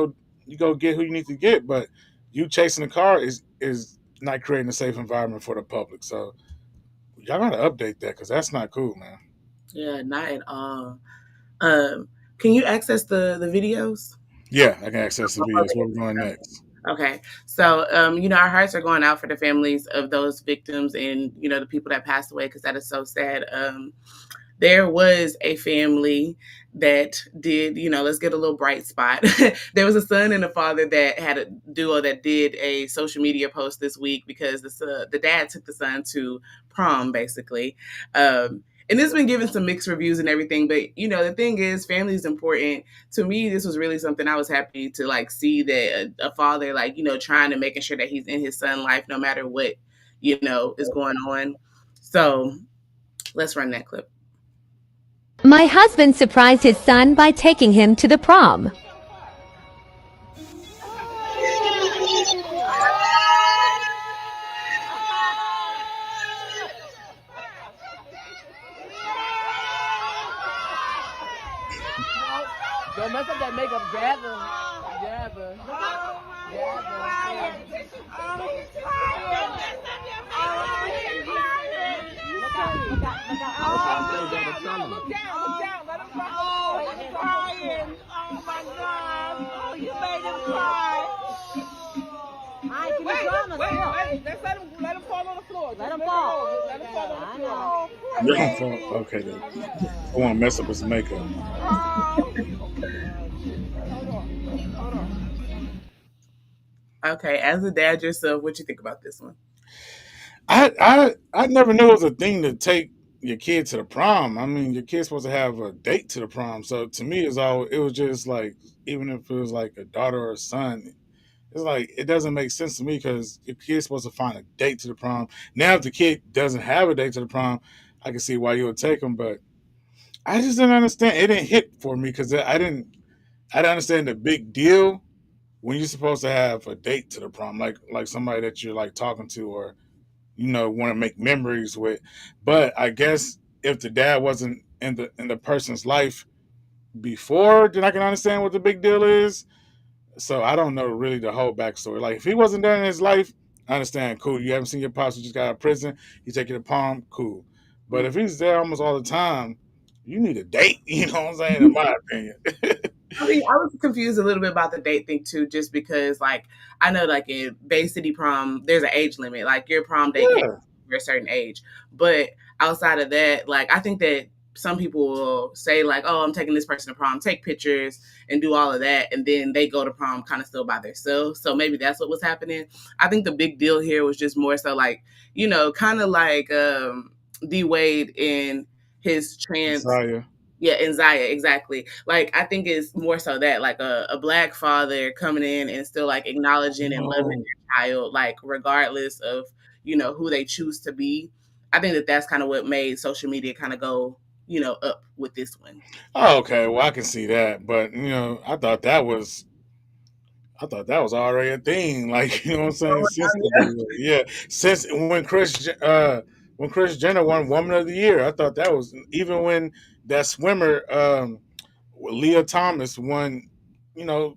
go get who you need to get. But you chasing the car is not creating a safe environment for the public. So y'all gotta update that because that's not cool, man. Yeah, not at all. Can you access the videos? Yeah, I can access the videos. Where we're going next? Okay. So, our hearts are going out for the families of those victims and, the people that passed away because that is so sad. There was a family that did, let's get a little bright spot. There was a son and a father that had a duo that did a social media post this week because the dad took the son to prom, basically. And it's been given some mixed reviews and everything, but the thing is, family is important. To me, this was really something I was happy to like see that a father trying to making sure that he's in his son's life no matter what is going on. So let's run that clip. My husband surprised his son by taking him to the prom. Don't mess up that makeup, Jabba. Look out. Look down. Let him cry. Oh, he's crying. Oh, my God. Oh, you made him cry. Wait. Let him fall on the floor. Let him fall. Let him fall on the floor. Let him fall. Okay, then. I want to mess up his makeup. Okay, as a dad yourself, what you think about this one? I never knew it was a thing to take your kid to the prom. I mean, your kid's supposed to have a date to the prom. So to me, it was just like, even if it was like a daughter or a son, it's like it doesn't make sense to me because your kid's supposed to find a date to the prom. Now, if the kid doesn't have a date to the prom, I can see why you would take them, but I just didn't understand. It didn't hit for me because I didn't understand the big deal when you're supposed to have a date to the prom, like somebody that you're like talking to or want to make memories with. But I guess if the dad wasn't in the person's life before, then I can understand what the big deal is. So I don't know really the whole backstory. Like if he wasn't there in his life, I understand. Cool. You haven't seen your pops, you just got out of prison. You take you to prom, cool. But if he's there almost all the time, you need a date. You know what I'm saying? In my opinion. I mean, I was confused a little bit about the date thing too, just because like I know like in Bay City prom, there's an age limit. Like your prom date can't be a certain age. But outside of that, like I think that some people will say like, oh, I'm taking this person to prom, take pictures and do all of that. And then they go to prom kind of still by themselves. So maybe that's what was happening. I think the big deal here was just more so like, kind of like D Wade in his trans. Zaya. Yeah, and Zaya, exactly. Like, I think it's more so that, like, a Black father coming in and still, like, acknowledging and loving their child, like, regardless of, who they choose to be. I think that that's kind of what made social media kind of go, up with this one. Oh, okay. Well, I can see that. But, I thought that was already a thing. Like, you know what I'm saying? Since when Kris Jenner won Woman of the Year, I thought that was, even when that swimmer, Leah Thomas won, the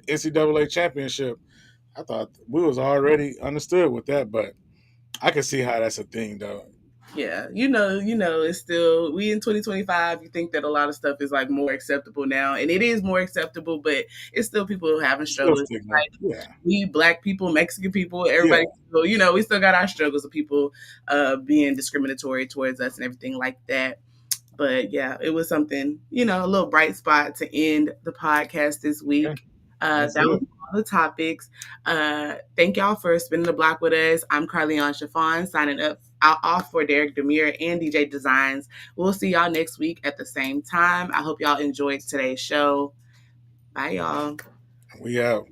NCAA championship, I thought we was already understood with that, but I can see how that's a thing though. Yeah, it's still, we in 2025, you think that a lot of stuff is like more acceptable now, and it is more acceptable, but it's still people having struggles. Like, we Black people, Mexican people, everybody, we still got our struggles of people being discriminatory towards us and everything like that. But yeah, it was something, a little bright spot to end the podcast this week. Okay. That was all the topics. Thank y'all for spinning the block with us. I'm Carleon Chiffon signing off for Derek Demir and DJ Designs. We'll see y'all next week at the same time. I hope y'all enjoyed today's show. Bye, y'all. We out.